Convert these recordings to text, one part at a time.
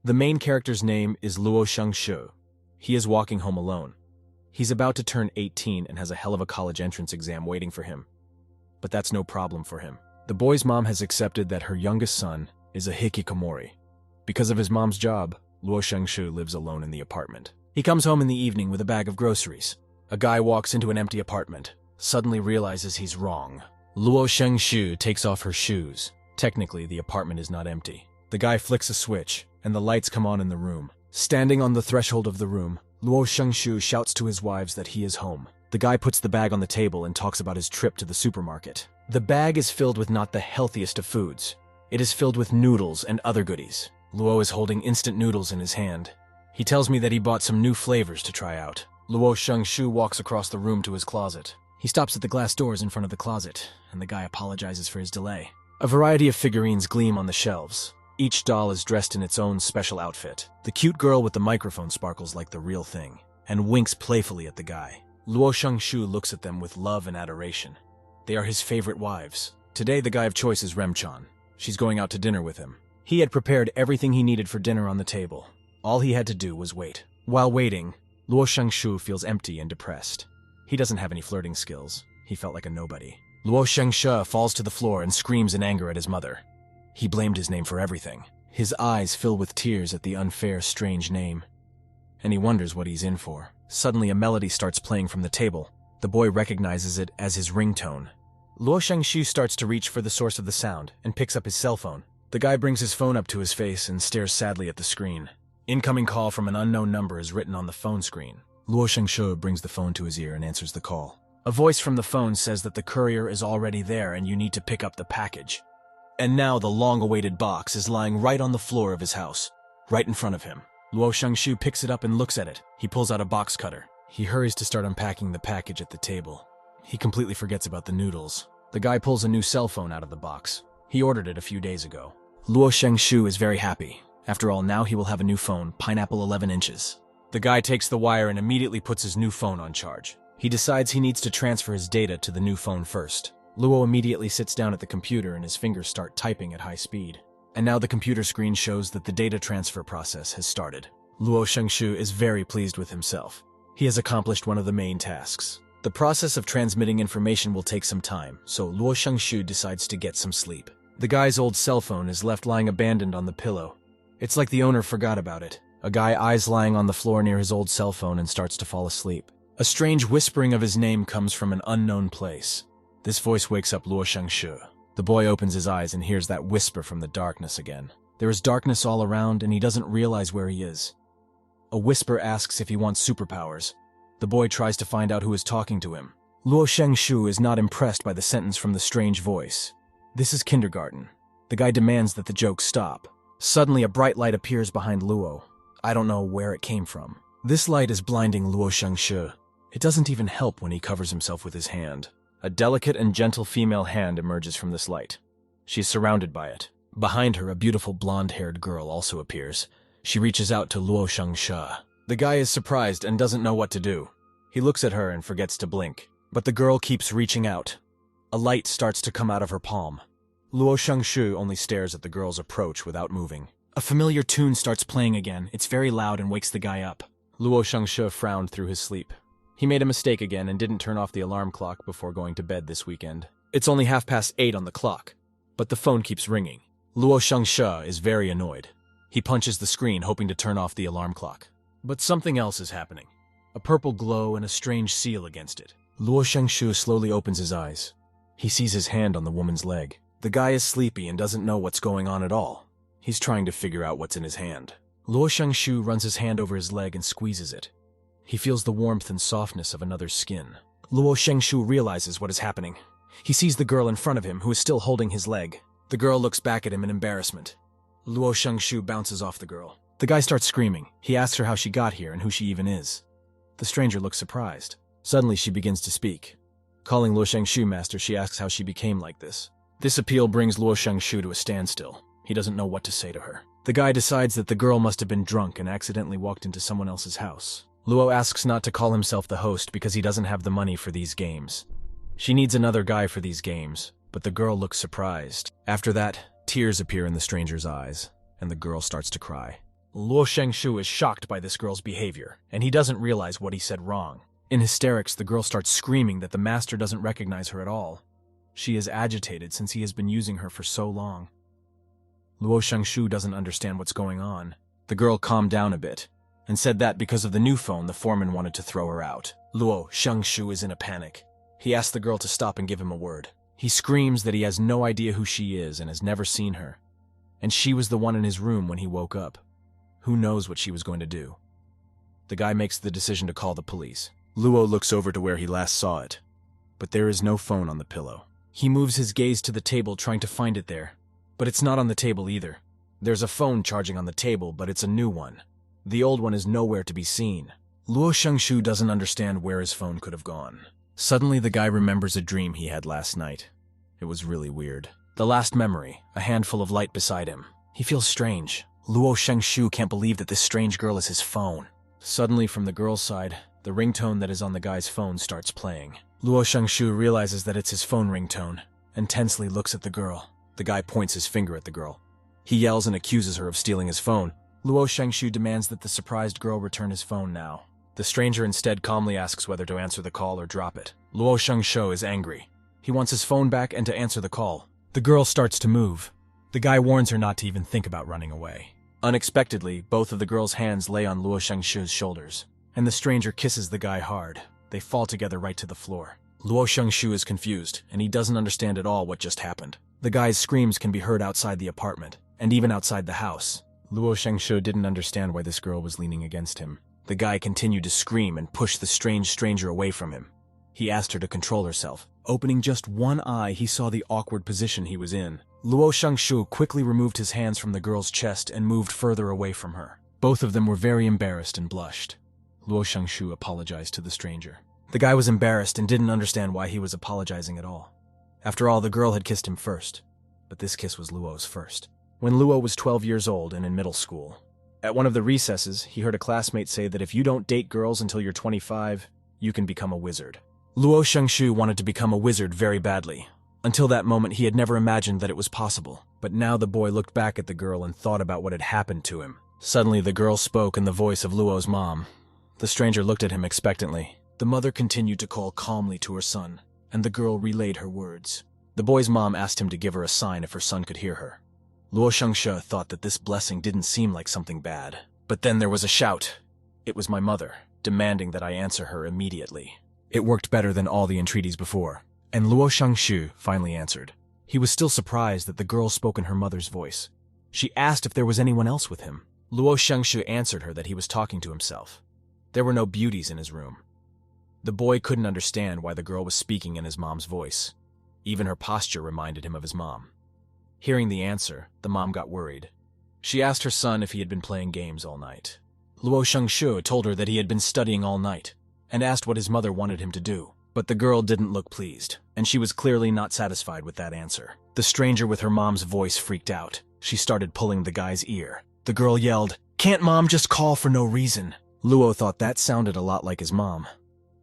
The main character's name is Luo Shang-shu. He is walking home alone. He's about to turn 18 and has a hell of a college entrance exam waiting for him. But that's no problem for him. The boy's mom has accepted that her youngest son is a hikikomori. Because of his mom's job, Luo Shang-shu lives alone in the apartment. He comes home in the evening with a bag of groceries. A guy walks into an empty apartment, suddenly realizes he's wrong. Luo Shang-shu takes off her shoes. Technically, the apartment is not empty. The guy flicks a switch, and the lights come on in the room. Standing on the threshold of the room, Luo Shang-shu shouts to his wives that he is home. The guy puts the bag on the table and talks about his trip to the supermarket. The bag is filled with not the healthiest of foods. It is filled with noodles and other goodies. Luo is holding instant noodles in his hand. He tells me that he bought some new flavors to try out. Luo Shang-shu walks across the room to his closet. He stops at the glass doors in front of the closet, and the guy apologizes for his delay. A variety of figurines gleam on the shelves. Each doll is dressed in its own special outfit. The cute girl with the microphone sparkles like the real thing, and winks playfully at the guy. Luo Shang-shu looks at them with love and adoration. They are his favorite wives. Today, the guy of choice is Remchan. She's going out to dinner with him. He had prepared everything he needed for dinner on the table. All he had to do was wait. While waiting, Luo Shang-shu feels empty and depressed. He doesn't have any flirting skills. He felt like a nobody. Luo Shang-shu falls to the floor and screams in anger at his mother. He blamed his name for everything. His eyes fill with tears at the unfair, strange name. And he wonders what he's in for. Suddenly, a melody starts playing from the table. The boy recognizes it as his ringtone. Luo Shang-shu starts to reach for the source of the sound and picks up his cell phone. The guy brings his phone up to his face and stares sadly at the screen. Incoming call from an unknown number is written on the phone screen. Luo Shang-shu brings the phone to his ear and answers the call. A voice from the phone says that the courier is already there and you need to pick up the package. And now the long-awaited box is lying right on the floor of his house, right in front of him. Luo Shang-shu picks it up and looks at it. He pulls out a box cutter. He hurries to start unpacking the package at the table. He completely forgets about the noodles. The guy pulls a new cell phone out of the box. He ordered it a few days ago. Luo Shang-shu is very happy. After all, now he will have a new phone, Pineapple 11 inches. The guy takes the wire and immediately puts his new phone on charge. He decides he needs to transfer his data to the new phone first. Luo immediately sits down at the computer and his fingers start typing at high speed. And now the computer screen shows that the data transfer process has started. Luo Shang-shu is very pleased with himself. He has accomplished one of the main tasks. The process of transmitting information will take some time, so Luo Shang-shu decides to get some sleep. The guy's old cell phone is left lying abandoned on the pillow. It's like the owner forgot about it. A guy eyes lying on the floor near his old cell phone and starts to fall asleep. A strange whispering of his name comes from an unknown place. This voice wakes up Luo Shang-shu. The boy opens his eyes and hears that whisper from the darkness again. There is darkness all around and he doesn't realize where he is. A whisper asks if he wants superpowers. The boy tries to find out who is talking to him. Luo Shang-shu is not impressed by the sentence from the strange voice. This is kindergarten. The guy demands that the joke stop. Suddenly, a bright light appears behind Luo. I don't know where it came from. This light is blinding Luo Shang-shu. It doesn't even help when he covers himself with his hand. A delicate and gentle female hand emerges from this light. She is surrounded by it. Behind her, a beautiful blonde-haired girl also appears. She reaches out to Luo Shang-shu. The guy is surprised and doesn't know what to do. He looks at her and forgets to blink. But the girl keeps reaching out. A light starts to come out of her palm. Luo Shang-shu only stares at the girl's approach without moving. A familiar tune starts playing again. It's very loud and wakes the guy up. Luo Shang-shu frowned through his sleep. He made a mistake again and didn't turn off the alarm clock before going to bed this weekend. It's only 8:30 on the clock, but the phone keeps ringing. Luo Shang-shu is very annoyed. He punches the screen, hoping to turn off the alarm clock. But something else is happening. A purple glow and a strange seal against it. Luo Shang-shu slowly opens his eyes. He sees his hand on the woman's leg. The guy is sleepy and doesn't know what's going on at all. He's trying to figure out what's in his hand. Luo Shang-shu runs his hand over his leg and squeezes it. He feels the warmth and softness of another's skin. Luo Shang-shu realizes what is happening. He sees the girl in front of him who is still holding his leg. The girl looks back at him in embarrassment. Luo Shang-shu bounces off the girl. The guy starts screaming. He asks her how she got here and who she even is. The stranger looks surprised. Suddenly she begins to speak. Calling Luo Shang-shu master, she asks how she became like this. This appeal brings Luo Shang-shu to a standstill. He doesn't know what to say to her. The guy decides that the girl must have been drunk and accidentally walked into someone else's house. Luo asks not to call himself the host because he doesn't have the money for these games. She needs another guy for these games, but the girl looks surprised. After that, tears appear in the stranger's eyes, and the girl starts to cry. Luo Shengshu is shocked by this girl's behavior, and he doesn't realize what he said wrong. In hysterics, the girl starts screaming that the master doesn't recognize her at all. She is agitated since he has been using her for so long. Luo Shengshu doesn't understand what's going on. The girl calmed down a bit, and said that because of the new phone, the foreman wanted to throw her out. Luo Shengshu is in a panic. He asks the girl to stop and give him a word. He screams that he has no idea who she is and has never seen her. And she was the one in his room when he woke up. Who knows what she was going to do? The guy makes the decision to call the police. Luo looks over to where he last saw it, but there is no phone on the pillow. He moves his gaze to the table trying to find it there, but it's not on the table either. There's a phone charging on the table, but it's a new one. The old one is nowhere to be seen. Luo Shengshu doesn't understand where his phone could have gone. Suddenly, the guy remembers a dream he had last night. It was really weird. The last memory, a handful of light beside him. He feels strange. Luo Shengshu can't believe that this strange girl is his phone. Suddenly, from the girl's side, the ringtone that is on the guy's phone starts playing. Luo Shengshu realizes that it's his phone ringtone, and tensely looks at the girl. The guy points his finger at the girl. He yells and accuses her of stealing his phone. Luo Shengshu demands that the surprised girl return his phone now. The stranger instead calmly asks whether to answer the call or drop it. Luo Shengshu is angry. He wants his phone back and to answer the call. The girl starts to move. The guy warns her not to even think about running away. Unexpectedly, both of the girl's hands lay on Luo Shengshu's shoulders, and the stranger kisses the guy hard. They fall together right to the floor. Luo Shengshu is confused, and he doesn't understand at all what just happened. The guy's screams can be heard outside the apartment, and even outside the house. Luo Shengshu didn't understand why this girl was leaning against him. The guy continued to scream and push the strange stranger away from him. He asked her to control herself. Opening just one eye, he saw the awkward position he was in. Luo Shengshu quickly removed his hands from the girl's chest and moved further away from her. Both of them were very embarrassed and blushed. Luo Shengshu apologized to the stranger. The guy was embarrassed and didn't understand why he was apologizing at all. After all, the girl had kissed him first, but this kiss was Luo's first. When Luo was 12 years old and in middle school, at one of the recesses, he heard a classmate say that if you don't date girls until you're 25, you can become a wizard. Luo Shengshu wanted to become a wizard very badly. Until that moment, he had never imagined that it was possible. But now the boy looked back at the girl and thought about what had happened to him. Suddenly, the girl spoke in the voice of Luo's mom. The stranger looked at him expectantly. The mother continued to call calmly to her son, and the girl relayed her words. The boy's mom asked him to give her a sign if her son could hear her. Luo Shengshu thought that this blessing didn't seem like something bad. But then there was a shout. It was my mother, demanding that I answer her immediately. It worked better than all the entreaties before, and Luo Shengshu finally answered. He was still surprised that the girl spoke in her mother's voice. She asked if there was anyone else with him. Luo Shengshu answered her that he was talking to himself. There were no beauties in his room. The boy couldn't understand why the girl was speaking in his mom's voice. Even her posture reminded him of his mom. Hearing the answer, the mom got worried. She asked her son if he had been playing games all night. Luo Shengshu told her that he had been studying all night, and asked what his mother wanted him to do. But the girl didn't look pleased, and she was clearly not satisfied with that answer. The stranger with her mom's voice freaked out. She started pulling the guy's ear. The girl yelled, "Can't mom just call for no reason?" Luo thought that sounded a lot like his mom.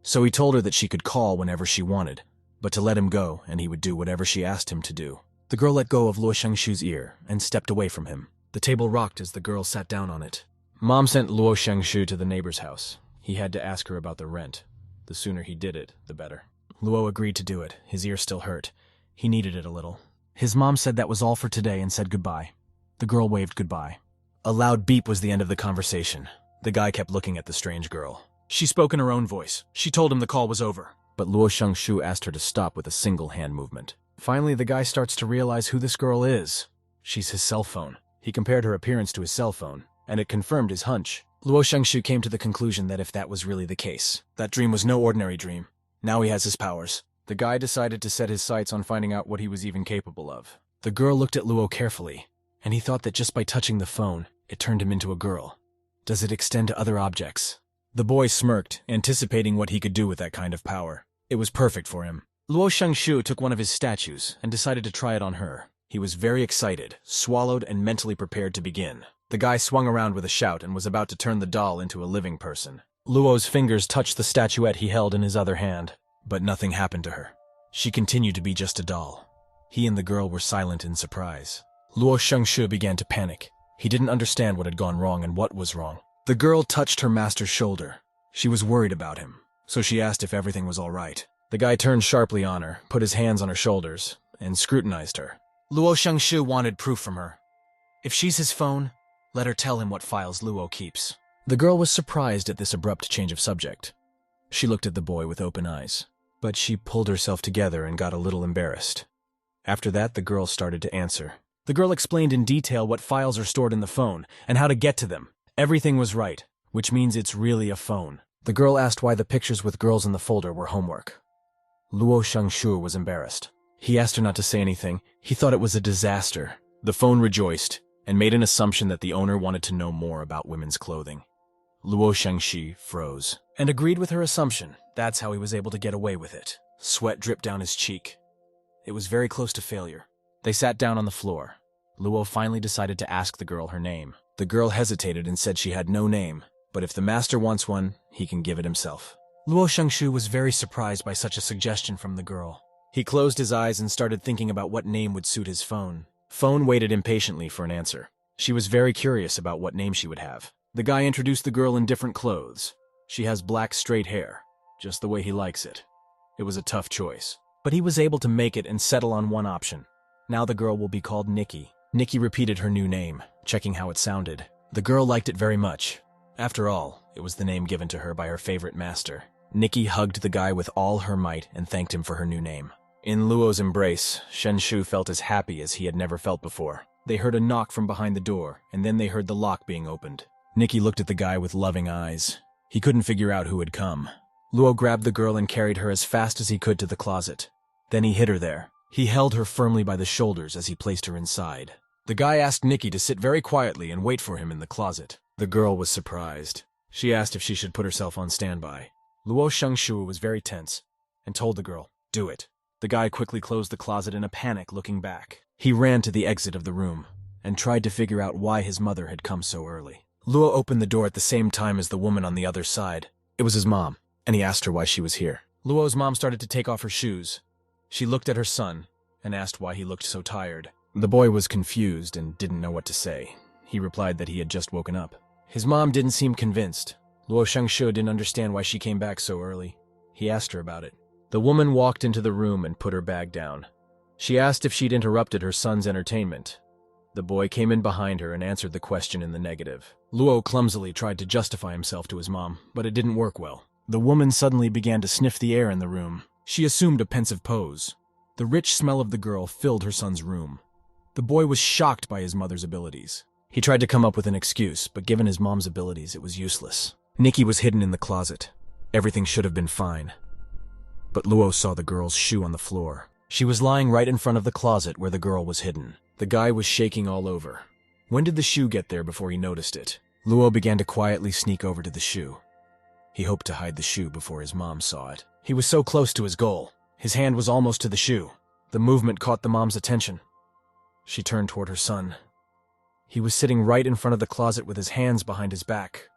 So he told her that she could call whenever she wanted, but to let him go and he would do whatever she asked him to do. The girl let go of Luo Shengshu's ear and stepped away from him. The table rocked as the girl sat down on it. Mom sent Luo Shengshu to the neighbor's house. He had to ask her about the rent. The sooner he did it, the better. Luo agreed to do it. His ear still hurt. He needed it a little. His mom said that was all for today and said goodbye. The girl waved goodbye. A loud beep was the end of the conversation. The guy kept looking at the strange girl. She spoke in her own voice. She told him the call was over. But Luo Shengshu asked her to stop with a single hand movement. Finally, the guy starts to realize who this girl is. She's his cell phone. He compared her appearance to his cell phone, and it confirmed his hunch. Luo Shengshu came to the conclusion that if that was really the case, that dream was no ordinary dream. Now he has his powers. The guy decided to set his sights on finding out what he was even capable of. The girl looked at Luo carefully, and he thought that just by touching the phone, it turned him into a girl. Does it extend to other objects? The boy smirked, anticipating what he could do with that kind of power. It was perfect for him. Luo Shengshu took one of his statues and decided to try it on her. He was very excited, swallowed, and mentally prepared to begin. The guy swung around with a shout and was about to turn the doll into a living person. Luo's fingers touched the statuette he held in his other hand, but nothing happened to her. She continued to be just a doll. He and the girl were silent in surprise. Luo Shengshu began to panic. He didn't understand what had gone wrong and what was wrong. The girl touched her master's shoulder. She was worried about him, so she asked if everything was all right. The guy turned sharply on her, put his hands on her shoulders, and scrutinized her. Luo Shangshu wanted proof from her. If she's his phone, let her tell him what files Luo keeps. The girl was surprised at this abrupt change of subject. She looked at the boy with open eyes, but she pulled herself together and got a little embarrassed. After that, the girl started to answer. The girl explained in detail what files are stored in the phone and how to get to them. Everything was right, which means it's really a phone. The girl asked why the pictures with girls in the folder were homework. Luo Shangshu was embarrassed. He asked her not to say anything. He thought it was a disaster. The phone rejoiced and made an assumption that the owner wanted to know more about women's clothing. Luo Shangxi froze and agreed with her assumption. That's how he was able to get away with it. Sweat dripped down his cheek. It was very close to failure. They sat down on the floor. Luo finally decided to ask the girl her name. The girl hesitated and said she had no name, but if the master wants one, he can give it himself. Luo Shangshu was very surprised by such a suggestion from the girl. He closed his eyes and started thinking about what name would suit his phone. Phone waited impatiently for an answer. She was very curious about what name she would have. The guy introduced the girl in different clothes. She has black straight hair, just the way he likes it. It was a tough choice, but he was able to make it and settle on one option. Now the girl will be called Nikki. Nikki repeated her new name, checking how it sounded. The girl liked it very much. After all, it was the name given to her by her favorite master. Nikki hugged the guy with all her might and thanked him for her new name. In Luo's embrace, Shenshu felt as happy as he had never felt before. They heard a knock from behind the door, and then they heard the lock being opened. Nikki looked at the guy with loving eyes. He couldn't figure out who had come. Luo grabbed the girl and carried her as fast as he could to the closet. Then he hid her there. He held her firmly by the shoulders as he placed her inside. The guy asked Nikki to sit very quietly and wait for him in the closet. The girl was surprised. She asked if she should put herself on standby. Luo Shangshu was very tense and told the girl, "Do it." The guy quickly closed the closet in a panic, looking back. He ran to the exit of the room and tried to figure out why his mother had come so early. Luo opened the door at the same time as the woman on the other side. It was his mom, and he asked her why she was here. Luo's mom started to take off her shoes. She looked at her son and asked why he looked so tired. The boy was confused and didn't know what to say. He replied that he had just woken up. His mom didn't seem convinced. Luo Shangshu didn't understand why she came back so early. He asked her about it. The woman walked into the room and put her bag down. She asked if she'd interrupted her son's entertainment. The boy came in behind her and answered the question in the negative. Luo clumsily tried to justify himself to his mom, but it didn't work well. The woman suddenly began to sniff the air in the room. She assumed a pensive pose. The rich smell of the girl filled her son's room. The boy was shocked by his mother's abilities. He tried to come up with an excuse, but given his mom's abilities, it was useless. Nikki was hidden in the closet. Everything should have been fine. But Luo saw the girl's shoe on the floor. She was lying right in front of the closet where the girl was hidden. The guy was shaking all over. When did the shoe get there before he noticed it? Luo began to quietly sneak over to the shoe. He hoped to hide the shoe before his mom saw it. He was so close to his goal. His hand was almost to the shoe. The movement caught the mom's attention. She turned toward her son. He was sitting right in front of the closet with his hands behind his back.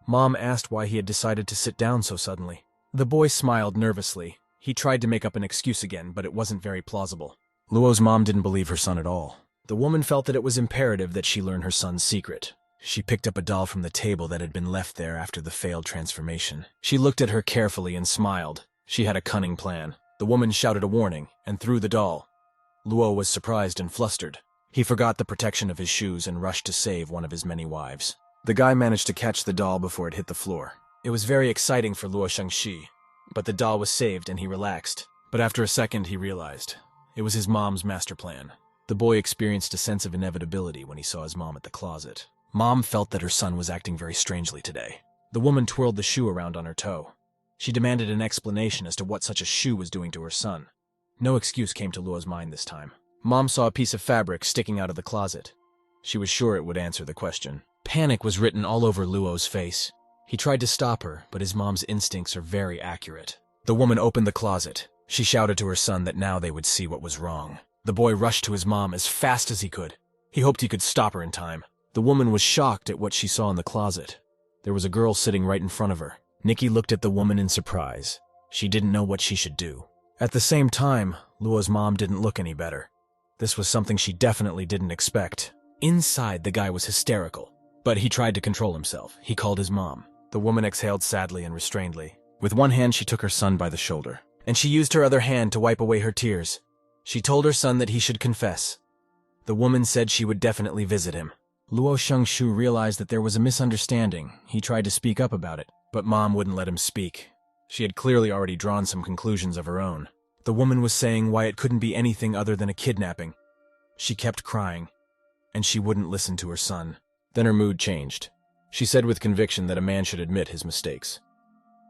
Mom asked why he had decided to sit down so suddenly. The boy smiled nervously. He tried to make up an excuse again, but it wasn't very plausible. Luo's mom didn't believe her son at all. The woman felt that it was imperative that she learn her son's secret. She picked up a doll from the table that had been left there after the failed transformation. She looked at her carefully and smiled. She had a cunning plan. The woman shouted a warning and threw the doll. Luo was surprised and flustered. He forgot the protection of his shoes and rushed to save one of his many wives. The guy managed to catch the doll before it hit the floor. It was very exciting for Luo Shangxi, but the doll was saved and he relaxed. But after a second, he realized it was his mom's master plan. The boy experienced a sense of inevitability when he saw his mom at the closet. Mom felt that her son was acting very strangely today. The woman twirled the shoe around on her toe. She demanded an explanation as to what such a shoe was doing to her son. No excuse came to Luo's mind this time. Mom saw a piece of fabric sticking out of the closet. She was sure it would answer the question. Panic was written all over Luo's face. He tried to stop her, but his mom's instincts are very accurate. The woman opened the closet. She shouted to her son that now they would see what was wrong. The boy rushed to his mom as fast as he could. He hoped he could stop her in time. The woman was shocked at what she saw in the closet. There was a girl sitting right in front of her. Nikki looked at the woman in surprise. She didn't know what she should do. At the same time, Luo's mom didn't look any better. This was something she definitely didn't expect. Inside, the guy was hysterical, but he tried to control himself. He called his mom. The woman exhaled sadly and restrainedly. With one hand, she took her son by the shoulder, and she used her other hand to wipe away her tears. She told her son that he should confess. The woman said she would definitely visit him. Luo Shangshu realized that there was a misunderstanding. He tried to speak up about it, but Mom wouldn't let him speak. She had clearly already drawn some conclusions of her own. The woman was saying why it couldn't be anything other than a kidnapping. She kept crying, and she wouldn't listen to her son. Then her mood changed. She said with conviction that a man should admit his mistakes.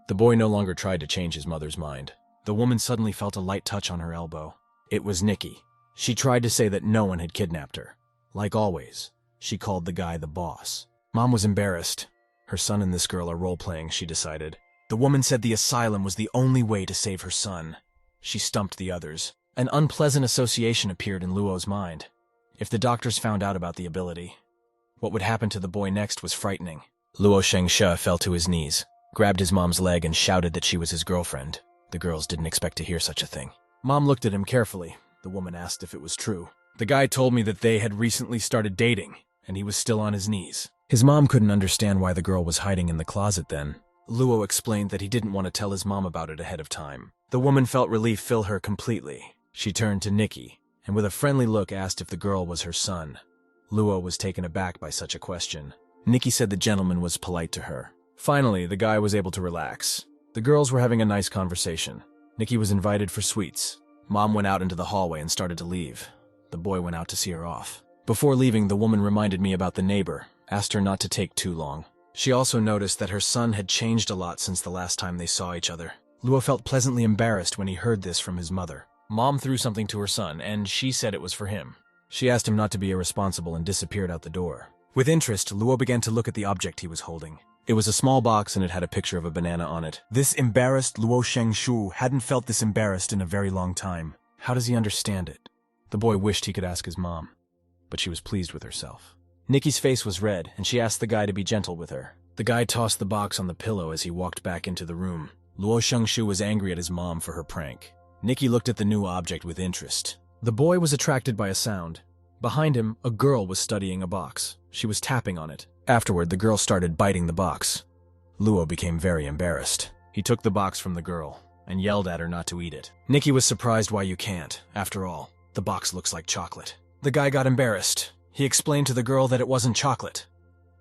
The boy no longer tried to change his mother's mind. The woman suddenly felt a light touch on her elbow. It was Nikki. She tried to say that no one had kidnapped her. Like always, she called the guy the boss. Mom was embarrassed. Her son and this girl are role-playing, she decided. The woman said the asylum was the only way to save her son. She stumped the others. An unpleasant association appeared in Luo's mind. If the doctors found out about the ability, what would happen to the boy next was frightening. Luo Shengshe fell to his knees, grabbed his mom's leg, and shouted that she was his girlfriend. The girls didn't expect to hear such a thing. Mom looked at him carefully. The woman asked if it was true. The guy told me that they had recently started dating, and he was still on his knees. His mom couldn't understand why the girl was hiding in the closet then. Luo explained that he didn't want to tell his mom about it ahead of time. The woman felt relief fill her completely. She turned to Nikki, and with a friendly look asked if the girl was her son. Luo was taken aback by such a question. Nikki said the gentleman was polite to her. Finally, the guy was able to relax. The girls were having a nice conversation. Nikki was invited for sweets. Mom went out into the hallway and started to leave. The boy went out to see her off. Before leaving, the woman reminded me about the neighbor, asked her not to take too long. She also noticed that her son had changed a lot since the last time they saw each other. Luo felt pleasantly embarrassed when he heard this from his mother. Mom threw something to her son, and she said it was for him. She asked him not to be irresponsible and disappeared out the door. With interest, Luo began to look at the object he was holding. It was a small box and it had a picture of a banana on it. This embarrassed Luo Shengshu hadn't felt this embarrassed in a very long time. How does he understand it? The boy wished he could ask his mom, but she was pleased with herself. Nikki's face was red, and she asked the guy to be gentle with her. The guy tossed the box on the pillow as he walked back into the room. Luo Shengshu was angry at his mom for her prank. Nikki looked at the new object with interest. The boy was attracted by a sound. Behind him, a girl was studying a box. She was tapping on it. Afterward, the girl started biting the box. Luo became very embarrassed. He took the box from the girl and yelled at her not to eat it. Nikki was surprised why you can't. After all, the box looks like chocolate. The guy got embarrassed. He explained to the girl that it wasn't chocolate,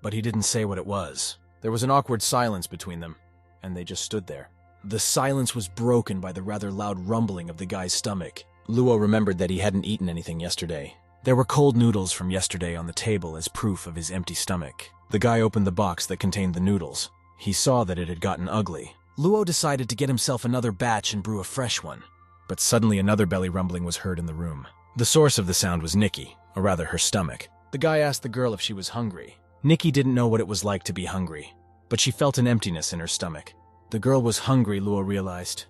but he didn't say what it was. There was an awkward silence between them, and they just stood there. The silence was broken by the rather loud rumbling of the guy's stomach. Luo remembered that he hadn't eaten anything yesterday. There were cold noodles from yesterday on the table as proof of his empty stomach. The guy opened the box that contained the noodles. He saw that it had gotten ugly. Luo decided to get himself another batch and brew a fresh one. But suddenly another belly rumbling was heard in the room. The source of the sound was Nikki, or rather her stomach. The guy asked the girl if she was hungry. Nikki didn't know what it was like to be hungry, but she felt an emptiness in her stomach. The girl was hungry, Luo realized.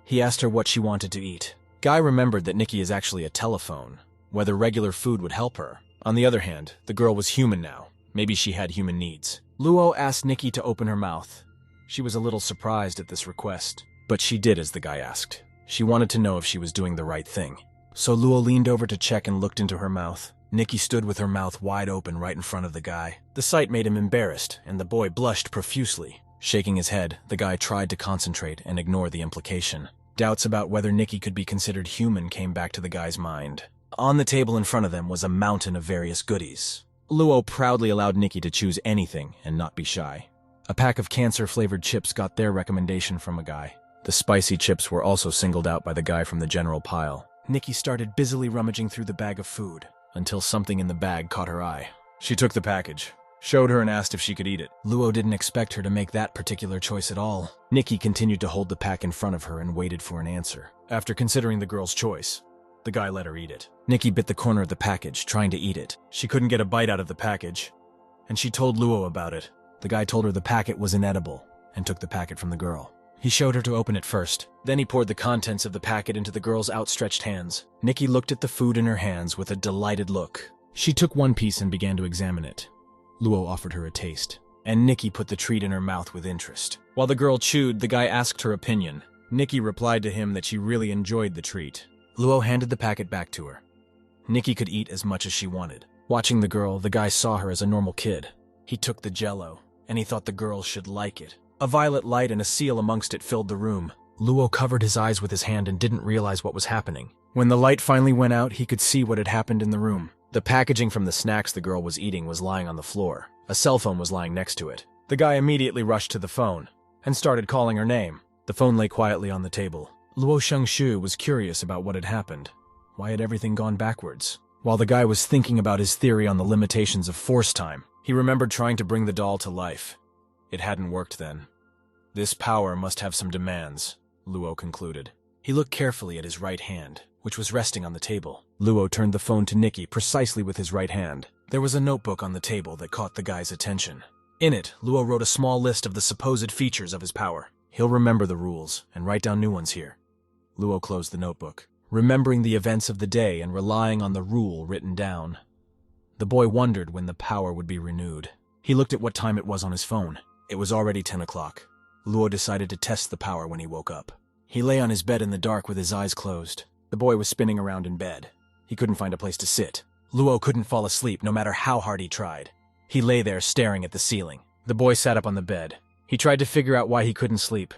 He asked her what she wanted to eat. Guy remembered that Nikki is actually a telephone, whether regular food would help her. On the other hand, the girl was human now. Maybe she had human needs. Luo asked Nikki to open her mouth. She was a little surprised at this request, but she did as the guy asked. She wanted to know if she was doing the right thing. So Luo leaned over to check and looked into her mouth. Nikki stood with her mouth wide open right in front of the guy. The sight made him embarrassed, and the boy blushed profusely. Shaking his head, the guy tried to concentrate and ignore the implication. Doubts about whether Nikki could be considered human came back to the guy's mind. On the table in front of them was a mountain of various goodies. Luo proudly allowed Nikki to choose anything and not be shy. A pack of cancer-flavored chips got their recommendation from a guy. The spicy chips were also singled out by the guy from the general pile. Nikki started busily rummaging through the bag of food until something in the bag caught her eye. She took the package, showed her and asked if she could eat it. Luo didn't expect her to make that particular choice at all. Nikki continued to hold the pack in front of her and waited for an answer. After considering the girl's choice, the guy let her eat it. Nikki bit the corner of the package, trying to eat it. She couldn't get a bite out of the package, and she told Luo about it. The guy told her the packet was inedible and took the packet from the girl. He showed her to open it first. Then he poured the contents of the packet into the girl's outstretched hands. Nikki looked at the food in her hands with a delighted look. She took one piece and began to examine it. Luo offered her a taste, and Nikki put the treat in her mouth with interest. While the girl chewed, the guy asked her opinion. Nikki replied to him that she really enjoyed the treat. Luo handed the packet back to her. Nikki could eat as much as she wanted. Watching the girl, the guy saw her as a normal kid. He took the jello, and he thought the girl should like it. A violet light and a seal amongst it filled the room. Luo covered his eyes with his hand and didn't realize what was happening. When the light finally went out, he could see what had happened in the room. The packaging from the snacks the girl was eating was lying on the floor. A cell phone was lying next to it. The guy immediately rushed to the phone and started calling her name. The phone lay quietly on the table. Luo Shangshu was curious about what had happened. Why had everything gone backwards? While the guy was thinking about his theory on the limitations of force time, he remembered trying to bring the doll to life. It hadn't worked then. This power must have some demands, Luo concluded. He looked carefully at his right hand, which was resting on the table. Luo turned the phone to Nikki precisely with his right hand. There was a notebook on the table that caught the guy's attention. In it, Luo wrote a small list of the supposed features of his power. He'll remember the rules and write down new ones here. Luo closed the notebook, remembering the events of the day and relying on the rule written down. The boy wondered when the power would be renewed. He looked at what time it was on his phone. It was already 10 o'clock. Luo decided to test the power when he woke up. He lay on his bed in the dark with his eyes closed. The boy was spinning around in bed. He couldn't find a place to sit. Luo couldn't fall asleep no matter how hard he tried. He lay there staring at the ceiling. The boy sat up on the bed. He tried to figure out why he couldn't sleep.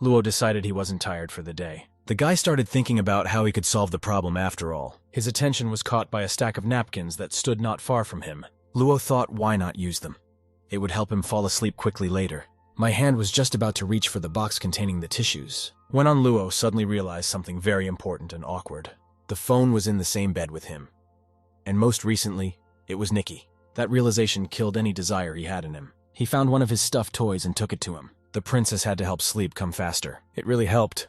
Luo decided he wasn't tired for the day. The guy started thinking about how he could solve the problem after all. His attention was caught by a stack of napkins that stood not far from him. Luo thought, why not use them? It would help him fall asleep quickly later. My hand was just about to reach for the box containing the tissues, when Luo suddenly realized something very important and awkward. The phone was in the same bed with him. And most recently, it was Nikki. That realization killed any desire he had in him. He found one of his stuffed toys and took it to him. The princess had to help sleep come faster. It really helped.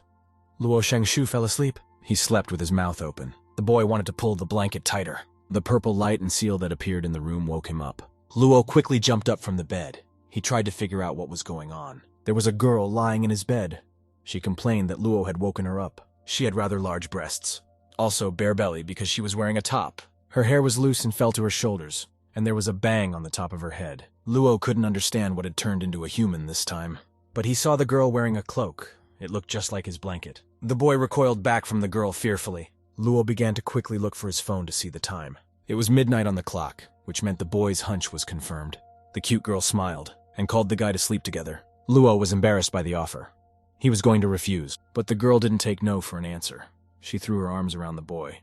Luo Shangshu fell asleep. He slept with his mouth open. The boy wanted to pull the blanket tighter. The purple light and seal that appeared in the room woke him up. Luo quickly jumped up from the bed. He tried to figure out what was going on. There was a girl lying in his bed. She complained that Luo had woken her up. She had rather large breasts. Also bare belly because she was wearing a top. Her hair was loose and fell to her shoulders, and there was a bang on the top of her head. Luo couldn't understand what had turned into a human this time. But he saw the girl wearing a cloak. It looked just like his blanket. The boy recoiled back from the girl fearfully. Luo began to quickly look for his phone to see the time. It was midnight on the clock, which meant the boy's hunch was confirmed. The cute girl smiled and called the guy to sleep together. Luo was embarrassed by the offer. He was going to refuse, but the girl didn't take no for an answer. She threw her arms around the boy.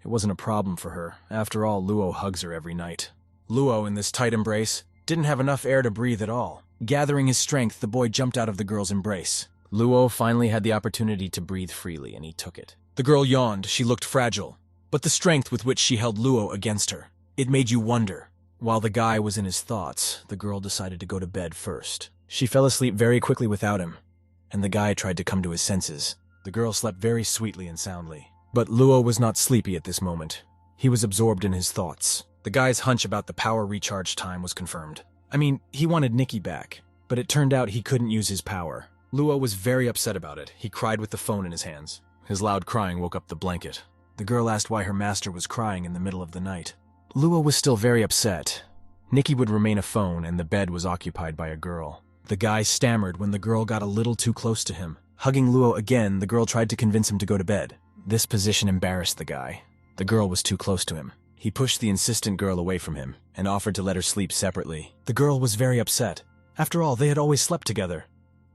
It wasn't a problem for her. After all, Luo hugs her every night. Luo, in this tight embrace, didn't have enough air to breathe at all. Gathering his strength, the boy jumped out of the girl's embrace. Luo finally had the opportunity to breathe freely, and he took it. The girl yawned. She looked fragile, but the strength with which she held Luo against her, it made you wonder. While the guy was in his thoughts, the girl decided to go to bed first. She fell asleep very quickly without him, and the guy tried to come to his senses. The girl slept very sweetly and soundly. But Luo was not sleepy at this moment. He was absorbed in his thoughts. The guy's hunch about the power recharge time was confirmed. I mean, he wanted Nikki back, but it turned out he couldn't use his power. Luo was very upset about it. He cried with the phone in his hands. His loud crying woke up the blanket. The girl asked why her master was crying in the middle of the night. Luo was still very upset. Nikki would remain a phone, and the bed was occupied by a girl. The guy stammered when the girl got a little too close to him. Hugging Luo again, the girl tried to convince him to go to bed. This position embarrassed the guy. The girl was too close to him. He pushed the insistent girl away from him and offered to let her sleep separately. The girl was very upset. After all, they had always slept together.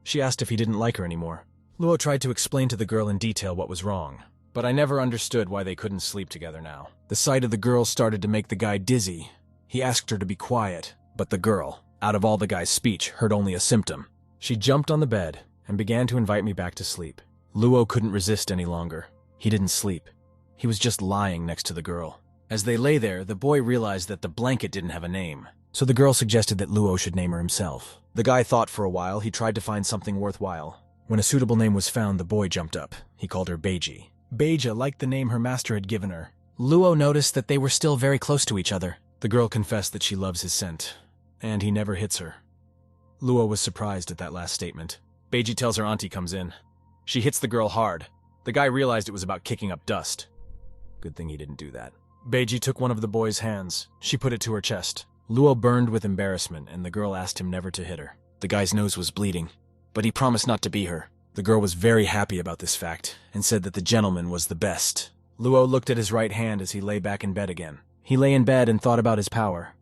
She asked if he didn't like her anymore. Luo tried to explain to the girl in detail what was wrong, but I never understood why they couldn't sleep together now. The sight of the girl started to make the guy dizzy. He asked her to be quiet, but the girl, out of all the guy's speech, heard only a symptom. She jumped on the bed and began to invite me back to sleep. Luo couldn't resist any longer. He didn't sleep. He was just lying next to the girl. As they lay there, the boy realized that the blanket didn't have a name, so the girl suggested that Luo should name her himself. The guy thought for a while. He tried to find something worthwhile. When a suitable name was found, the boy jumped up. He called her Beiji. Beija liked the name her master had given her. Luo noticed that they were still very close to each other. The girl confessed that she loves his scent, and he never hits her. Luo was surprised at that last statement. Beiji tells her auntie comes in. She hits the girl hard. The guy realized it was about kicking up dust. Good thing he didn't do that. Beiji took one of the boy's hands. She put it to her chest. Luo burned with embarrassment, and the girl asked him never to hit her. The guy's nose was bleeding, but he promised not to be her. The girl was very happy about this fact, and said that the gentleman was the best. Luo looked at his right hand as he lay back in bed again. He lay in bed and thought about his power.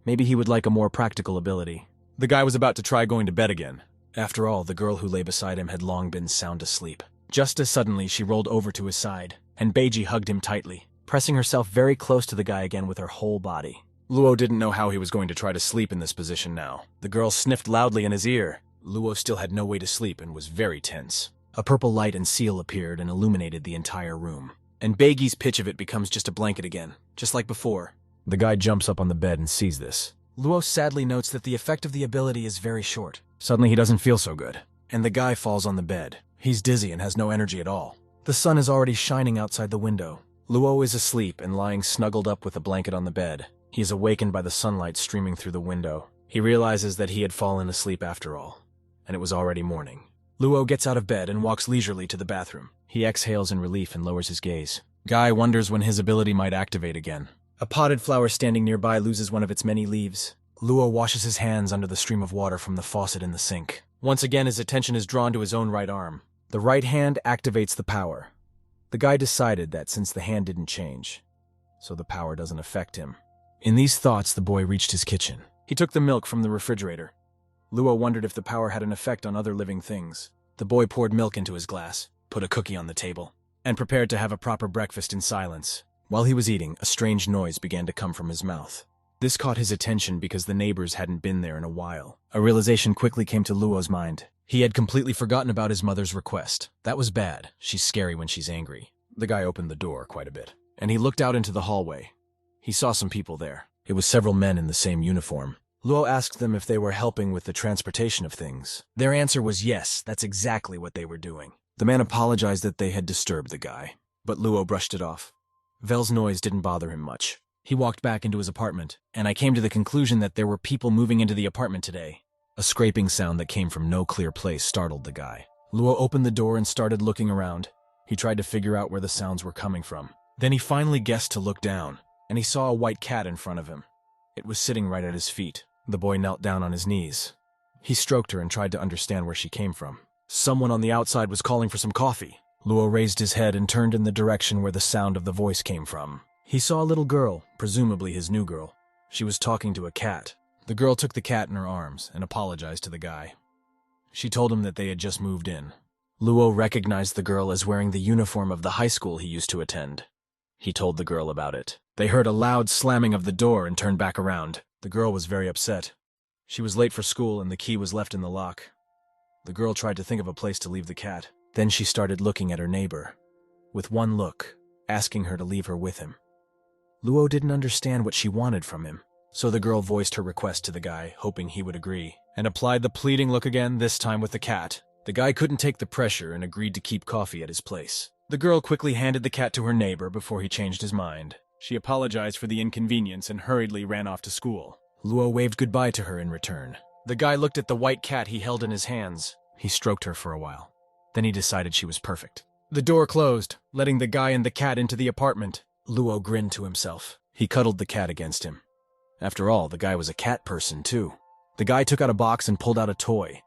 Maybe he would like a more practical ability. The guy was about to try going to bed again. After all, the girl who lay beside him had long been sound asleep. Just as suddenly, she rolled over to his side, and Beiji hugged him tightly, pressing herself very close to the guy again with her whole body. Luo didn't know how he was going to try to sleep in this position now. The girl sniffed loudly in his ear. Luo still had no way to sleep and was very tense. A purple light and seal appeared and illuminated the entire room. And Beiji's pitch of it becomes just a blanket again, just like before. The guy jumps up on the bed and sees this. Luo sadly notes that the effect of the ability is very short. Suddenly he doesn't feel so good, and the guy falls on the bed. He's dizzy and has no energy at all. The sun is already shining outside the window. Luo is asleep and lying snuggled up with a blanket on the bed. He is awakened by the sunlight streaming through the window. He realizes that he had fallen asleep after all, and it was already morning. Luo gets out of bed and walks leisurely to the bathroom. He exhales in relief and lowers his gaze. Guy wonders when his ability might activate again. A potted flower standing nearby loses one of its many leaves. Luo washes his hands under the stream of water from the faucet in the sink. Once again, his attention is drawn to his own right arm. The right hand activates the power. The guy decided that since the hand didn't change, so the power doesn't affect him. In these thoughts, the boy reached his kitchen. He took the milk from the refrigerator. Luo wondered if the power had an effect on other living things. The boy poured milk into his glass, put a cookie on the table, and prepared to have a proper breakfast in silence. While he was eating, a strange noise began to come from his mouth. This caught his attention because the neighbors hadn't been there in a while. A realization quickly came to Luo's mind. He had completely forgotten about his mother's request. That was bad. She's scary when she's angry. The guy opened the door quite a bit, and he looked out into the hallway. He saw some people there. It was several men in the same uniform. Luo asked them if they were helping with the transportation of things. Their answer was yes, that's exactly what they were doing. The man apologized that they had disturbed the guy, but Luo brushed it off. Vel's noise didn't bother him much. He walked back into his apartment, and I came to the conclusion that there were people moving into the apartment today. A scraping sound that came from no clear place startled the guy. Luo opened the door and started looking around. He tried to figure out where the sounds were coming from. Then he finally guessed to look down, and he saw a white cat in front of him. It was sitting right at his feet. The boy knelt down on his knees. He stroked her and tried to understand where she came from. Someone on the outside was calling for some coffee. Luo raised his head and turned in the direction where the sound of the voice came from. He saw a little girl, presumably his new girl. She was talking to a cat. The girl took the cat in her arms and apologized to the guy. She told him that they had just moved in. Luo recognized the girl as wearing the uniform of the high school he used to attend. He told the girl about it. They heard a loud slamming of the door and turned back around. The girl was very upset. She was late for school and the key was left in the lock. The girl tried to think of a place to leave the cat. Then she started looking at her neighbor, with one look, asking her to leave her with him. Luo didn't understand what she wanted from him, so the girl voiced her request to the guy, hoping he would agree, and applied the pleading look again, this time with the cat. The guy couldn't take the pressure and agreed to keep coffee at his place. The girl quickly handed the cat to her neighbor before he changed his mind. She apologized for the inconvenience and hurriedly ran off to school. Luo waved goodbye to her in return. The guy looked at the white cat he held in his hands. He stroked her for a while. Then he decided she was perfect. The door closed, letting the guy and the cat into the apartment. Luo grinned to himself. He cuddled the cat against him. After all, the guy was a cat person, too. The guy took out a box and pulled out a toy.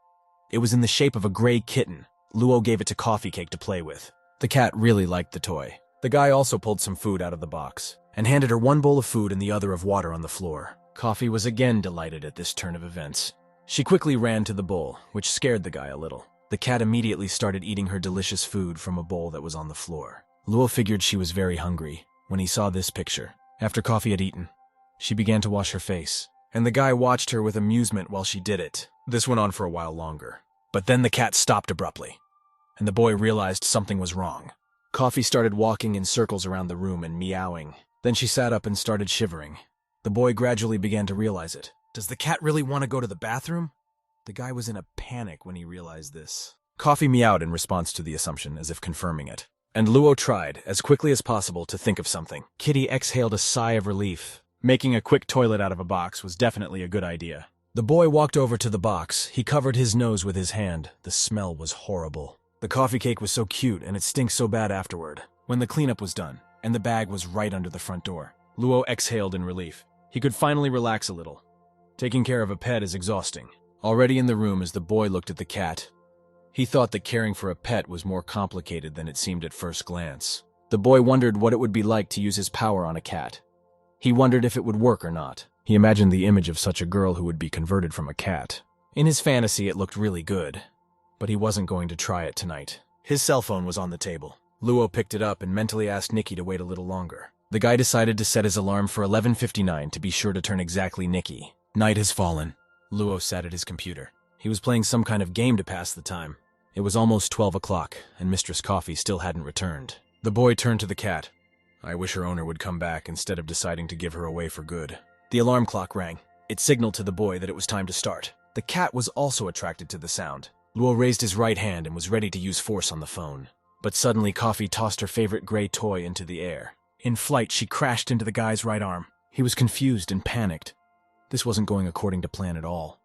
It was in the shape of a gray kitten. Luo gave it to Coffee Cake to play with. The cat really liked the toy. The guy also pulled some food out of the box and handed her one bowl of food and the other of water on the floor. Coffee was again delighted at this turn of events. She quickly ran to the bowl, which scared the guy a little. The cat immediately started eating her delicious food from a bowl that was on the floor. Luo figured she was very hungry when he saw this picture. After Coffee had eaten, she began to wash her face, and the guy watched her with amusement while she did it. This went on for a while longer. But then the cat stopped abruptly, and the boy realized something was wrong. Coffee started walking in circles around the room and meowing. Then she sat up and started shivering. The boy gradually began to realize it. Does the cat really want to go to the bathroom? The guy was in a panic when he realized this. Coffee meowed in response to the assumption, as if confirming it. And Luo tried, as quickly as possible, to think of something. Kitty exhaled a sigh of relief. Making a quick toilet out of a box was definitely a good idea. The boy walked over to the box. He covered his nose with his hand. The smell was horrible. The coffee cake was so cute, and it stinks so bad afterward. When the cleanup was done, and the bag was right under the front door, Luo exhaled in relief. He could finally relax a little. Taking care of a pet is exhausting. Already in the room as the boy looked at the cat, he thought that caring for a pet was more complicated than it seemed at first glance. The boy wondered what it would be like to use his power on a cat. He wondered if it would work or not. He imagined the image of such a girl who would be converted from a cat. In his fantasy, it looked really good, but he wasn't going to try it tonight. His cell phone was on the table. Luo picked it up and mentally asked Nikki to wait a little longer. The guy decided to set his alarm for 11:59 to be sure to turn exactly Nikki. Night has fallen. Luo sat at his computer. He was playing some kind of game to pass the time. It was almost 12 o'clock, and Mistress Coffee still hadn't returned. The boy turned to the cat. I wish her owner would come back instead of deciding to give her away for good. The alarm clock rang. It signaled to the boy that it was time to start. The cat was also attracted to the sound. Luo raised his right hand and was ready to use force on the phone. But suddenly Coffee tossed her favorite gray toy into the air. In flight, she crashed into the guy's right arm. He was confused and panicked. This wasn't going according to plan at all,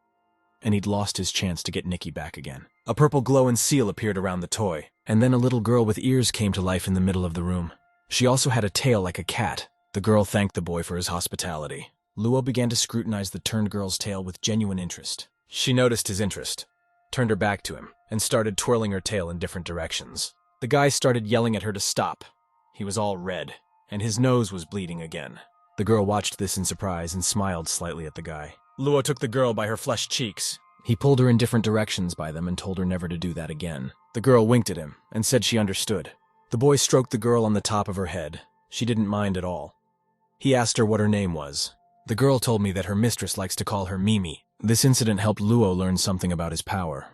and he'd lost his chance to get Nikki back again. A purple glow and seal appeared around the toy, and then a little girl with ears came to life in the middle of the room. She also had a tail like a cat. The girl thanked the boy for his hospitality. Luo began to scrutinize the turned girl's tail with genuine interest. She noticed his interest, turned her back to him, and started twirling her tail in different directions. The guy started yelling at her to stop. He was all red, and his nose was bleeding again. The girl watched this in surprise and smiled slightly at the guy. Luo took the girl by her flushed cheeks. He pulled her in different directions by them and told her never to do that again. The girl winked at him and said she understood. The boy stroked the girl on the top of her head. She didn't mind at all. He asked her what her name was. The girl told me that her mistress likes to call her Mimi. This incident helped Luo learn something about his power.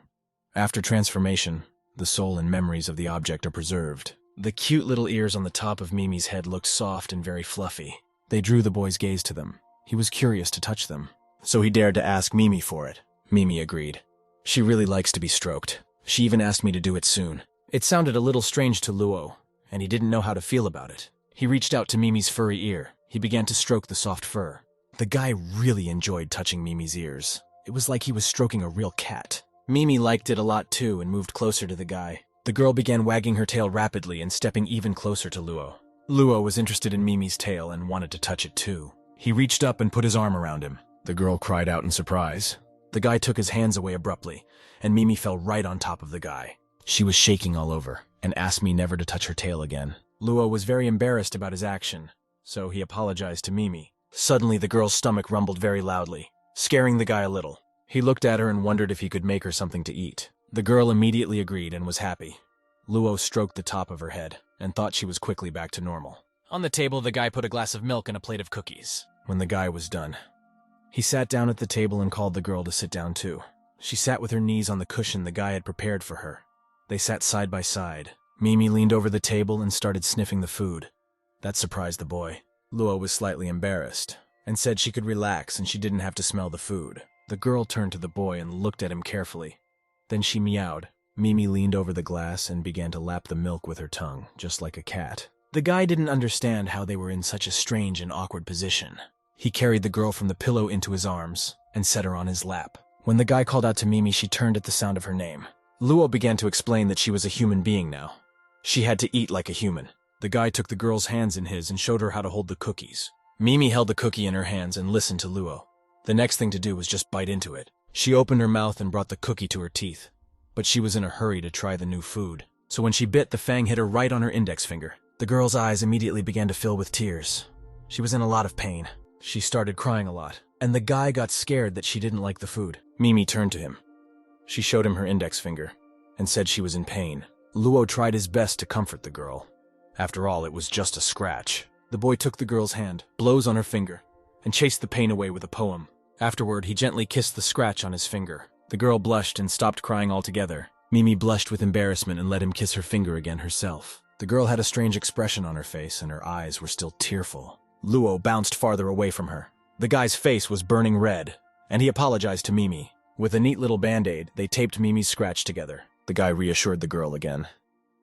After transformation, the soul and memories of the object are preserved. The cute little ears on the top of Mimi's head looked soft and very fluffy. They drew the boy's gaze to them. He was curious to touch them, so he dared to ask Mimi for it. Mimi agreed. She really likes to be stroked. She even asked me to do it soon. It sounded a little strange to Luo, and he didn't know how to feel about it. He reached out to Mimi's furry ear. He began to stroke the soft fur. The guy really enjoyed touching Mimi's ears. It was like he was stroking a real cat. Mimi liked it a lot too and moved closer to the guy. The girl began wagging her tail rapidly and stepping even closer to Luo. Luo was interested in Mimi's tail and wanted to touch it too. He reached up and put his arm around him. The girl cried out in surprise. The guy took his hands away abruptly, and Mimi fell right on top of the guy. She was shaking all over and asked me never to touch her tail again. Luo was very embarrassed about his action, so he apologized to Mimi. Suddenly, the girl's stomach rumbled very loudly, scaring the guy a little. He looked at her and wondered if he could make her something to eat. The girl immediately agreed and was happy. Luo stroked the top of her head and thought she was quickly back to normal. On the table, the guy put a glass of milk and a plate of cookies. When the guy was done, he sat down at the table and called the girl to sit down too. She sat with her knees on the cushion the guy had prepared for her. They sat side by side. Mimi leaned over the table and started sniffing the food. That surprised the boy. Luo was slightly embarrassed and said she could relax and she didn't have to smell the food. The girl turned to the boy and looked at him carefully. Then she meowed. Mimi leaned over the glass and began to lap the milk with her tongue, just like a cat. The guy didn't understand how they were in such a strange and awkward position. He carried the girl from the pillow into his arms and set her on his lap. When the guy called out to Mimi, she turned at the sound of her name. Luo began to explain that she was a human being now. She had to eat like a human. The guy took the girl's hands in his and showed her how to hold the cookies. Mimi held the cookie in her hands and listened to Luo. The next thing to do was just bite into it. She opened her mouth and brought the cookie to her teeth, but she was in a hurry to try the new food. So when she bit, the fang hit her right on her index finger. The girl's eyes immediately began to fill with tears. She was in a lot of pain. She started crying a lot, and the guy got scared that she didn't like the food. Mimi turned to him. She showed him her index finger and said she was in pain. Luo tried his best to comfort the girl. After all, it was just a scratch. The boy took the girl's hand, blows on her finger, and chased the pain away with a poem. Afterward, he gently kissed the scratch on his finger. The girl blushed and stopped crying altogether. Mimi blushed with embarrassment and let him kiss her finger again herself. The girl had a strange expression on her face and her eyes were still tearful. Luo bounced farther away from her. The guy's face was burning red, and he apologized to Mimi. With a neat little band-aid, they taped Mimi's scratch together. The guy reassured the girl again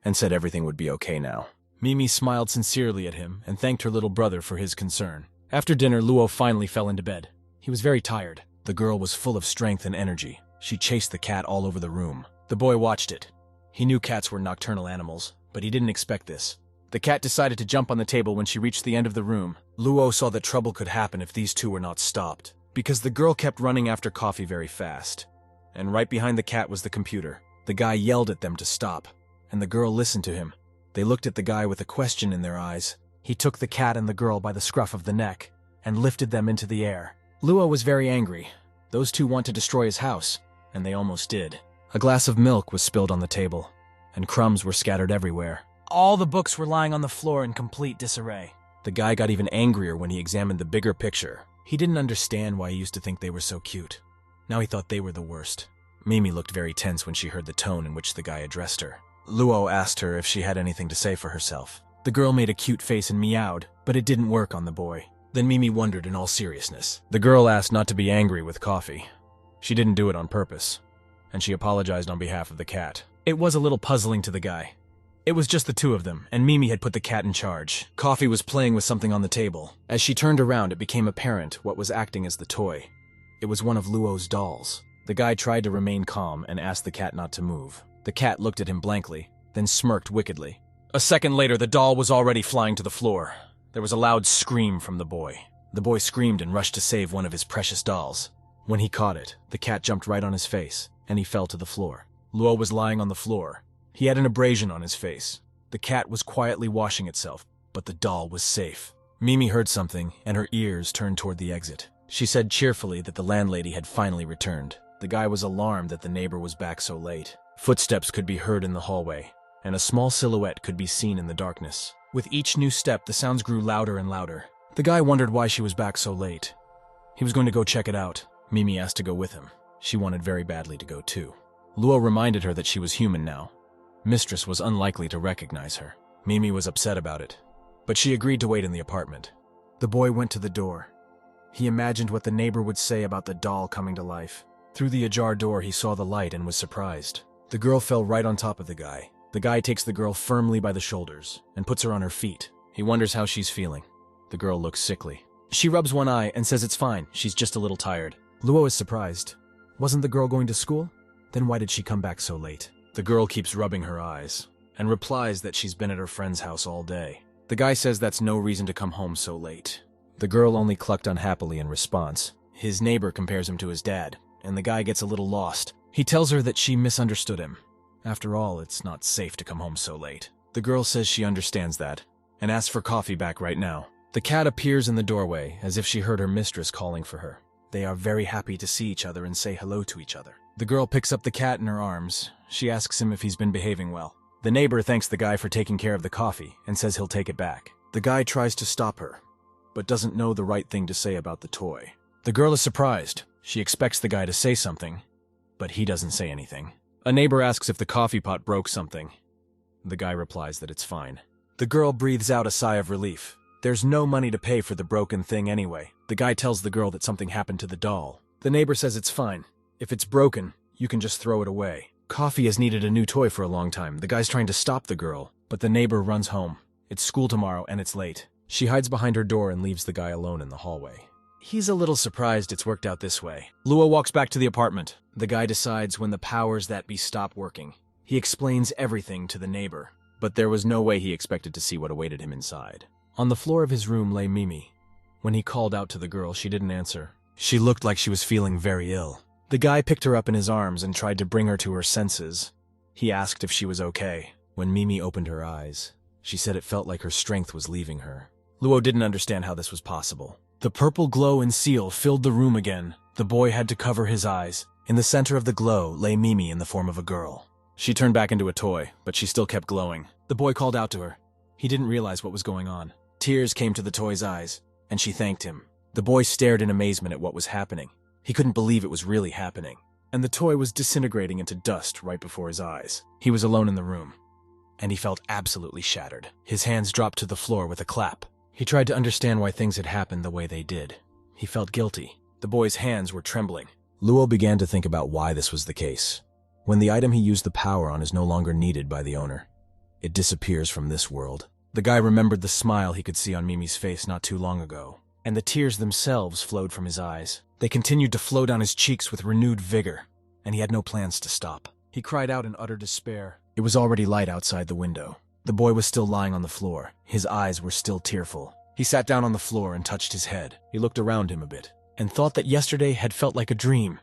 and said everything would be okay now. Mimi smiled sincerely at him and thanked her little brother for his concern. After dinner, Luo finally fell into bed. He was very tired. The girl was full of strength and energy. She chased the cat all over the room. The boy watched it. He knew cats were nocturnal animals, but he didn't expect this. The cat decided to jump on the table when she reached the end of the room. Luo saw that trouble could happen if these two were not stopped, because the girl kept running after Coffee very fast. And right behind the cat was the computer. The guy yelled at them to stop, and the girl listened to him. They looked at the guy with a question in their eyes. He took the cat and the girl by the scruff of the neck and lifted them into the air. Luo was very angry. Those two want to destroy his house, and they almost did. A glass of milk was spilled on the table, and crumbs were scattered everywhere. All the books were lying on the floor in complete disarray. The guy got even angrier when he examined the bigger picture. He didn't understand why he used to think they were so cute. Now he thought they were the worst. Mimi looked very tense when she heard the tone in which the guy addressed her. Luo asked her if she had anything to say for herself. The girl made a cute face and meowed, but it didn't work on the boy. Then Mimi wondered in all seriousness. The girl asked not to be angry with Coffee. She didn't do it on purpose, and she apologized on behalf of the cat. It was a little puzzling to the guy. It was just the two of them, and Mimi had put the cat in charge. Coffee was playing with something on the table. As she turned around, it became apparent what was acting as the toy. It was one of Luo's dolls. The guy tried to remain calm and asked the cat not to move. The cat looked at him blankly, then smirked wickedly. A second later, the doll was already flying to the floor. There was a loud scream from the boy. The boy screamed and rushed to save one of his precious dolls. When he caught it, the cat jumped right on his face, and he fell to the floor. Luo was lying on the floor. He had an abrasion on his face. The cat was quietly washing itself, but the doll was safe. Mimi heard something, and her ears turned toward the exit. She said cheerfully that the landlady had finally returned. The guy was alarmed that the neighbor was back so late. Footsteps could be heard in the hallway, and a small silhouette could be seen in the darkness. With each new step, the sounds grew louder and louder. The guy wondered why she was back so late. He was going to go check it out. Mimi asked to go with him. She wanted very badly to go too. Luo reminded her that she was human now. Mistress was unlikely to recognize her. Mimi was upset about it, but she agreed to wait in the apartment. The boy went to the door. He imagined what the neighbor would say about the doll coming to life. Through the ajar door, he saw the light and was surprised. The girl fell right on top of the guy. The guy takes the girl firmly by the shoulders and puts her on her feet. He wonders how she's feeling. The girl looks sickly. She rubs one eye and says it's fine, she's just a little tired. Luo is surprised. Wasn't the girl going to school? Then why did she come back so late? The girl keeps rubbing her eyes and replies that she's been at her friend's house all day. The guy says that's no reason to come home so late. The girl only clucked unhappily in response. His neighbor compares him to his dad, and the guy gets a little lost. He tells her that she misunderstood him. After all, it's not safe to come home so late. The girl says she understands that, and asks for Coffee back right now. The cat appears in the doorway, as if she heard her mistress calling for her. They are very happy to see each other and say hello to each other. The girl picks up the cat in her arms. She asks him if he's been behaving well. The neighbor thanks the guy for taking care of the coffee and says he'll take it back. The guy tries to stop her, but doesn't know the right thing to say about the toy. The girl is surprised. She expects the guy to say something, but he doesn't say anything. A neighbor asks if the coffee pot broke something. The guy replies that it's fine. The girl breathes out a sigh of relief. There's no money to pay for the broken thing anyway. The guy tells the girl that something happened to the doll. The neighbor says it's fine. If it's broken, you can just throw it away. Coffee has needed a new toy for a long time. The guy's trying to stop the girl, but the neighbor runs home. It's school tomorrow and it's late. She hides behind her door and leaves the guy alone in the hallway. He's a little surprised it's worked out this way. Luo walks back to the apartment. The guy decides when the powers that be stop working. He explains everything to the neighbor, but there was no way he expected to see what awaited him inside. On the floor of his room lay Mimi. When he called out to the girl, she didn't answer. She looked like she was feeling very ill. The guy picked her up in his arms and tried to bring her to her senses. He asked if she was okay. When Mimi opened her eyes, she said it felt like her strength was leaving her. Luo didn't understand how this was possible. The purple glow and seal filled the room again. The boy had to cover his eyes. In the center of the glow lay Mimi in the form of a girl. She turned back into a toy, but she still kept glowing. The boy called out to her. He didn't realize what was going on. Tears came to the toy's eyes, and she thanked him. The boy stared in amazement at what was happening. He couldn't believe it was really happening. And the toy was disintegrating into dust right before his eyes. He was alone in the room, and he felt absolutely shattered. His hands dropped to the floor with a clap. He tried to understand why things had happened the way they did. He felt guilty. The boy's hands were trembling. Luo began to think about why this was the case. When the item he used the power on is no longer needed by the owner, it disappears from this world. The guy remembered the smile he could see on Mimi's face not too long ago, and the tears themselves flowed from his eyes. They continued to flow down his cheeks with renewed vigor, and he had no plans to stop. He cried out in utter despair. It was already light outside the window. The boy was still lying on the floor. His eyes were still tearful. He sat down on the floor and touched his head. He looked around him a bit, and thought that yesterday had felt like a dream.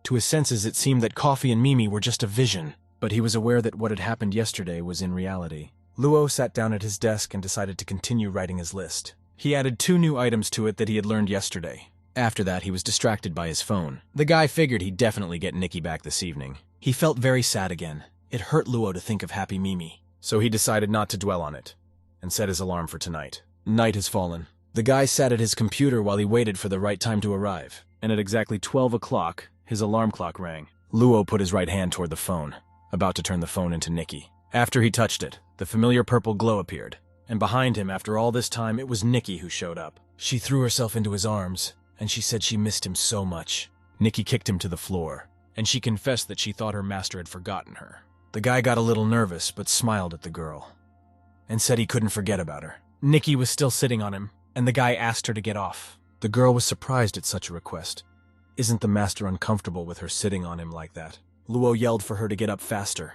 To his senses, it seemed that Coffee and Mimi were just a vision, but he was aware that what had happened yesterday was in reality. Luo sat down at his desk and decided to continue writing his list. He added 2 new items to it that he had learned yesterday. After that, he was distracted by his phone. The guy figured he'd definitely get Nikki back this evening. He felt very sad again. It hurt Luo to think of Happy Mimi. So he decided not to dwell on it, and set his alarm for tonight. Night has fallen. The guy sat at his computer while he waited for the right time to arrive. And at exactly 12 o'clock, his alarm clock rang. Luo put his right hand toward the phone, about to turn the phone into Nikki. After he touched it, the familiar purple glow appeared. And behind him, after all this time, it was Nikki who showed up. She threw herself into his arms, and she said she missed him so much. Nikki kicked him to the floor, and she confessed that she thought her master had forgotten her. The guy got a little nervous, but smiled at the girl, and said he couldn't forget about her. Nikki was still sitting on him, and the guy asked her to get off. The girl was surprised at such a request. Isn't the master uncomfortable with her sitting on him like that? Luo yelled for her to get up faster.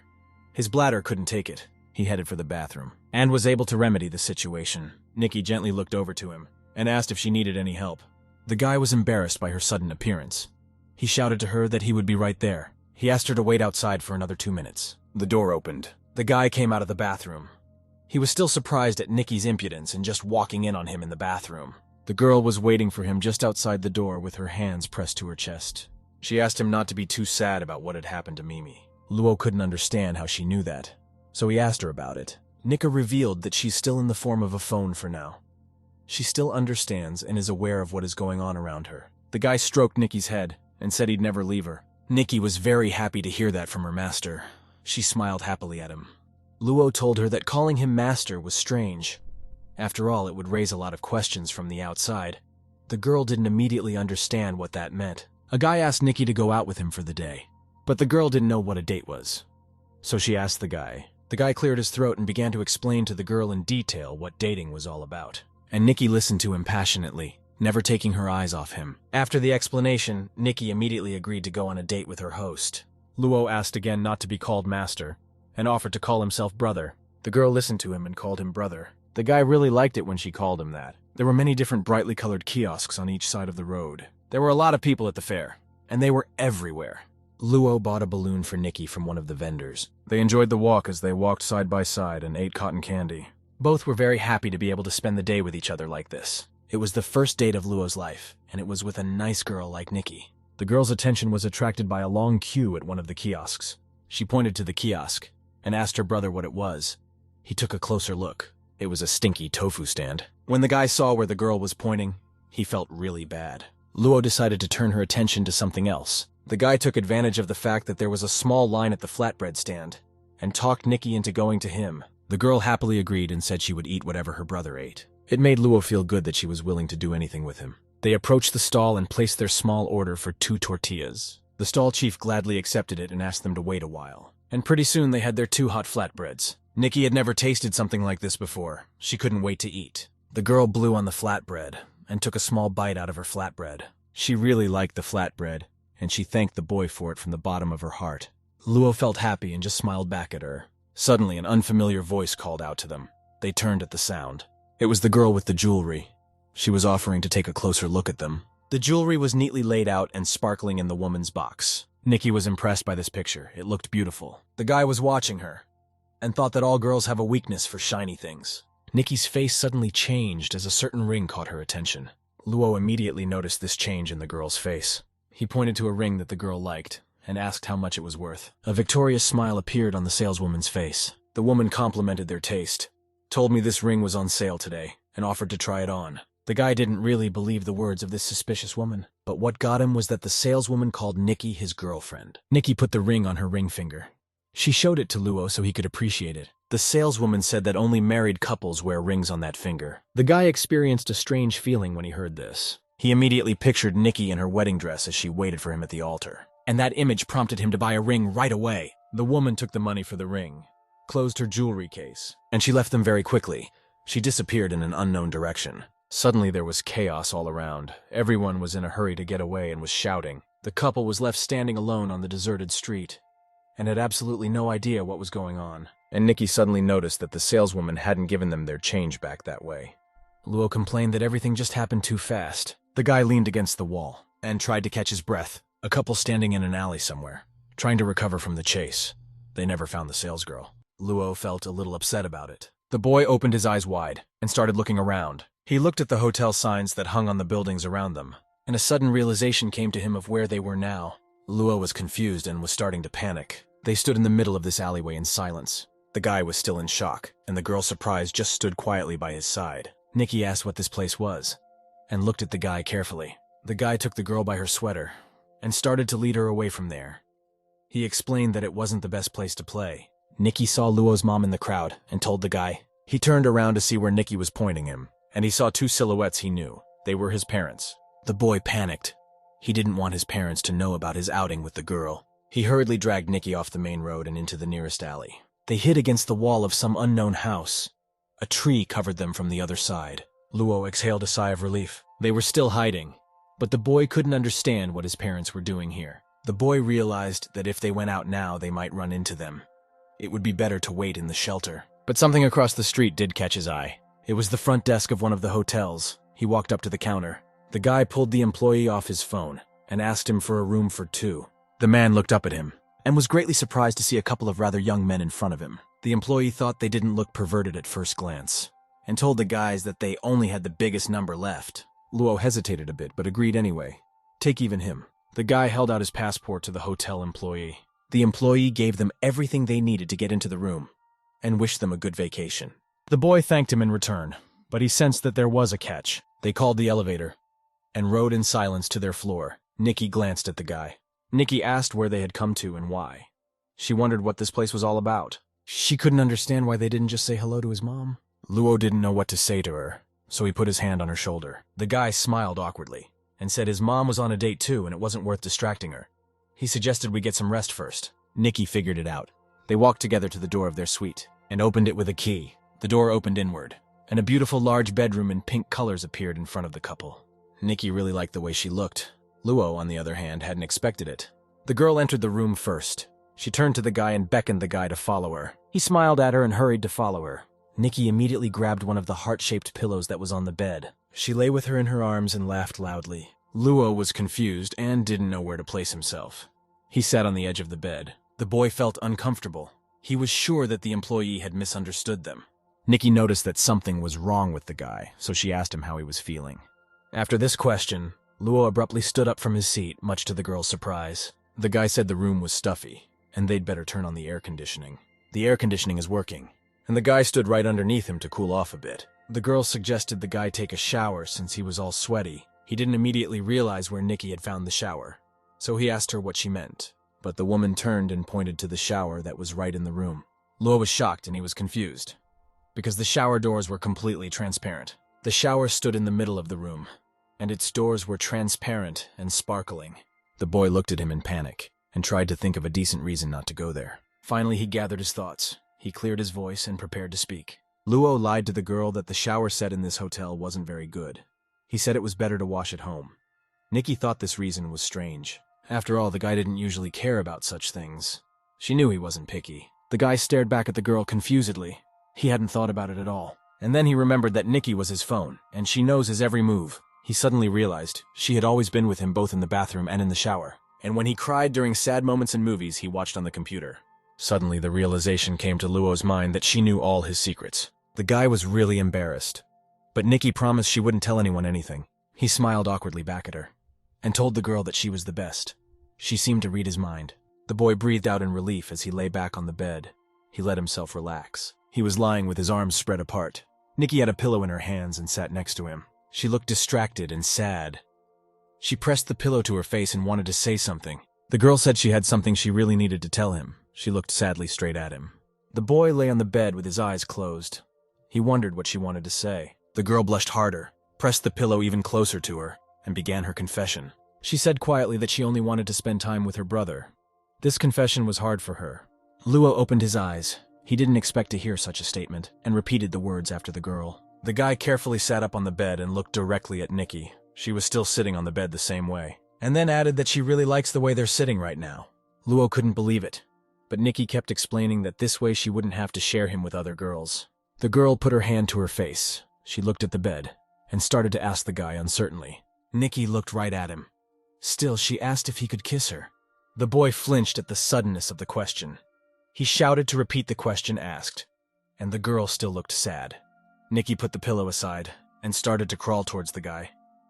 His bladder couldn't take it. He headed for the bathroom, and was able to remedy the situation. Nikki gently looked over to him, and asked if she needed any help. The guy was embarrassed by her sudden appearance. He shouted to her that he would be right there. He asked her to wait outside for another 2 minutes. The door opened. The guy came out of the bathroom. He was still surprised at Nikki's impudence in just walking in on him in the bathroom. The girl was waiting for him just outside the door with her hands pressed to her chest. She asked him not to be too sad about what had happened to Mimi. Luo couldn't understand how she knew that, so he asked her about it. Nika revealed that she's still in the form of a phone for now. She still understands and is aware of what is going on around her. The guy stroked Nikki's head and said he'd never leave her. Nikki was very happy to hear that from her master. She smiled happily at him. Luo told her that calling him master was strange. After all, it would raise a lot of questions from the outside. The girl didn't immediately understand what that meant. A guy asked Nikki to go out with him for the day, but the girl didn't know what a date was. So she asked the guy. The guy cleared his throat and began to explain to the girl in detail what dating was all about. And Nikki listened to him passionately, never taking her eyes off him. After the explanation, Nikki immediately agreed to go on a date with her host. Luo asked again not to be called master, and offered to call himself brother. The girl listened to him and called him brother. The guy really liked it when she called him that. There were many different brightly colored kiosks on each side of the road. There were a lot of people at the fair, and they were everywhere. Luo bought a balloon for Nikki from one of the vendors. They enjoyed the walk as they walked side by side and ate cotton candy. Both were very happy to be able to spend the day with each other like this. It was the first date of Luo's life, and it was with a nice girl like Nikki. The girl's attention was attracted by a long queue at one of the kiosks. She pointed to the kiosk and asked her brother what it was. He took a closer look. It was a stinky tofu stand. When the guy saw where the girl was pointing, he felt really bad. Luo decided to turn her attention to something else. The guy took advantage of the fact that there was a small line at the flatbread stand and talked Nikki into going to him. The girl happily agreed and said she would eat whatever her brother ate. It made Luo feel good that she was willing to do anything with him. They approached the stall and placed their small order for 2 tortillas. The stall chief gladly accepted it and asked them to wait a while. And pretty soon they had their 2 hot flatbreads. Nikki had never tasted something like this before. She couldn't wait to eat. The girl blew on the flatbread and took a small bite out of her flatbread. She really liked the flatbread, and she thanked the boy for it from the bottom of her heart. Luo felt happy and just smiled back at her. Suddenly, an unfamiliar voice called out to them. They turned at the sound. It was the girl with the jewelry. She was offering to take a closer look at them. The jewelry was neatly laid out and sparkling in the woman's box. Nikki was impressed by this picture. It looked beautiful. The guy was watching her and thought that all girls have a weakness for shiny things. Nikki's face suddenly changed as a certain ring caught her attention. Luo immediately noticed this change in the girl's face. He pointed to a ring that the girl liked and asked how much it was worth. A victorious smile appeared on the saleswoman's face. The woman complimented their taste, told me this ring was on sale today, and offered to try it on. The guy didn't really believe the words of this suspicious woman, but what got him was that the saleswoman called Nikki his girlfriend. Nikki put the ring on her ring finger. She showed it to Luo so he could appreciate it. The saleswoman said that only married couples wear rings on that finger. The guy experienced a strange feeling when he heard this. He immediately pictured Nikki in her wedding dress as she waited for him at the altar. And that image prompted him to buy a ring right away. The woman took the money for the ring, closed her jewelry case, and she left them very quickly. She disappeared in an unknown direction. Suddenly there was chaos all around. Everyone was in a hurry to get away and was shouting. The couple was left standing alone on the deserted street and had absolutely no idea what was going on. And Nikki suddenly noticed that the saleswoman hadn't given them their change back that way. Luo complained that everything just happened too fast. The guy leaned against the wall and tried to catch his breath. A couple standing in an alley somewhere, trying to recover from the chase. They never found the salesgirl. Luo felt a little upset about it. The boy opened his eyes wide and started looking around. He looked at the hotel signs that hung on the buildings around them, and a sudden realization came to him of where they were now. Luo was confused and was starting to panic. They stood in the middle of this alleyway in silence. The guy was still in shock, and the girl, surprised, just stood quietly by his side. Nikki asked what this place was, and looked at the guy carefully. The guy took the girl by her sweater, and started to lead her away from there. He explained that it wasn't the best place to play. Nikki saw Luo's mom in the crowd, and told the guy. He turned around to see where Nikki was pointing him, and he saw two silhouettes he knew. They were his parents. The boy panicked. He didn't want his parents to know about his outing with the girl. He hurriedly dragged Nikki off the main road and into the nearest alley. They hid against the wall of some unknown house. A tree covered them from the other side. Luo exhaled a sigh of relief. They were still hiding, but the boy couldn't understand what his parents were doing here. The boy realized that if they went out now, they might run into them. It would be better to wait in the shelter. But something across the street did catch his eye. It was the front desk of one of the hotels. He walked up to the counter. The guy pulled the employee off his phone and asked him for a room for two. The man looked up at him and was greatly surprised to see a couple of rather young men in front of him. The employee thought they didn't look perverted at first glance and told the guys that they only had the biggest number left. Luo hesitated a bit but agreed anyway. Take even him. The guy held out his passport to the hotel employee. The employee gave them everything they needed to get into the room and wished them a good vacation. The boy thanked him in return, but he sensed that there was a catch. They called the elevator and rode in silence to their floor. Nikki glanced at the guy. Nikki asked where they had come to and why. She wondered what this place was all about. She couldn't understand why they didn't just say hello to his mom. Luo didn't know what to say to her, so he put his hand on her shoulder. The guy smiled awkwardly and said his mom was on a date too and it wasn't worth distracting her. He suggested we get some rest first. Nikki figured it out. They walked together to the door of their suite and opened it with a key. The door opened inward, and a beautiful large bedroom in pink colors appeared in front of the couple. Nikki really liked the way she looked. Luo, on the other hand, hadn't expected it. The girl entered the room first. She turned to the guy and beckoned the guy to follow her. He smiled at her and hurried to follow her. Nikki immediately grabbed one of the heart-shaped pillows that was on the bed. She lay with her in her arms and laughed loudly. Luo was confused and didn't know where to place himself. He sat on the edge of the bed. The boy felt uncomfortable. He was sure that the employee had misunderstood them. Nikki noticed that something was wrong with the guy, so she asked him how he was feeling. After this question, Luo abruptly stood up from his seat, much to the girl's surprise. The guy said the room was stuffy, and they'd better turn on the air conditioning. The air conditioning is working, and the guy stood right underneath him to cool off a bit. The girl suggested the guy take a shower since he was all sweaty. He didn't immediately realize where Nikki had found the shower, so he asked her what she meant. But the woman turned and pointed to the shower that was right in the room. Luo was shocked and he was confused, because the shower doors were completely transparent. The shower stood in the middle of the room, and its doors were transparent and sparkling. The boy looked at him in panic and tried to think of a decent reason not to go there. Finally, he gathered his thoughts. He cleared his voice and prepared to speak. Luo lied to the girl that the shower set in this hotel wasn't very good. He said it was better to wash at home. Nikki thought this reason was strange. After all, the guy didn't usually care about such things. She knew he wasn't picky. The guy stared back at the girl confusedly. He hadn't thought about it at all. And then he remembered that Nikki was his phone, and she knows his every move. He suddenly realized she had always been with him both in the bathroom and in the shower. And when he cried during sad moments in movies he watched on the computer. Suddenly the realization came to Luo's mind that she knew all his secrets. The guy was really embarrassed. But Nikki promised she wouldn't tell anyone anything. He smiled awkwardly back at her, and told the girl that she was the best. She seemed to read his mind. The boy breathed out in relief as he lay back on the bed. He let himself relax. He was lying with his arms spread apart. Nikki had a pillow in her hands and sat next to him. She looked distracted and sad. She pressed the pillow to her face and wanted to say something. The girl said she had something she really needed to tell him. She looked sadly straight at him. The boy lay on the bed with his eyes closed. He wondered what she wanted to say. The girl blushed harder, pressed the pillow even closer to her, and began her confession. She said quietly that she only wanted to spend time with her brother. This confession was hard for her. Luo opened his eyes. He didn't expect to hear such a statement, and repeated the words after the girl. The guy carefully sat up on the bed and looked directly at Nikki. She was still sitting on the bed the same way, and then added that she really likes the way they're sitting right now. Luo couldn't believe it, but Nikki kept explaining that this way she wouldn't have to share him with other girls. The girl put her hand to her face. She looked at the bed, and started to ask the guy uncertainly. Nikki looked right at him. Still, she asked if he could kiss her. The boy flinched at the suddenness of the question. He shouted to repeat the question asked, and the girl still looked sad. Nikki put the pillow aside and started to crawl towards the guy.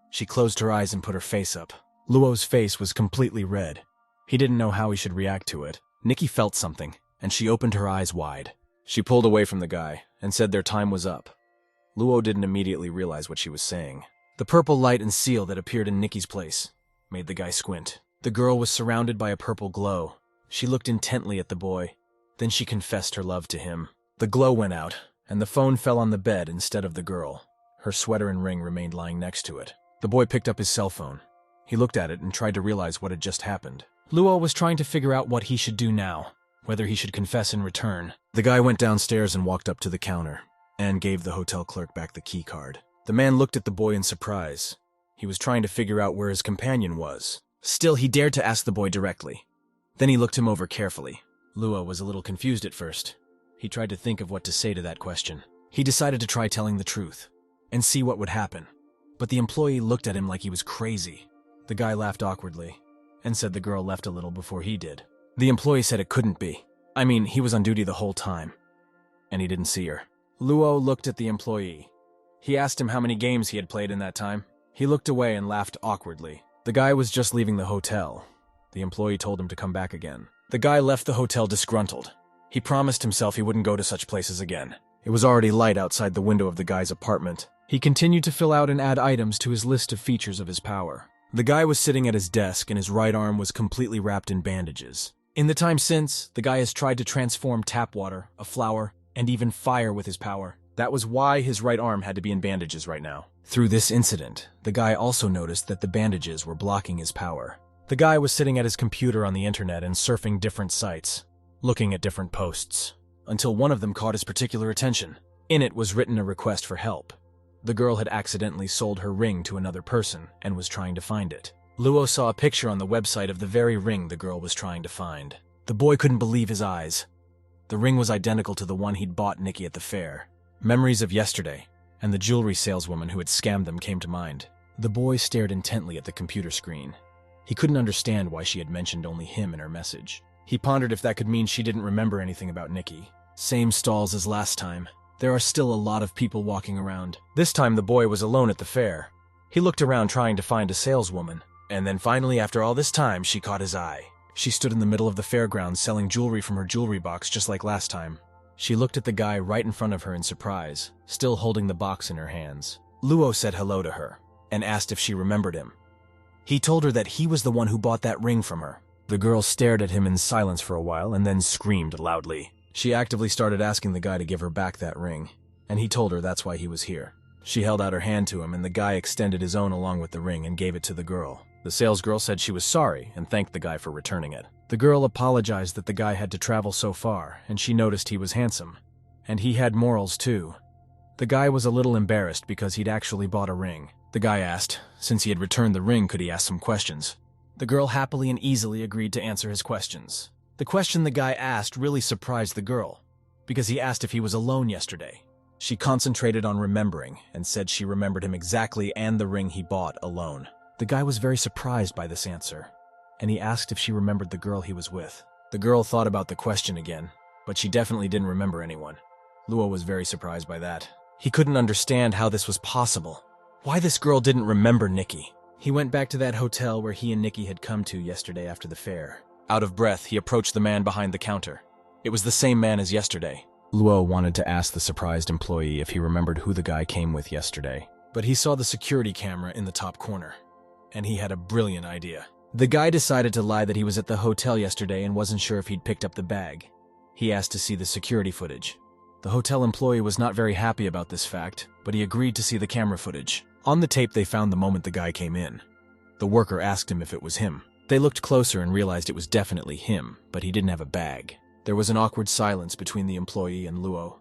She closed her eyes and put her face up. Luo's face was completely red. He didn't know how he should react to it. Nikki felt something, and she opened her eyes wide. She pulled away from the guy and said their time was up. Luo didn't immediately realize what she was saying. The purple light and seal that appeared in Nikki's place made the guy squint. The girl was surrounded by a purple glow. She looked intently at the boy. Then she confessed her love to him. The glow went out, and the phone fell on the bed instead of the girl. Her sweater and ring remained lying next to it. The boy picked up his cell phone. He looked at it and tried to realize what had just happened. Luo was trying to figure out what he should do now, whether he should confess in return. The guy went downstairs and walked up to the counter, and gave the hotel clerk back the key card. The man looked at the boy in surprise. He was trying to figure out where his companion was. Still, he dared to ask the boy directly. Then he looked him over carefully. Luo was a little confused at first. He tried to think of what to say to that question. He decided to try telling the truth, and see what would happen. But the employee looked at him like he was crazy. The guy laughed awkwardly, and said the girl left a little before he did. The employee said it couldn't be. I mean, he was on duty the whole time, and he didn't see her. Luo looked at the employee. He asked him how many games he had played in that time. He looked away and laughed awkwardly. The guy was just leaving the hotel. The employee told him to come back again. The guy left the hotel disgruntled. He promised himself he wouldn't go to such places again. It was already light outside the window of the guy's apartment. He continued to fill out and add items to his list of features of his power. The guy was sitting at his desk and his right arm was completely wrapped in bandages. In the time since, the guy has tried to transform tap water, a flower, and even fire with his power. That was why his right arm had to be in bandages right now. Through this incident, the guy also noticed that the bandages were blocking his power. The guy was sitting at his computer on the internet and surfing different sites, looking at different posts, until one of them caught his particular attention. In it was written a request for help. The girl had accidentally sold her ring to another person and was trying to find it. Luo saw a picture on the website of the very ring the girl was trying to find. The boy couldn't believe his eyes. The ring was identical to the one he'd bought Nikki at the fair. Memories of yesterday and the jewelry saleswoman who had scammed them came to mind. The boy stared intently at the computer screen. He couldn't understand why she had mentioned only him in her message. He pondered if that could mean she didn't remember anything about Nikki. Same stalls as last time. There are still a lot of people walking around. This time the boy was alone at the fair. He looked around trying to find a saleswoman. And then finally, after all this time, she caught his eye. She stood in the middle of the fairground selling jewelry from her jewelry box just like last time. She looked at the guy right in front of her in surprise, still holding the box in her hands. Luo said hello to her and asked if she remembered him. He told her that he was the one who bought that ring from her. The girl stared at him in silence for a while and then screamed loudly. She actively started asking the guy to give her back that ring, and he told her that's why he was here. She held out her hand to him and the guy extended his own along with the ring and gave it to the girl. The salesgirl said she was sorry and thanked the guy for returning it. The girl apologized that the guy had to travel so far, and she noticed he was handsome. And he had morals too. The guy was a little embarrassed because he'd actually bought a ring. The guy asked, since he had returned the ring, could he ask some questions? The girl happily and easily agreed to answer his questions. The question the guy asked really surprised the girl, because he asked if he was alone yesterday. She concentrated on remembering and said she remembered him exactly and the ring he bought alone. The guy was very surprised by this answer, and he asked if she remembered the girl he was with. The girl thought about the question again, but she definitely didn't remember anyone. Luo was very surprised by that. He couldn't understand how this was possible. Why this girl didn't remember Nikki. He went back to that hotel where he and Nikki had come to yesterday after the fair. Out of breath, he approached the man behind the counter. It was the same man as yesterday. Luo wanted to ask the surprised employee if he remembered who the guy came with yesterday, but he saw the security camera in the top corner, and he had a brilliant idea. The guy decided to lie that he was at the hotel yesterday and wasn't sure if he'd picked up the bag. He asked to see the security footage. The hotel employee was not very happy about this fact, but he agreed to see the camera footage. On the tape, they found the moment the guy came in. The worker asked him if it was him. They looked closer and realized it was definitely him, but he didn't have a bag. There was an awkward silence between the employee and Luo.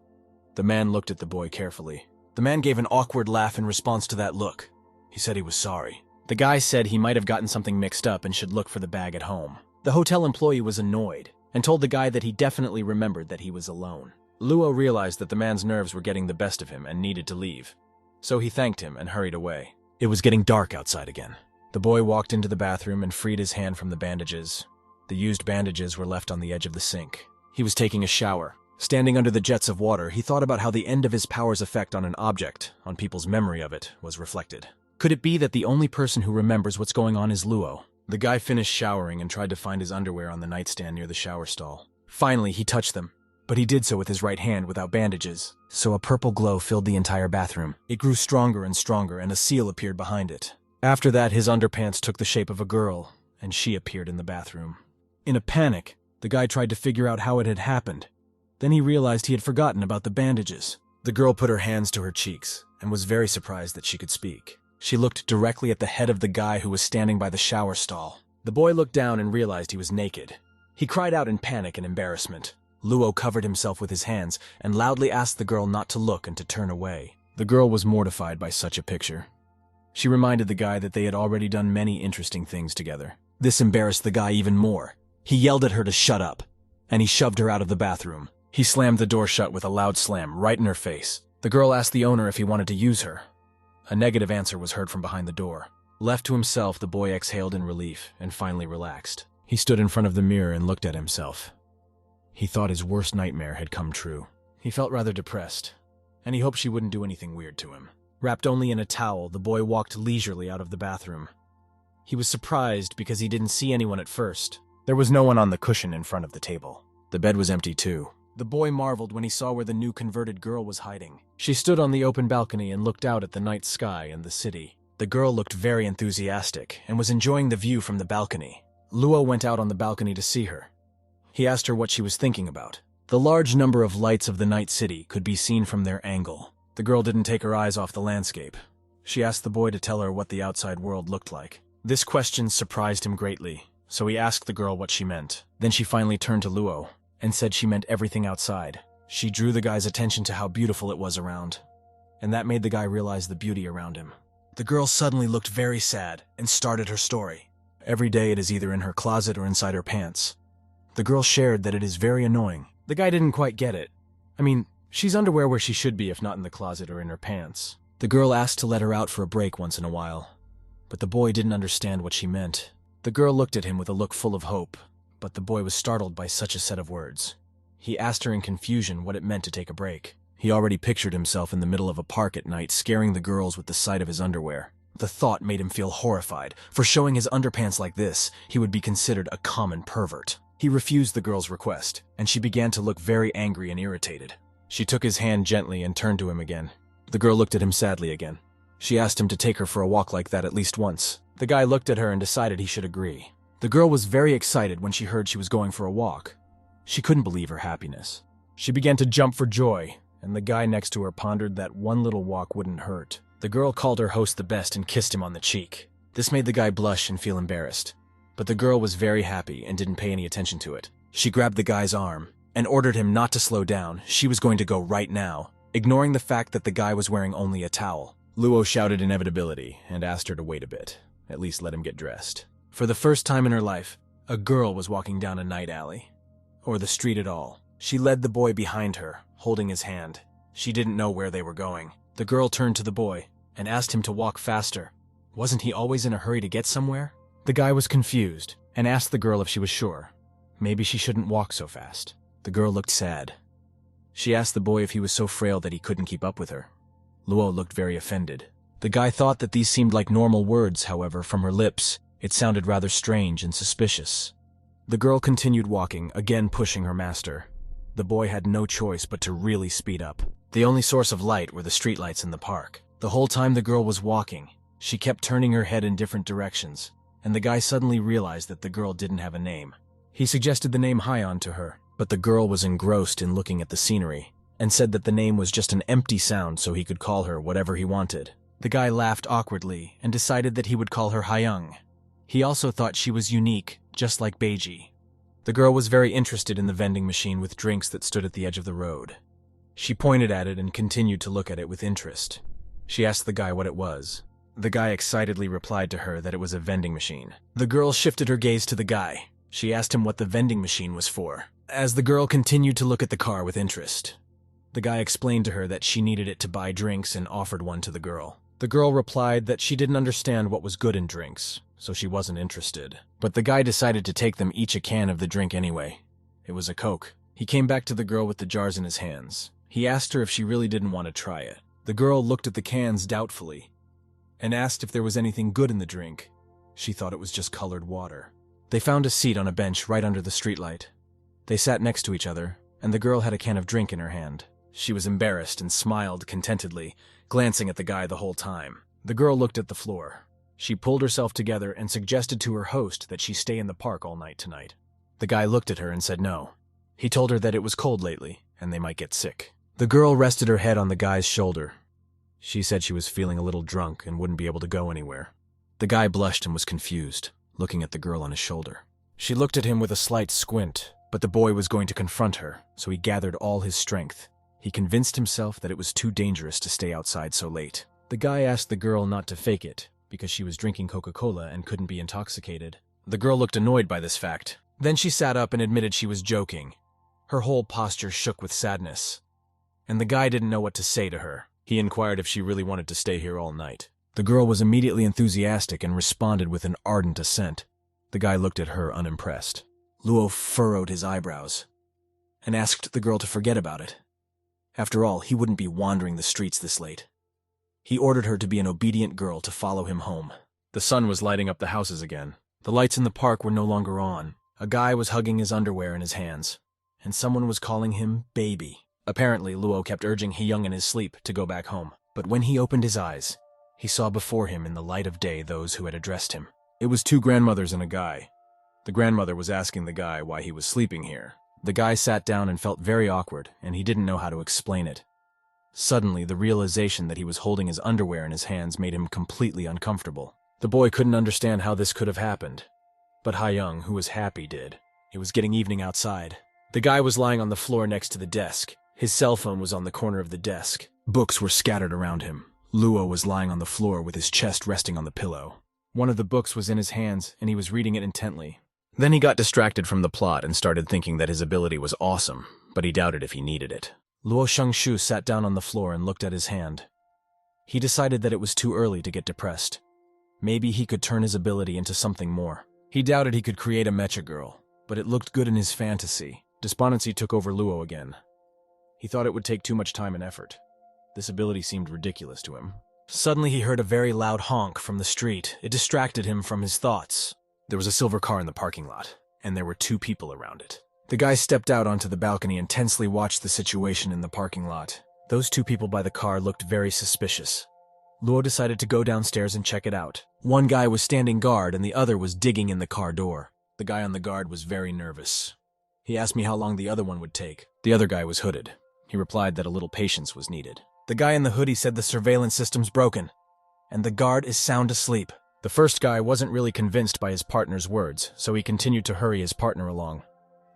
The man looked at the boy carefully. The man gave an awkward laugh in response to that look. He said he was sorry. The guy said he might have gotten something mixed up and should look for the bag at home. The hotel employee was annoyed and told the guy that he definitely remembered that he was alone. Luo realized that the man's nerves were getting the best of him and needed to leave. So he thanked him and hurried away. It was getting dark outside again. The boy walked into the bathroom and freed his hand from the bandages. The used bandages were left on the edge of the sink. He was taking a shower. Standing under the jets of water, he thought about how the end of his power's effect on an object, on people's memory of it, was reflected. Could it be that the only person who remembers what's going on is Luo? The guy finished showering and tried to find his underwear on the nightstand near the shower stall. Finally, he touched them, but he did so with his right hand without bandages, so a purple glow filled the entire bathroom. It grew stronger and stronger, and a seal appeared behind it. After that, his underpants took the shape of a girl, and she appeared in the bathroom. In a panic, the guy tried to figure out how it had happened. Then he realized he had forgotten about the bandages. The girl put her hands to her cheeks and was very surprised that she could speak. She looked directly at the head of the guy who was standing by the shower stall. The boy looked down and realized he was naked. He cried out in panic and embarrassment. Luo covered himself with his hands and loudly asked the girl not to look and to turn away. The girl was mortified by such a picture. She reminded the guy that they had already done many interesting things together. This embarrassed the guy even more. He yelled at her to shut up, and he shoved her out of the bathroom. He slammed the door shut with a loud slam right in her face. The girl asked the owner if he wanted to use her. A negative answer was heard from behind the door. Left to himself, the boy exhaled in relief and finally relaxed. He stood in front of the mirror and looked at himself. He thought his worst nightmare had come true. He felt rather depressed, and he hoped she wouldn't do anything weird to him. Wrapped only in a towel, the boy walked leisurely out of the bathroom. He was surprised because he didn't see anyone at first. There was no one on the cushion in front of the table. The bed was empty too. The boy marveled when he saw where the new converted girl was hiding. She stood on the open balcony and looked out at the night sky and the city. The girl looked very enthusiastic and was enjoying the view from the balcony. Luo went out on the balcony to see her. He asked her what she was thinking about. The large number of lights of the night city could be seen from their angle. The girl didn't take her eyes off the landscape. She asked the boy to tell her what the outside world looked like. This question surprised him greatly, so he asked the girl what she meant. Then she finally turned to Luo and said she meant everything outside. She drew the guy's attention to how beautiful it was around, and that made the guy realize the beauty around him. The girl suddenly looked very sad and started her story. Every day it is either in her closet or inside her pants. The girl shared that it is very annoying. The guy didn't quite get it. I mean, she's underwear where she should be if not in the closet or in her pants. The girl asked to let her out for a break once in a while, but the boy didn't understand what she meant. The girl looked at him with a look full of hope, but the boy was startled by such a set of words. He asked her in confusion what it meant to take a break. He already pictured himself in the middle of a park at night, scaring the girls with the sight of his underwear. The thought made him feel horrified. For showing his underpants like this, he would be considered a common pervert. He refused the girl's request, and she began to look very angry and irritated. She took his hand gently and turned to him again. The girl looked at him sadly again. She asked him to take her for a walk like that at least once. The guy looked at her and decided he should agree. The girl was very excited when she heard she was going for a walk. She couldn't believe her happiness. She began to jump for joy, and the guy next to her pondered that one little walk wouldn't hurt. The girl called her host the best and kissed him on the cheek. This made the guy blush and feel embarrassed. But the girl was very happy and didn't pay any attention to it. She grabbed the guy's arm and ordered him not to slow down. She was going to go right now, ignoring the fact that the guy was wearing only a towel. Luo shouted inevitability and asked her to wait a bit, at least let him get dressed. For the first time in her life, a girl was walking down a night alley, or the street at all. She led the boy behind her, holding his hand. She didn't know where they were going. The girl turned to the boy and asked him to walk faster. Wasn't he always in a hurry to get somewhere? The guy was confused and asked the girl if she was sure. Maybe she shouldn't walk so fast. The girl looked sad. She asked the boy if he was so frail that he couldn't keep up with her. Luo looked very offended. The guy thought that these seemed like normal words, however, from her lips, it sounded rather strange and suspicious. The girl continued walking, again pushing her master. The boy had no choice but to really speed up. The only source of light were the streetlights in the park. The whole time the girl was walking, she kept turning her head in different directions, and the guy suddenly realized that the girl didn't have a name. He suggested the name Hyon to her, but the girl was engrossed in looking at the scenery, and said that the name was just an empty sound so he could call her whatever he wanted. The guy laughed awkwardly and decided that he would call her Hyung. He also thought she was unique, just like Beiji. The girl was very interested in the vending machine with drinks that stood at the edge of the road. She pointed at it and continued to look at it with interest. She asked the guy what it was. The guy excitedly replied to her that it was a vending machine. The girl shifted her gaze to the guy. She asked him what the vending machine was for, as the girl continued to look at the car with interest. The guy explained to her that she needed it to buy drinks and offered one to the girl. The girl replied that she didn't understand what was good in drinks, so she wasn't interested. But the guy decided to take them each a can of the drink anyway. It was a Coke. He came back to the girl with the jars in his hands. He asked her if she really didn't want to try it. The girl looked at the cans doubtfully and asked if there was anything good in the drink. She thought it was just colored water. They found a seat on a bench right under the streetlight. They sat next to each other, and the girl had a can of drink in her hand. She was embarrassed and smiled contentedly, glancing at the guy the whole time. The girl looked at the floor. She pulled herself together and suggested to her host that she stay in the park all night tonight. The guy looked at her and said no. He told her that it was cold lately, and they might get sick. The girl rested her head on the guy's shoulder. She said she was feeling a little drunk and wouldn't be able to go anywhere. The guy blushed and was confused, looking at the girl on his shoulder. She looked at him with a slight squint, but the boy was going to confront her, so he gathered all his strength. He convinced himself that it was too dangerous to stay outside so late. The guy asked the girl not to fake it, because she was drinking Coca-Cola and couldn't be intoxicated. The girl looked annoyed by this fact. Then she sat up and admitted she was joking. Her whole posture shook with sadness, and the guy didn't know what to say to her. He inquired if she really wanted to stay here all night. The girl was immediately enthusiastic and responded with an ardent assent. The guy looked at her unimpressed. Luo furrowed his eyebrows and asked the girl to forget about it. After all, he wouldn't be wandering the streets this late. He ordered her to be an obedient girl to follow him home. The sun was lighting up the houses again. The lights in the park were no longer on. A guy was hugging his underwear in his hands, and someone was calling him baby. Apparently, Luo kept urging Hee-young in his sleep to go back home. But when he opened his eyes, he saw before him in the light of day those who had addressed him. It was two grandmothers and a guy. The grandmother was asking the guy why he was sleeping here. The guy sat down and felt very awkward, and he didn't know how to explain it. Suddenly, the realization that he was holding his underwear in his hands made him completely uncomfortable. The boy couldn't understand how this could have happened. But Hee-young, who was happy, did. It was getting evening outside. The guy was lying on the floor next to the desk. His cell phone was on the corner of the desk. Books were scattered around him. Luo was lying on the floor with his chest resting on the pillow. One of the books was in his hands, and he was reading it intently. Then he got distracted from the plot and started thinking that his ability was awesome, but he doubted if he needed it. Luo Shangshu sat down on the floor and looked at his hand. He decided that it was too early to get depressed. Maybe he could turn his ability into something more. He doubted he could create a mecha girl, but it looked good in his fantasy. Despondency took over Luo again. He thought it would take too much time and effort. This ability seemed ridiculous to him. Suddenly he heard a very loud honk from the street. It distracted him from his thoughts. There was a silver car in the parking lot, and there were two people around it. The guy stepped out onto the balcony and tensely watched the situation in the parking lot. Those two people by the car looked very suspicious. Luo decided to go downstairs and check it out. One guy was standing guard and the other was digging in the car door. The guy on the guard was very nervous. He asked me how long the other one would take. The other guy was hooded. He replied that a little patience was needed. The guy in the hoodie said the surveillance system's broken, and the guard is sound asleep. The first guy wasn't really convinced by his partner's words, so he continued to hurry his partner along.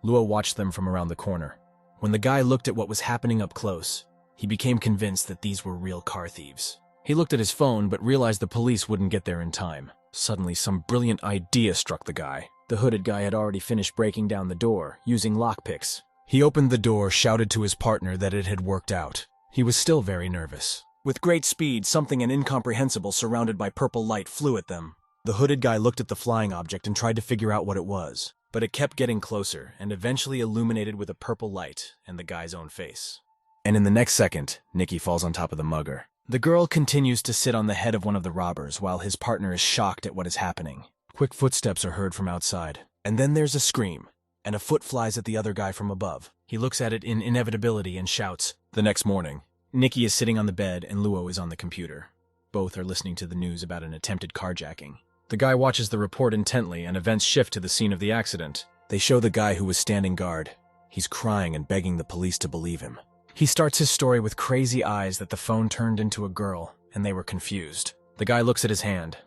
Luo watched them from around the corner. When the guy looked at what was happening up close, he became convinced that these were real car thieves. He looked at his phone but realized the police wouldn't get there in time. Suddenly, some brilliant idea struck the guy. The hooded guy had already finished breaking down the door, using lockpicks. He opened the door, shouted to his partner that it had worked out. He was still very nervous. With great speed, something incomprehensible surrounded by purple light flew at them. The hooded guy looked at the flying object and tried to figure out what it was, but it kept getting closer and eventually illuminated with a purple light and the guy's own face. And in the next second, Nikki falls on top of the mugger. The girl continues to sit on the head of one of the robbers while his partner is shocked at what is happening. Quick footsteps are heard from outside, and then there's a scream, and a foot flies at the other guy from above. He looks at it in inevitability and shouts. The next morning, Nikki is sitting on the bed and Luo is on the computer. Both are listening to the news about an attempted carjacking. The guy watches the report intently and events shift to the scene of the accident. They show the guy who was standing guard. He's crying and begging the police to believe him. He starts his story with crazy eyes that the phone turned into a girl and they were confused. The guy looks at his hand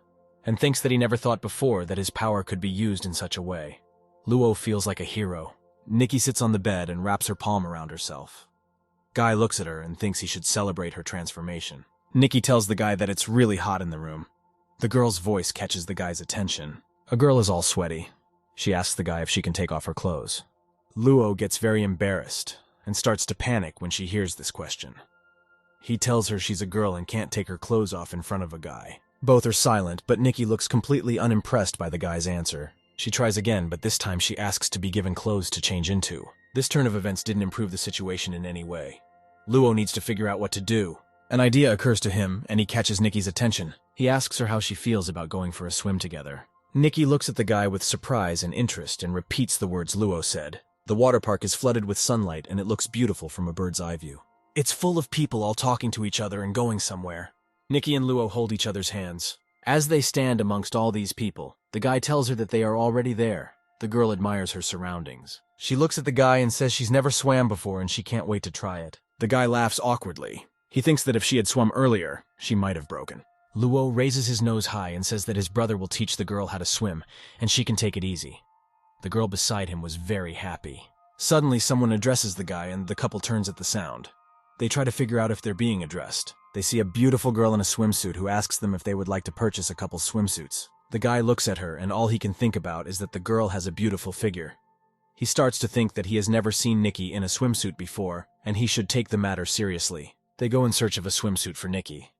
and thinks that he never thought before that his power could be used in such a way. Luo feels like a hero. Nikki sits on the bed and wraps her palm around herself. Guy looks at her and thinks he should celebrate her transformation. Nikki tells the guy that it's really hot in the room. The girl's voice catches the guy's attention. A girl is all sweaty. She asks the guy if she can take off her clothes. Luo gets very embarrassed and starts to panic when she hears this question. He tells her she's a girl and can't take her clothes off in front of a guy. Both are silent, but Nikki looks completely unimpressed by the guy's answer. She tries again, but this time she asks to be given clothes to change into. This turn of events didn't improve the situation in any way. Luo needs to figure out what to do. An idea occurs to him, and he catches Nikki's attention. He asks her how she feels about going for a swim together. Nikki looks at the guy with surprise and interest and repeats the words Luo said. The water park is flooded with sunlight, and it looks beautiful from a bird's eye view. It's full of people all talking to each other and going somewhere. Nikki and Luo hold each other's hands. As they stand amongst all these people, the guy tells her that they are already there. The girl admires her surroundings. She looks at the guy and says she's never swam before and she can't wait to try it. The guy laughs awkwardly. He thinks that if she had swum earlier, she might have broken. Luo raises his nose high and says that his brother will teach the girl how to swim, and she can take it easy. The girl beside him was very happy. Suddenly, someone addresses the guy and the couple turns at the sound. They try to figure out if they're being addressed. They see a beautiful girl in a swimsuit who asks them if they would like to purchase a couple swimsuits. The guy looks at her and all he can think about is that the girl has a beautiful figure. He starts to think that he has never seen Nikki in a swimsuit before, and he should take the matter seriously. They go in search of a swimsuit for Nikki.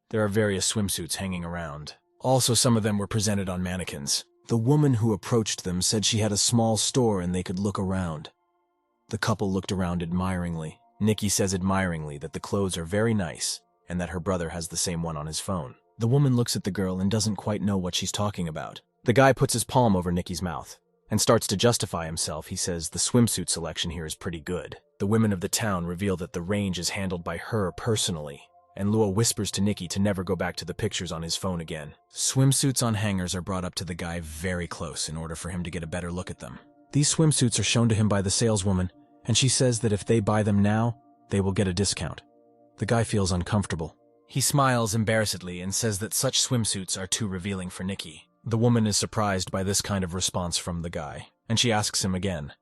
There are various swimsuits hanging around. Also, some of them were presented on mannequins. The woman who approached them said she had a small store and they could look around. The couple looked around admiringly. Nikki says admiringly that the clothes are very nice and that her brother has the same one on his phone. The woman looks at the girl and doesn't quite know what she's talking about. The guy puts his palm over Nikki's mouth and starts to justify himself. He says the swimsuit selection here is pretty good. The women of the town reveal that the range is handled by her personally, and Luo whispers to Nikki to never go back to the pictures on his phone again. Swimsuits on hangers are brought up to the guy very close in order for him to get a better look at them. These swimsuits are shown to him by the saleswoman, and she says that if they buy them now, they will get a discount. The guy feels uncomfortable. He smiles embarrassedly and says that such swimsuits are too revealing for Nikki. The woman is surprised by this kind of response from the guy, and she asks him again.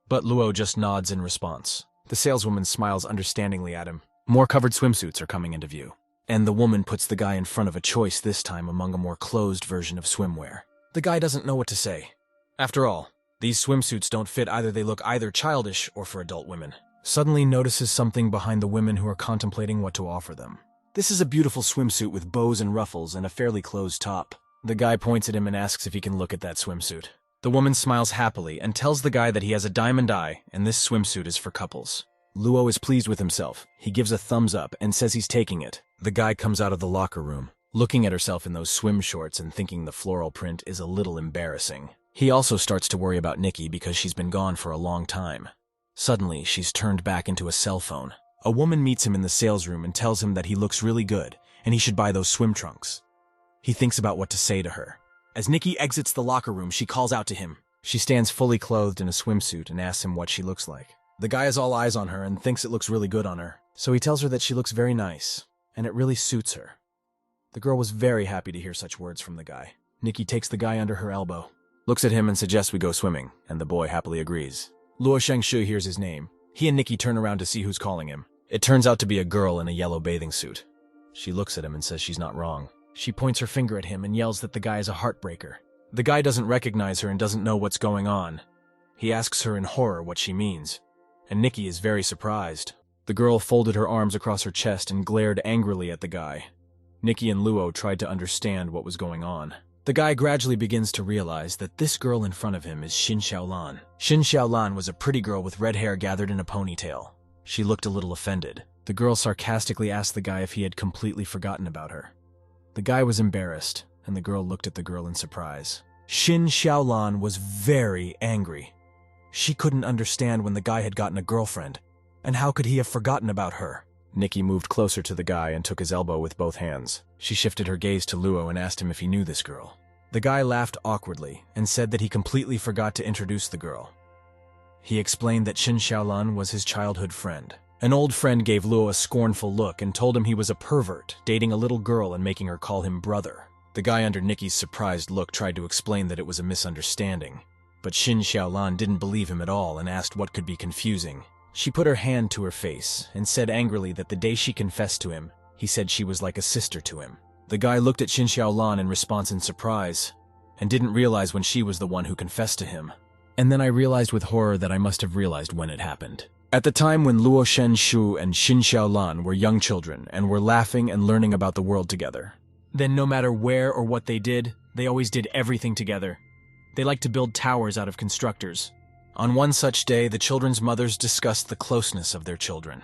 But Luo just nods in response. The saleswoman smiles understandingly at him. More covered swimsuits are coming into view, and the woman puts the guy in front of a choice, this time among a more closed version of swimwear. The guy doesn't know what to say. After all, these swimsuits don't fit either. They look either childish or for adult women. Suddenly notices something behind the women who are contemplating what to offer them. This is a beautiful swimsuit with bows and ruffles and a fairly closed top. The guy points at him and asks if he can look at that swimsuit. The woman smiles happily and tells the guy that he has a diamond eye and this swimsuit is for couples. Luo is pleased with himself. He gives a thumbs up and says he's taking it. The guy comes out of the locker room, looking at herself in those swim shorts and thinking the floral print is a little embarrassing. He also starts to worry about Nikki because she's been gone for a long time. Suddenly, she's turned back into a cell phone. A woman meets him in the sales room and tells him that he looks really good and he should buy those swim trunks. He thinks about what to say to her. As Nikki exits the locker room, she calls out to him. She stands fully clothed in a swimsuit and asks him what she looks like. The guy is all eyes on her and thinks it looks really good on her, so he tells her that she looks very nice, and it really suits her. The girl was very happy to hear such words from the guy. Nikki takes the guy under her elbow, looks at him and suggests we go swimming, and the boy happily agrees. Luo Shengshu hears his name. He and Nikki turn around to see who's calling him. It turns out to be a girl in a yellow bathing suit. She looks at him and says she's not wrong. She points her finger at him and yells that the guy is a heartbreaker. The guy doesn't recognize her and doesn't know what's going on. He asks her in horror what she means, and Nikki is very surprised. The girl folded her arms across her chest and glared angrily at the guy. Nikki and Luo tried to understand what was going on. The guy gradually begins to realize that this girl in front of him is Xin Xiaolan. Xin Xiaolan was a pretty girl with red hair gathered in a ponytail. She looked a little offended. The girl sarcastically asked the guy if he had completely forgotten about her. The guy was embarrassed, and the girl looked at the girl in surprise. Xin Xiaolan was very angry. She couldn't understand when the guy had gotten a girlfriend, and how could he have forgotten about her? Nikki moved closer to the guy and took his elbow with both hands. She shifted her gaze to Luo and asked him if he knew this girl. The guy laughed awkwardly and said that he completely forgot to introduce the girl. He explained that Xin Xiaolan was his childhood friend. An old friend gave Luo a scornful look and told him he was a pervert, dating a little girl and making her call him brother. The guy under Nikki's surprised look tried to explain that it was a misunderstanding, but Xin Xiaolan didn't believe him at all and asked what could be confusing. She put her hand to her face and said angrily that the day she confessed to him, he said she was like a sister to him. The guy looked at Xin Xiaolan in response in surprise, and didn't realize when she was the one who confessed to him. And then I realized with horror that I must have realized when it happened. At the time when Luo Shenshu and Xin Xiaolan were young children and were laughing and learning about the world together. Then no matter where or what they did, they always did everything together. They liked to build towers out of constructors. On one such day, the children's mothers discussed the closeness of their children.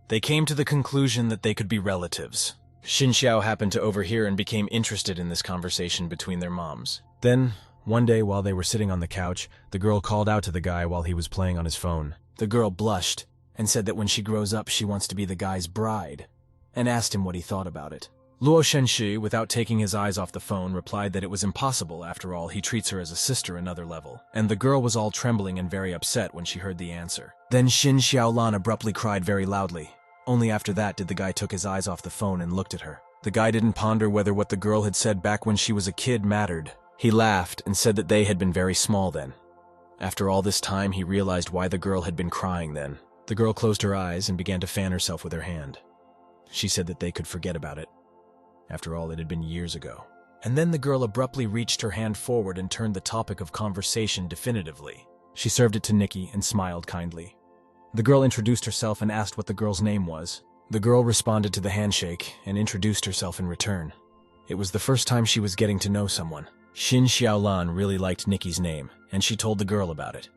They came to the conclusion that they could be relatives. Xin Xiao happened to overhear and became interested in this conversation between their moms. Then, one day while they were sitting on the couch, the girl called out to the guy while he was playing on his phone. The girl blushed and said that when she grows up she wants to be the guy's bride, and asked him what he thought about it. Luo Shenshi, without taking his eyes off the phone, replied that it was impossible. After all, he treats her as a sister another level, and the girl was all trembling and very upset when she heard the answer. Then Xin Xiaolan abruptly cried very loudly. Only after that did the guy took his eyes off the phone and looked at her. The guy didn't ponder whether what the girl had said back when she was a kid mattered. He laughed and said that they had been very small then. After all this time, he realized why the girl had been crying then. The girl closed her eyes and began to fan herself with her hand. She said that they could forget about it. After all, it had been years ago. And then the girl abruptly reached her hand forward and turned the topic of conversation definitively. She served it to Nikki and smiled kindly. The girl introduced herself and asked what the girl's name was. The girl responded to the handshake and introduced herself in return. It was the first time she was getting to know someone. Xin Xiaolan really liked Nikki's name, and she told the girl about it.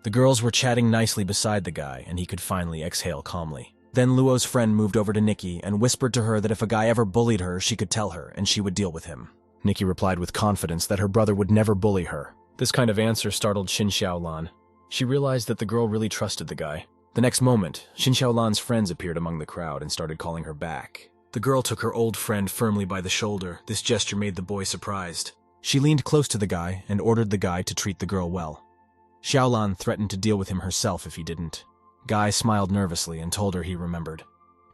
The girls were chatting nicely beside the guy, and he could finally exhale calmly. Then Luo's friend moved over to Nikki and whispered to her that if a guy ever bullied her, she could tell her, and she would deal with him. Nikki replied with confidence that her brother would never bully her. This kind of answer startled Xin Xiaolan. She realized that the girl really trusted the guy. The next moment, Xin Xiaolan's friends appeared among the crowd and started calling her back. The girl took her old friend firmly by the shoulder. This gesture made the boy surprised. She leaned close to the guy and ordered the guy to treat the girl well. Xiaolan threatened to deal with him herself if he didn't. Guy smiled nervously and told her he remembered.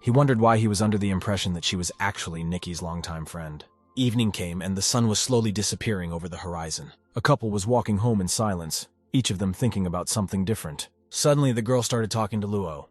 He wondered why he was under the impression that she was actually Nikki's longtime friend. Evening came and the sun was slowly disappearing over the horizon. A couple was walking home in silence, each of them thinking about something different. Suddenly, the girl started talking to Luo.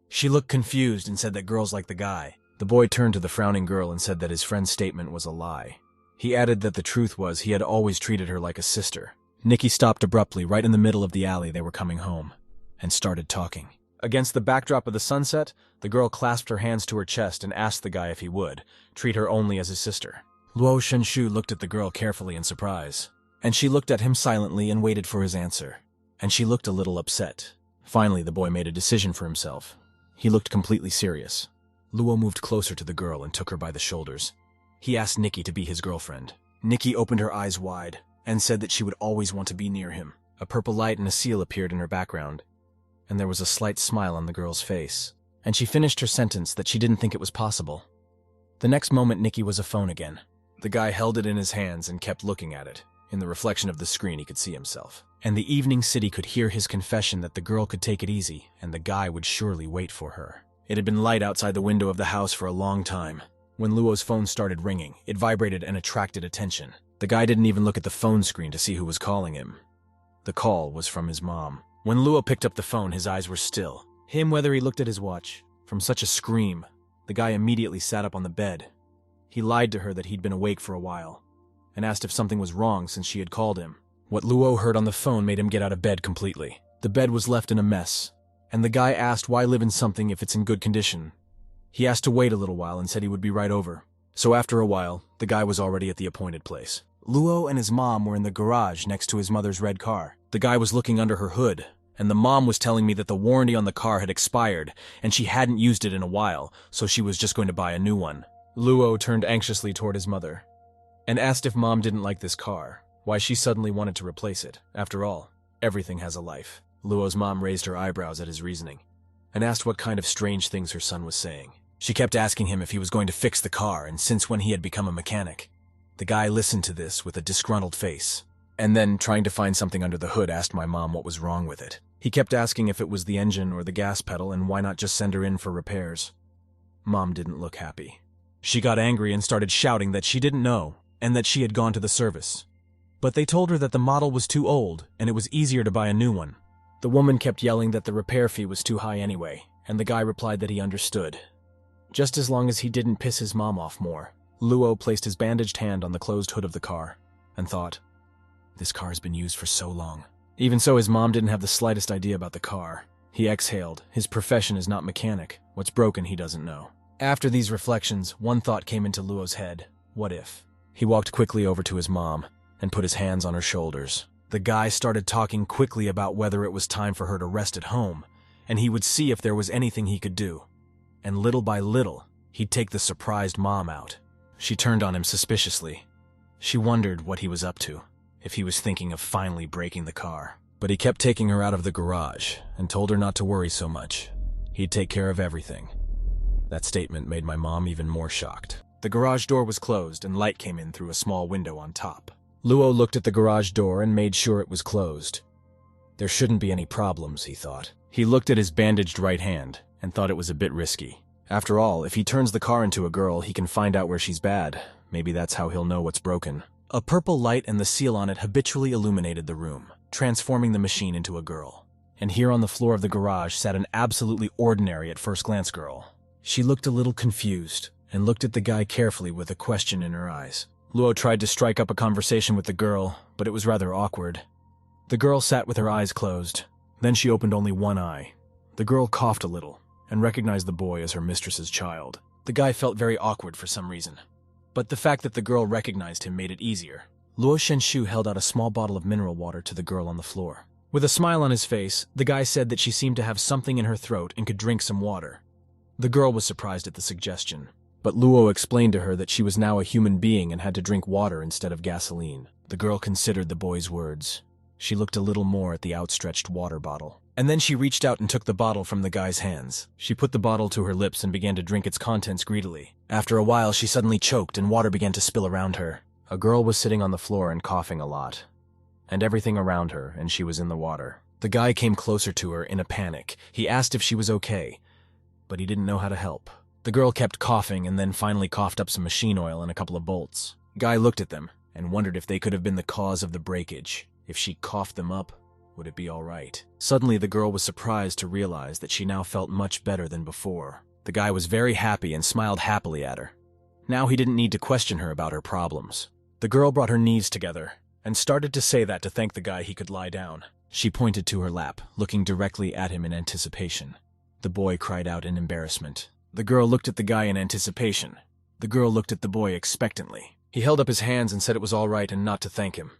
She looked confused and said that girls like the guy. The boy turned to the frowning girl and said that his friend's statement was a lie. He added that the truth was he had always treated her like a sister. Nikki stopped abruptly right in the middle of the alley they were coming home, and started talking. Against the backdrop of the sunset, the girl clasped her hands to her chest and asked the guy if he would treat her only as his sister. Luo Shenshu looked at the girl carefully in surprise, and she looked at him silently and waited for his answer, and she looked a little upset. Finally, the boy made a decision for himself. He looked completely serious. Luo moved closer to the girl and took her by the shoulders. He asked Nikki to be his girlfriend. Nikki opened her eyes wide and said that she would always want to be near him. A purple light and a seal appeared in her background, and there was a slight smile on the girl's face. And she finished her sentence that she didn't think it was possible. The next moment, Nikki was a phone again. The guy held it in his hands and kept looking at it. In the reflection of the screen, he could see himself. And the evening city could hear his confession that the girl could take it easy, and the guy would surely wait for her. It had been light outside the window of the house for a long time. When Luo's phone started ringing, it vibrated and attracted attention. The guy didn't even look at the phone screen to see who was calling him. The call was from his mom. When Luo picked up the phone, his eyes were still. Whether he looked at his watch. From such a scream, the guy immediately sat up on the bed. He lied to her that he'd been awake for a while, and asked if something was wrong since she had called him. What Luo heard on the phone made him get out of bed completely. The bed was left in a mess, and the guy asked why live in something if it's in good condition. He asked to wait a little while and said he would be right over. So after a while, the guy was already at the appointed place. Luo and his mom were in the garage next to his mother's red car. The guy was looking under her hood, and the mom was telling me that the warranty on the car had expired, and she hadn't used it in a while, so she was just going to buy a new one. Luo turned anxiously toward his mother, and asked if mom didn't like this car, why she suddenly wanted to replace it. After all, everything has a life. Luo's mom raised her eyebrows at his reasoning, and asked what kind of strange things her son was saying. She kept asking him if he was going to fix the car, and since when he had become a mechanic. The guy listened to this with a disgruntled face, and then, trying to find something under the hood, asked my mom what was wrong with it. He kept asking if it was the engine or the gas pedal, and why not just send her in for repairs. Mom didn't look happy. She got angry and started shouting that she didn't know, and that she had gone to the service. But they told her that the model was too old, and it was easier to buy a new one. The woman kept yelling that the repair fee was too high anyway, and the guy replied that he understood, just as long as he didn't piss his mom off more. Luo placed his bandaged hand on the closed hood of the car, and thought, this car has been used for so long. Even so, his mom didn't have the slightest idea about the car. He exhaled. His profession is not mechanic. What's broken he doesn't know. After these reflections, one thought came into Luo's head. What if? He walked quickly over to his mom and put his hands on her shoulders. The guy started talking quickly about whether it was time for her to rest at home, and he would see if there was anything he could do. And little by little, he'd take the surprised mom out. She turned on him suspiciously. She wondered what he was up to, if he was thinking of finally breaking the car. But he kept taking her out of the garage and told her not to worry so much. He'd take care of everything. That statement made my mom even more shocked. The garage door was closed and light came in through a small window on top. Luo looked at the garage door and made sure it was closed. There shouldn't be any problems, he thought. He looked at his bandaged right hand and thought it was a bit risky. After all, if he turns the car into a girl, he can find out where she's bad. Maybe that's how he'll know what's broken. A purple light and the seal on it habitually illuminated the room, transforming the machine into a girl. And here on the floor of the garage sat an absolutely ordinary at first glance girl. She looked a little confused and looked at the guy carefully with a question in her eyes. Luo tried to strike up a conversation with the girl, but it was rather awkward. The girl sat with her eyes closed. Then she opened only one eye. The girl coughed a little and recognized the boy as her mistress's child. The guy felt very awkward for some reason, but the fact that the girl recognized him made it easier. Luo Shenshu held out a small bottle of mineral water to the girl on the floor. With a smile on his face, the guy said that she seemed to have something in her throat and could drink some water. The girl was surprised at the suggestion, but Luo explained to her that she was now a human being and had to drink water instead of gasoline. The girl considered the boy's words. She looked a little more at the outstretched water bottle. And then she reached out and took the bottle from the guy's hands. She put the bottle to her lips and began to drink its contents greedily. After a while, she suddenly choked and water began to spill around her. A girl was sitting on the floor and coughing a lot, and everything around her, and she was in the water. The guy came closer to her in a panic. He asked if she was okay, but he didn't know how to help. The girl kept coughing and then finally coughed up some machine oil and a couple of bolts. Guy looked at them and wondered if they could have been the cause of the breakage. If she coughed them up, would it be all right? Suddenly, the girl was surprised to realize that she now felt much better than before. The guy was very happy and smiled happily at her. Now he didn't need to question her about her problems. The girl brought her knees together and started to say that to thank the guy he could lie down. She pointed to her lap, looking directly at him in anticipation. The boy cried out in embarrassment. The girl looked at the guy in anticipation. The girl looked at the boy expectantly. He held up his hands and said it was all right and not to thank him.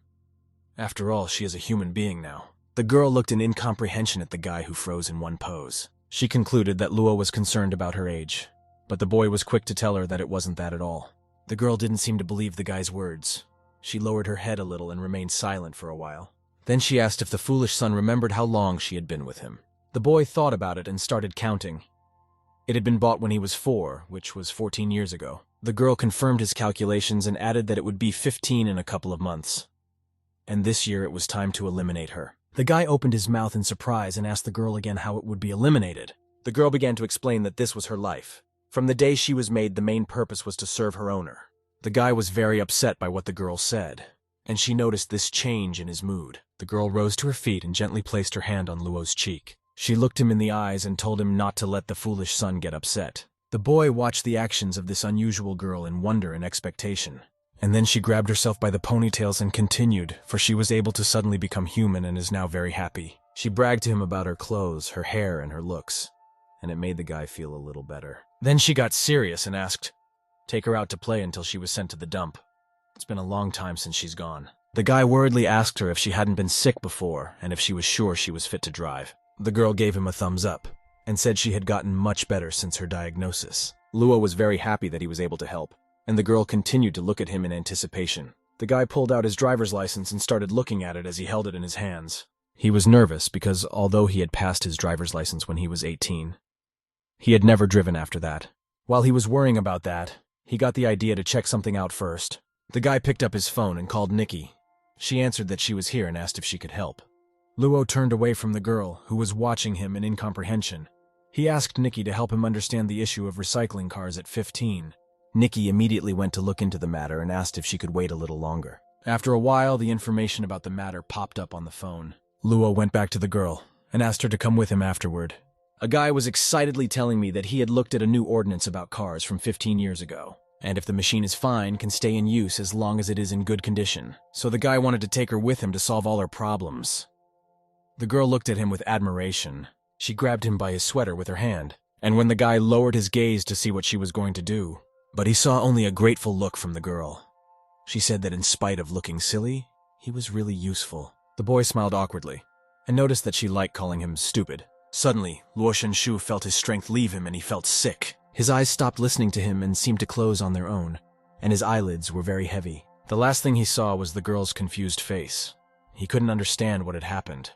After all, she is a human being now. The girl looked in incomprehension at the guy who froze in one pose. She concluded that Luo was concerned about her age, but the boy was quick to tell her that it wasn't that at all. The girl didn't seem to believe the guy's words. She lowered her head a little and remained silent for a while. Then she asked if the foolish son remembered how long she had been with him. The boy thought about it and started counting. It had been bought when he was 4, which was 14 years ago. The girl confirmed his calculations and added that it would be 15 in a couple of months. And this year it was time to eliminate her. The guy opened his mouth in surprise and asked the girl again how it would be eliminated. The girl began to explain that this was her life. From the day she was made, the main purpose was to serve her owner. The guy was very upset by what the girl said, and she noticed this change in his mood. The girl rose to her feet and gently placed her hand on Luo's cheek. She looked him in the eyes and told him not to let the foolish son get upset. The boy watched the actions of this unusual girl in wonder and expectation. And then she grabbed herself by the ponytails and continued, for she was able to suddenly become human and is now very happy. She bragged to him about her clothes, her hair, and her looks, and it made the guy feel a little better. Then she got serious and asked, take her out to play until she was sent to the dump. It's been a long time since she's gone. The guy worriedly asked her if she hadn't been sick before and if she was sure she was fit to drive. The girl gave him a thumbs up and said she had gotten much better since her diagnosis. Luo was very happy that he was able to help, and the girl continued to look at him in anticipation. The guy pulled out his driver's license and started looking at it as he held it in his hands. He was nervous because although he had passed his driver's license when he was 18, he had never driven after that. While he was worrying about that, he got the idea to check something out first. The guy picked up his phone and called Nikki. She answered that she was here and asked if she could help. Luo turned away from the girl, who was watching him in incomprehension. He asked Nikki to help him understand the issue of recycling cars at 15. Nikki immediately went to look into the matter and asked if she could wait a little longer. After a while, the information about the matter popped up on the phone. Luo went back to the girl and asked her to come with him afterward. A guy was excitedly telling me that he had looked at a new ordinance about cars from 15 years ago, and if the machine is fine, can stay in use as long as it is in good condition. So the guy wanted to take her with him to solve all her problems. The girl looked at him with admiration. She grabbed him by his sweater with her hand, and when the guy lowered his gaze to see what she was going to do, but he saw only a grateful look from the girl. She said that in spite of looking silly, he was really useful. The boy smiled awkwardly, and noticed that she liked calling him stupid. Suddenly, Luo Shenshu felt his strength leave him and he felt sick. His eyes stopped listening to him and seemed to close on their own, and his eyelids were very heavy. The last thing he saw was the girl's confused face. He couldn't understand what had happened,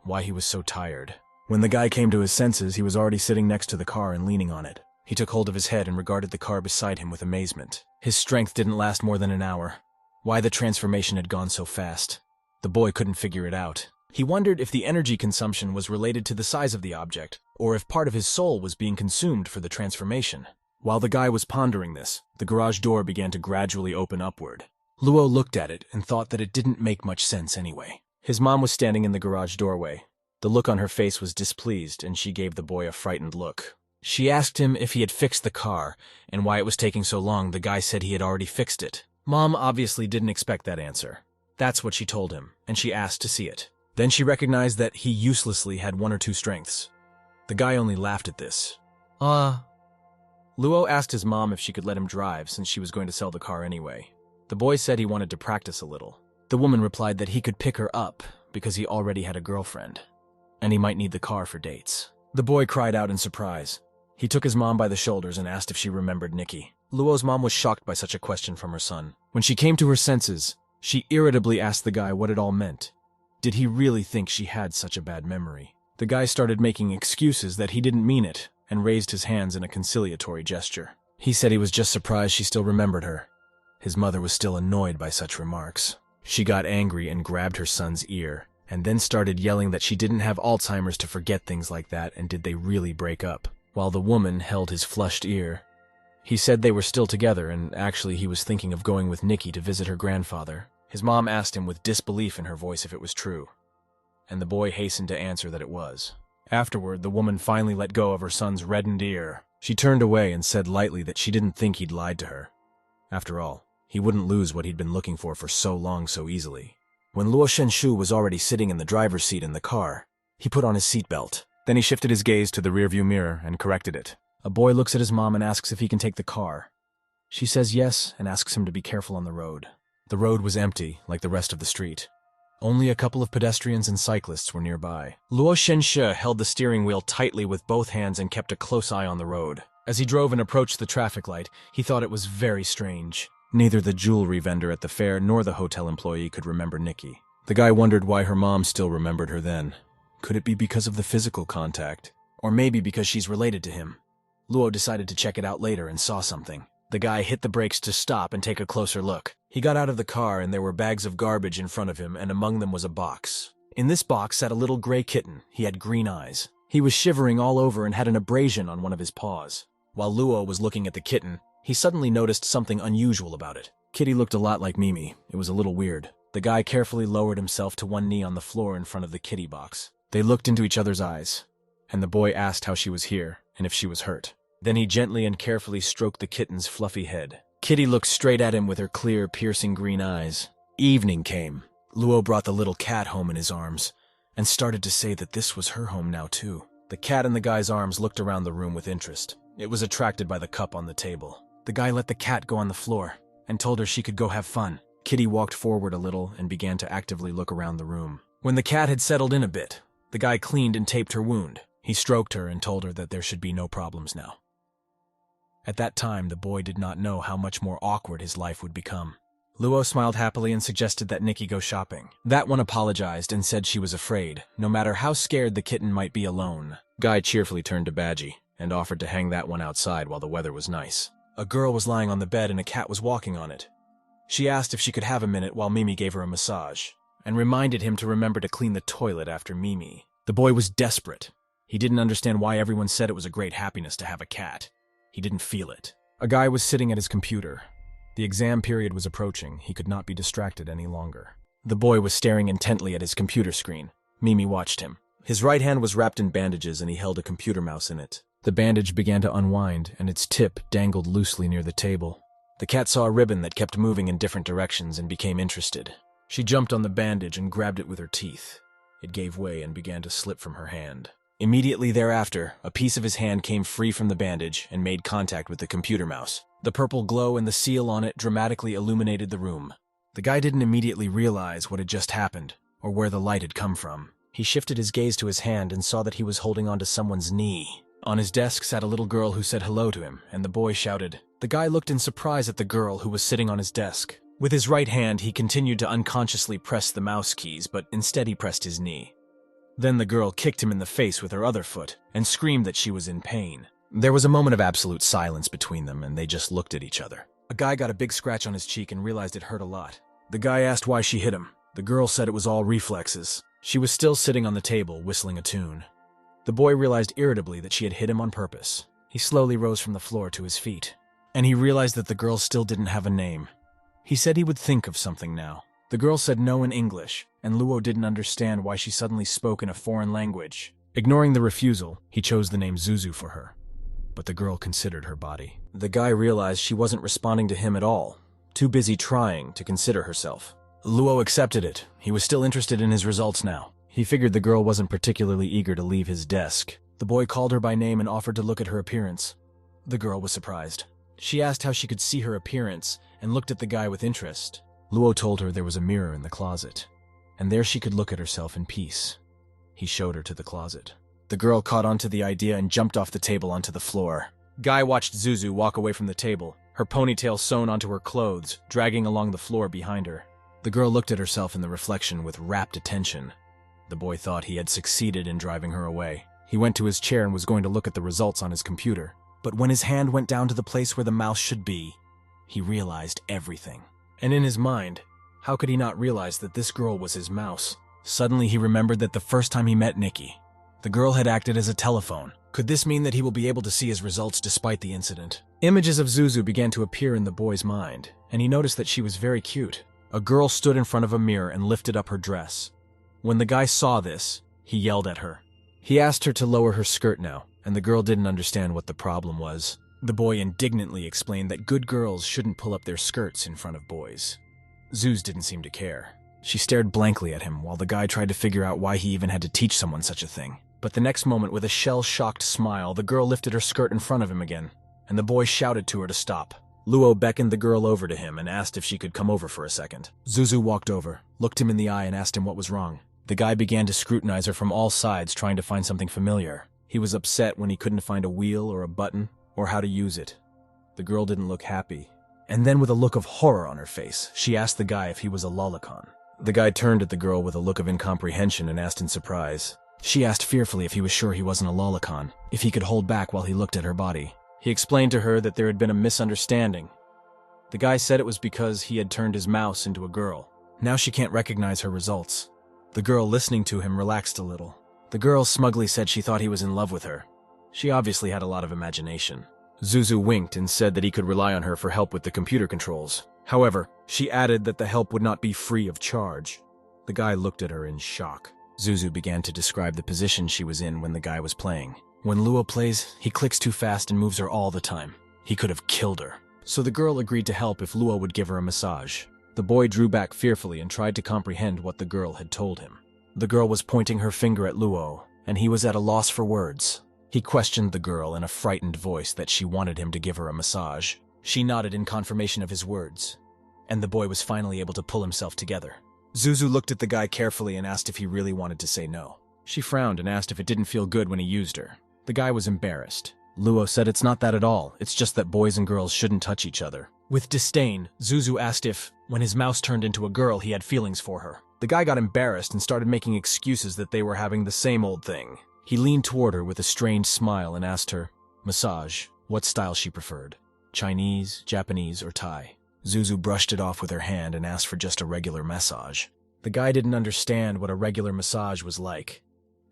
why he was so tired. When the guy came to his senses, he was already sitting next to the car and leaning on it. He took hold of his head and regarded the car beside him with amazement. His strength didn't last more than an hour. Why the transformation had gone so fast? The boy couldn't figure it out. He wondered if the energy consumption was related to the size of the object, or if part of his soul was being consumed for the transformation. While the guy was pondering this, the garage door began to gradually open upward. Luo looked at it and thought that it didn't make much sense anyway. His mom was standing in the garage doorway. The look on her face was displeased, and she gave the boy a frightened look. She asked him if he had fixed the car, and why it was taking so long. The guy said he had already fixed it. Mom obviously didn't expect that answer. That's what she told him, and she asked to see it. Then she recognized that he uselessly had one or two strengths. The guy only laughed at this. Luo asked his mom if she could let him drive since she was going to sell the car anyway. The boy said he wanted to practice a little. The woman replied that he could pick her up because he already had a girlfriend, and he might need the car for dates. The boy cried out in surprise. He took his mom by the shoulders and asked if she remembered Nikki. Luo's mom was shocked by such a question from her son. When she came to her senses, she irritably asked the guy what it all meant. Did he really think she had such a bad memory? The guy started making excuses that he didn't mean it and raised his hands in a conciliatory gesture. He said he was just surprised she still remembered her. His mother was still annoyed by such remarks. She got angry and grabbed her son's ear, and then started yelling that she didn't have Alzheimer's to forget things like that, and did they really break up? While the woman held his flushed ear. He said they were still together, and actually he was thinking of going with Nikki to visit her grandfather. His mom asked him with disbelief in her voice if it was true, and the boy hastened to answer that it was. Afterward, the woman finally let go of her son's reddened ear. She turned away and said lightly that she didn't think he'd lied to her. After all, he wouldn't lose what he'd been looking for so long so easily. When Luo Shenshu was already sitting in the driver's seat in the car, he put on his seatbelt. Then he shifted his gaze to the rearview mirror and corrected it. A boy looks at his mom and asks if he can take the car. She says yes and asks him to be careful on the road. The road was empty, like the rest of the street. Only a couple of pedestrians and cyclists were nearby. Luo Shenshu held the steering wheel tightly with both hands and kept a close eye on the road. As he drove and approached the traffic light, he thought it was very strange. Neither the jewelry vendor at the fair nor the hotel employee could remember Nikki. The guy wondered why her mom still remembered her then. Could it be because of the physical contact? Or maybe because she's related to him? Luo decided to check it out later and saw something. The guy hit the brakes to stop and take a closer look. He got out of the car and there were bags of garbage in front of him, and among them was a box. In this box sat a little gray kitten. He had green eyes. He was shivering all over and had an abrasion on one of his paws. While Luo was looking at the kitten, he suddenly noticed something unusual about it. Kitty looked a lot like Mimi. It was a little weird. The guy carefully lowered himself to one knee on the floor in front of the kitty box. They looked into each other's eyes, and the boy asked how she was here and if she was hurt. Then he gently and carefully stroked the kitten's fluffy head. Kitty looked straight at him with her clear, piercing green eyes. Evening came. Luo brought the little cat home in his arms and started to say that this was her home now too. The cat in the guy's arms looked around the room with interest. It was attracted by the cup on the table. The guy let the cat go on the floor and told her she could go have fun. Kitty walked forward a little and began to actively look around the room. When the cat had settled in a bit, the guy cleaned and taped her wound. He stroked her and told her that there should be no problems now. At that time, the boy did not know how much more awkward his life would become. Luo smiled happily and suggested that Nikki go shopping. That one apologized and said she was afraid, no matter how scared the kitten might be alone. Guy cheerfully turned to Badgie and offered to hang that one outside while the weather was nice. A girl was lying on the bed and a cat was walking on it. She asked if she could have a minute while Mimi gave her a massage, and reminded him to remember to clean the toilet after Mimi. The boy was desperate. He didn't understand why everyone said it was a great happiness to have a cat. He didn't feel it. A guy was sitting at his computer. The exam period was approaching. He could not be distracted any longer. The boy was staring intently at his computer screen. Mimi watched him. His right hand was wrapped in bandages and he held a computer mouse in it. The bandage began to unwind and its tip dangled loosely near the table. The cat saw a ribbon that kept moving in different directions and became interested. She jumped on the bandage and grabbed it with her teeth. It gave way and began to slip from her hand. Immediately thereafter, a piece of his hand came free from the bandage and made contact with the computer mouse. The purple glow and the seal on it dramatically illuminated the room. The guy didn't immediately realize what had just happened. or where the light had come from. He shifted his gaze to his hand and saw that he was holding onto someone's knee. On his desk sat a little girl who said hello to him, and the boy shouted. The guy looked in surprise at the girl who was sitting on his desk. With his right hand, he continued to unconsciously press the mouse keys, but instead he pressed his knee. Then the girl kicked him in the face with her other foot and screamed that she was in pain. There was a moment of absolute silence between them, and they just looked at each other. A guy got a big scratch on his cheek and realized it hurt a lot. The guy asked why she hit him. The girl said it was all reflexes. She was still sitting on the table, whistling a tune. The boy realized irritably that she had hit him on purpose. He slowly rose from the floor to his feet, and he realized that the girl still didn't have a name. He said he would think of something now. The girl said no in English, and Luo didn't understand why she suddenly spoke in a foreign language. Ignoring the refusal, he chose the name Zuzu for her. But the girl considered her body. The guy realized she wasn't responding to him at all, too busy trying to consider herself. Luo accepted it. He was still interested in his results now. He figured the girl wasn't particularly eager to leave his desk. The boy called her by name and offered to look at her appearance. The girl was surprised. She asked how she could see her appearance and looked at the guy with interest. Luo told her there was a mirror in the closet, and there she could look at herself in peace. He showed her to the closet. The girl caught onto the idea and jumped off the table onto the floor. Guy watched Zuzu walk away from the table, her ponytail sewn onto her clothes, dragging along the floor behind her. The girl looked at herself in the reflection with rapt attention. The boy thought he had succeeded in driving her away. He went to his chair and was going to look at the results on his computer. But when his hand went down to the place where the mouse should be, he realized everything. And in his mind, how could he not realize that this girl was his mouse? Suddenly he remembered that the first time he met Nikki, the girl had acted as a telephone. Could this mean that he will be able to see his results despite the incident? Images of Zuzu began to appear in the boy's mind, and he noticed that she was very cute. A girl stood in front of a mirror and lifted up her dress. When the guy saw this, he yelled at her. He asked her to lower her skirt now, and the girl didn't understand what the problem was. The boy indignantly explained that good girls shouldn't pull up their skirts in front of boys. Zuz didn't seem to care. She stared blankly at him while the guy tried to figure out why he even had to teach someone such a thing. But the next moment, with a shell-shocked smile, the girl lifted her skirt in front of him again, and the boy shouted to her to stop. Luo beckoned the girl over to him and asked if she could come over for a second. Zuzu walked over, looked him in the eye, and asked him what was wrong. The guy began to scrutinize her from all sides, trying to find something familiar. He was upset when he couldn't find a wheel or a button, or how to use it. The girl didn't look happy. And then, with a look of horror on her face, she asked the guy if he was a lolicon. The guy turned at the girl with a look of incomprehension and asked in surprise. She asked fearfully if he was sure he wasn't a lolicon, if he could hold back while he looked at her body. He explained to her that there had been a misunderstanding. The guy said it was because he had turned his mouse into a girl. Now she can't recognize her results. The girl, listening to him, relaxed a little. The girl smugly said she thought he was in love with her. She obviously had a lot of imagination. Zuzu winked and said that he could rely on her for help with the computer controls. However, she added that the help would not be free of charge. The guy looked at her in shock. Zuzu began to describe the position she was in when the guy was playing. When Luo plays, he clicks too fast and moves her all the time. He could have killed her. So the girl agreed to help if Luo would give her a massage. The boy drew back fearfully and tried to comprehend what the girl had told him. The girl was pointing her finger at Luo, and he was at a loss for words. He questioned the girl in a frightened voice that she wanted him to give her a massage. She nodded in confirmation of his words, and the boy was finally able to pull himself together. Zuzu looked at the guy carefully and asked if he really wanted to say no. She frowned and asked if it didn't feel good when he used her. The guy was embarrassed. Luo said it's not that at all, it's just that boys and girls shouldn't touch each other. With disdain, Zuzu asked if, when his mouse turned into a girl, he had feelings for her. The guy got embarrassed and started making excuses that they were having the same old thing. He leaned toward her with a strange smile and asked her, massage, what style she preferred, Chinese, Japanese, or Thai. Zuzu brushed it off with her hand and asked for just a regular massage. The guy didn't understand what a regular massage was like,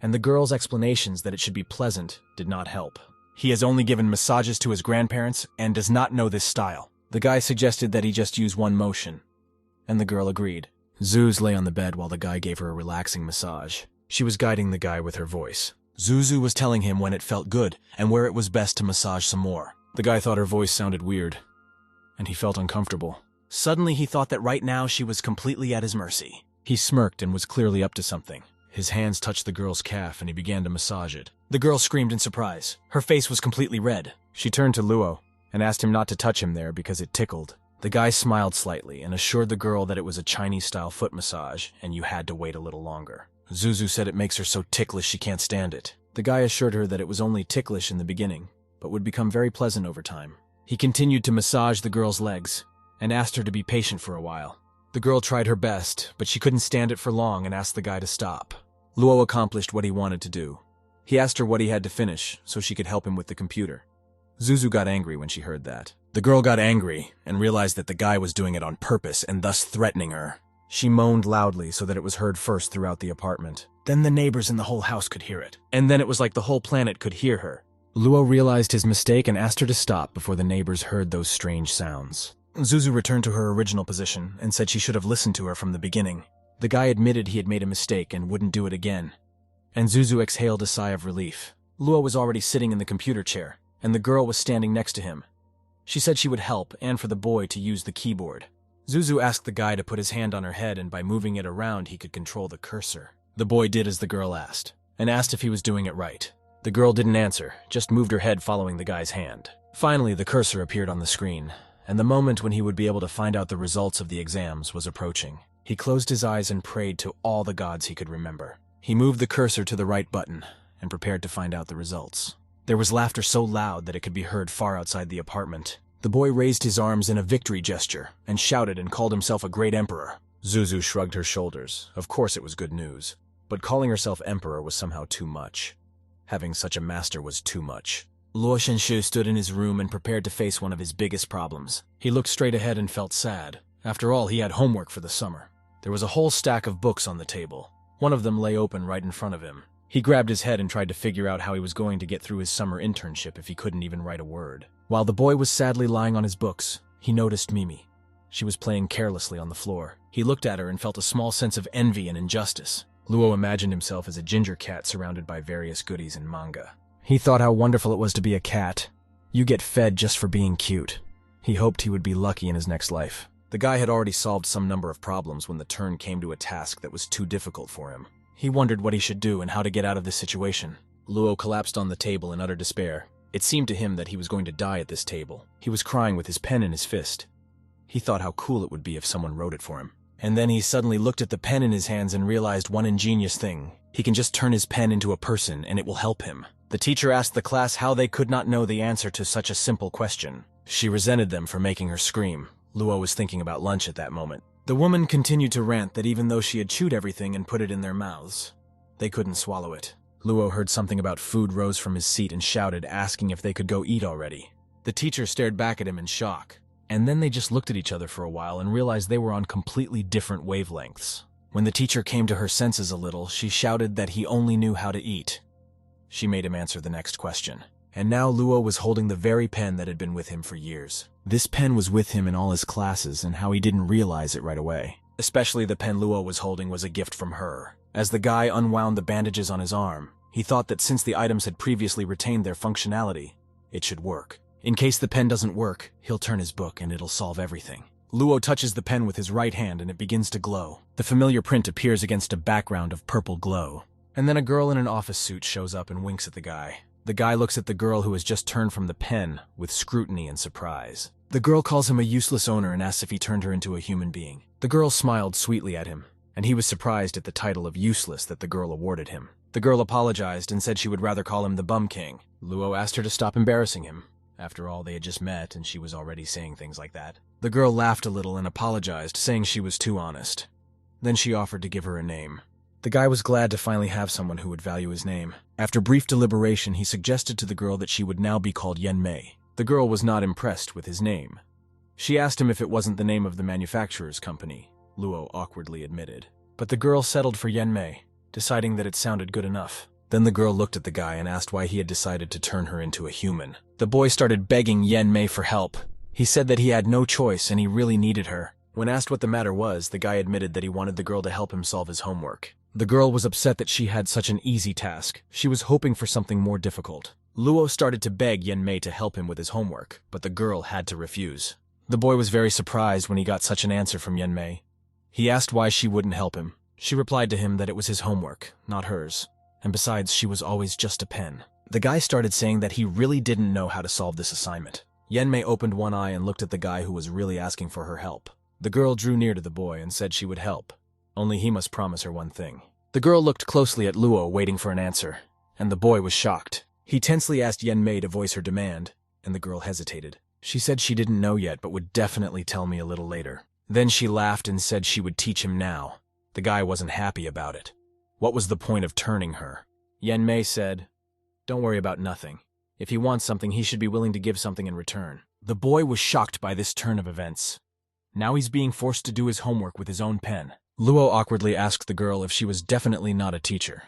and the girl's explanations that it should be pleasant did not help. He has only given massages to his grandparents and does not know this style. The guy suggested that he just use one motion, and the girl agreed. Zuz lay on the bed while the guy gave her a relaxing massage. She was guiding the guy with her voice. Zuzu was telling him when it felt good and where it was best to massage some more. The guy thought her voice sounded weird, and he felt uncomfortable. Suddenly he thought that right now she was completely at his mercy. He smirked and was clearly up to something. His hands touched the girl's calf and he began to massage it. The girl screamed in surprise. Her face was completely red. She turned to Luo and asked him not to touch him there because it tickled. The guy smiled slightly and assured the girl that it was a Chinese-style foot massage and you had to wait a little longer. Zuzu said it makes her so ticklish she can't stand it. The guy assured her that it was only ticklish in the beginning, but would become very pleasant over time. He continued to massage the girl's legs and asked her to be patient for a while. The girl tried her best, but she couldn't stand it for long and asked the guy to stop. Luo accomplished what he wanted to do. He asked her what he had to finish so she could help him with the computer. Zuzu got angry when she heard that. The girl got angry and realized that the guy was doing it on purpose and thus threatening her. She moaned loudly so that it was heard first throughout the apartment. Then the neighbors in the whole house could hear it. And then it was like the whole planet could hear her. Luo realized his mistake and asked her to stop before the neighbors heard those strange sounds. Zuzu returned to her original position and said she should have listened to her from the beginning. The guy admitted he had made a mistake and wouldn't do it again. And Zuzu exhaled a sigh of relief. Luo was already sitting in the computer chair, and the girl was standing next to him. She said she would help and for the boy to use the keyboard. Zuzu asked the guy to put his hand on her head and by moving it around he could control the cursor. The boy did as the girl asked, and asked if he was doing it right. The girl didn't answer, just moved her head following the guy's hand. Finally, the cursor appeared on the screen, and the moment when he would be able to find out the results of the exams was approaching. He closed his eyes and prayed to all the gods he could remember. He moved the cursor to the right button and prepared to find out the results. There was laughter so loud that it could be heard far outside the apartment. The boy raised his arms in a victory gesture and shouted and called himself a great emperor. Zuzu shrugged her shoulders. Of course it was good news, but calling herself emperor was somehow too much. Having such a master was too much. Luo Shenshu stood in his room and prepared to face one of his biggest problems. He looked straight ahead and felt sad. After all, he had homework for the summer. There was a whole stack of books on the table. One of them lay open right in front of him. He grabbed his head and tried to figure out how he was going to get through his summer internship if he couldn't even write a word. While the boy was sadly lying on his books, he noticed Mimi. She was playing carelessly on the floor. He looked at her and felt a small sense of envy and injustice. Luo imagined himself as a ginger cat surrounded by various goodies in manga. He thought how wonderful it was to be a cat. You get fed just for being cute. He hoped he would be lucky in his next life. The guy had already solved some number of problems when the turn came to a task that was too difficult for him. He wondered what he should do and how to get out of this situation. Luo collapsed on the table in utter despair. It seemed to him that he was going to die at this table. He was crying with his pen in his fist. He thought how cool it would be if someone wrote it for him. And then he suddenly looked at the pen in his hands and realized one ingenious thing. He can just turn his pen into a person and it will help him. The teacher asked the class how they could not know the answer to such a simple question. She resented them for making her scream. Luo was thinking about lunch at that moment. The woman continued to rant that even though she had chewed everything and put it in their mouths, they couldn't swallow it. Luo heard something about food, rose from his seat and shouted, asking if they could go eat already. The teacher stared back at him in shock, and then they just looked at each other for a while and realized they were on completely different wavelengths. When the teacher came to her senses a little, she shouted that he only knew how to eat. She made him answer the next question. And now Luo was holding the very pen that had been with him for years. This pen was with him in all his classes, and how he didn't realize it right away. Especially the pen Luo was holding was a gift from her. As the guy unwound the bandages on his arm, he thought that since the items had previously retained their functionality, it should work. In case the pen doesn't work, he'll turn his book and it'll solve everything. Luo touches the pen with his right hand and it begins to glow. The familiar print appears against a background of purple glow. And then a girl in an office suit shows up and winks at the guy. The guy looks at the girl who has just turned from the pen with scrutiny and surprise. The girl calls him a useless owner and asks if he turned her into a human being. The girl smiled sweetly at him, and he was surprised at the title of useless that the girl awarded him. The girl apologized and said she would rather call him the Bum King. Luo asked her to stop embarrassing him. After all, they had just met and she was already saying things like that. The girl laughed a little and apologized, saying she was too honest. Then she offered to give her a name. The guy was glad to finally have someone who would value his name. After brief deliberation, he suggested to the girl that she would now be called Yenmei. The girl was not impressed with his name. She asked him if it wasn't the name of the manufacturer's company, Luo awkwardly admitted. But the girl settled for Yenmei, deciding that it sounded good enough. Then the girl looked at the guy and asked why he had decided to turn her into a human. The boy started begging Yenmei for help. He said that he had no choice and he really needed her. When asked what the matter was, the guy admitted that he wanted the girl to help him solve his homework. The girl was upset that she had such an easy task. She was hoping for something more difficult. Luo started to beg Yenmei to help him with his homework, but the girl had to refuse. The boy was very surprised when he got such an answer from Yenmei. He asked why she wouldn't help him. She replied to him that it was his homework, not hers. And besides, she was always just a pen. The guy started saying that he really didn't know how to solve this assignment. Yenmei opened one eye and looked at the guy who was really asking for her help. The girl drew near to the boy and said she would help, only he must promise her one thing. The girl looked closely at Luo, waiting for an answer, and the boy was shocked. He tensely asked Yenmei to voice her demand, and the girl hesitated. She said she didn't know yet but would definitely tell me a little later. Then she laughed and said she would teach him now. The guy wasn't happy about it. What was the point of turning her? Yenmei said, "Don't worry about nothing. If he wants something, he should be willing to give something in return." The boy was shocked by this turn of events. Now he's being forced to do his homework with his own pen. Luo awkwardly asked the girl if she was definitely not a teacher.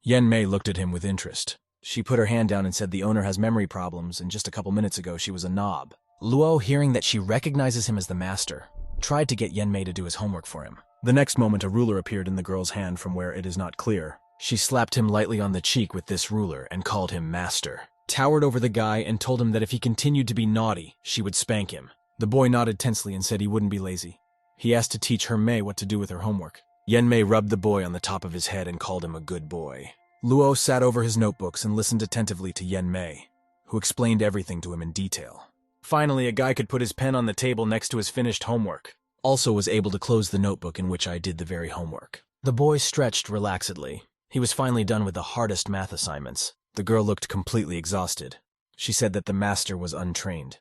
Yenmei looked at him with interest. She put her hand down and said the owner has memory problems, and just a couple minutes ago she was a knob. Luo, hearing that she recognizes him as the master, tried to get Yenmei to do his homework for him. The next moment a ruler appeared in the girl's hand from where it is not clear. She slapped him lightly on the cheek with this ruler and called him master. Towered over the guy and told him that if he continued to be naughty, she would spank him. The boy nodded tensely and said he wouldn't be lazy. He asked to teach her Mei what to do with her homework. Yenmei rubbed the boy on the top of his head and called him a good boy. Luo sat over his notebooks and listened attentively to Yenmei, who explained everything to him in detail. Finally, a guy could put his pen on the table next to his finished homework. Also was able to close the notebook in which I did the very homework. The boy stretched relaxedly. He was finally done with the hardest math assignments. The girl looked completely exhausted. She said that the master was untrained.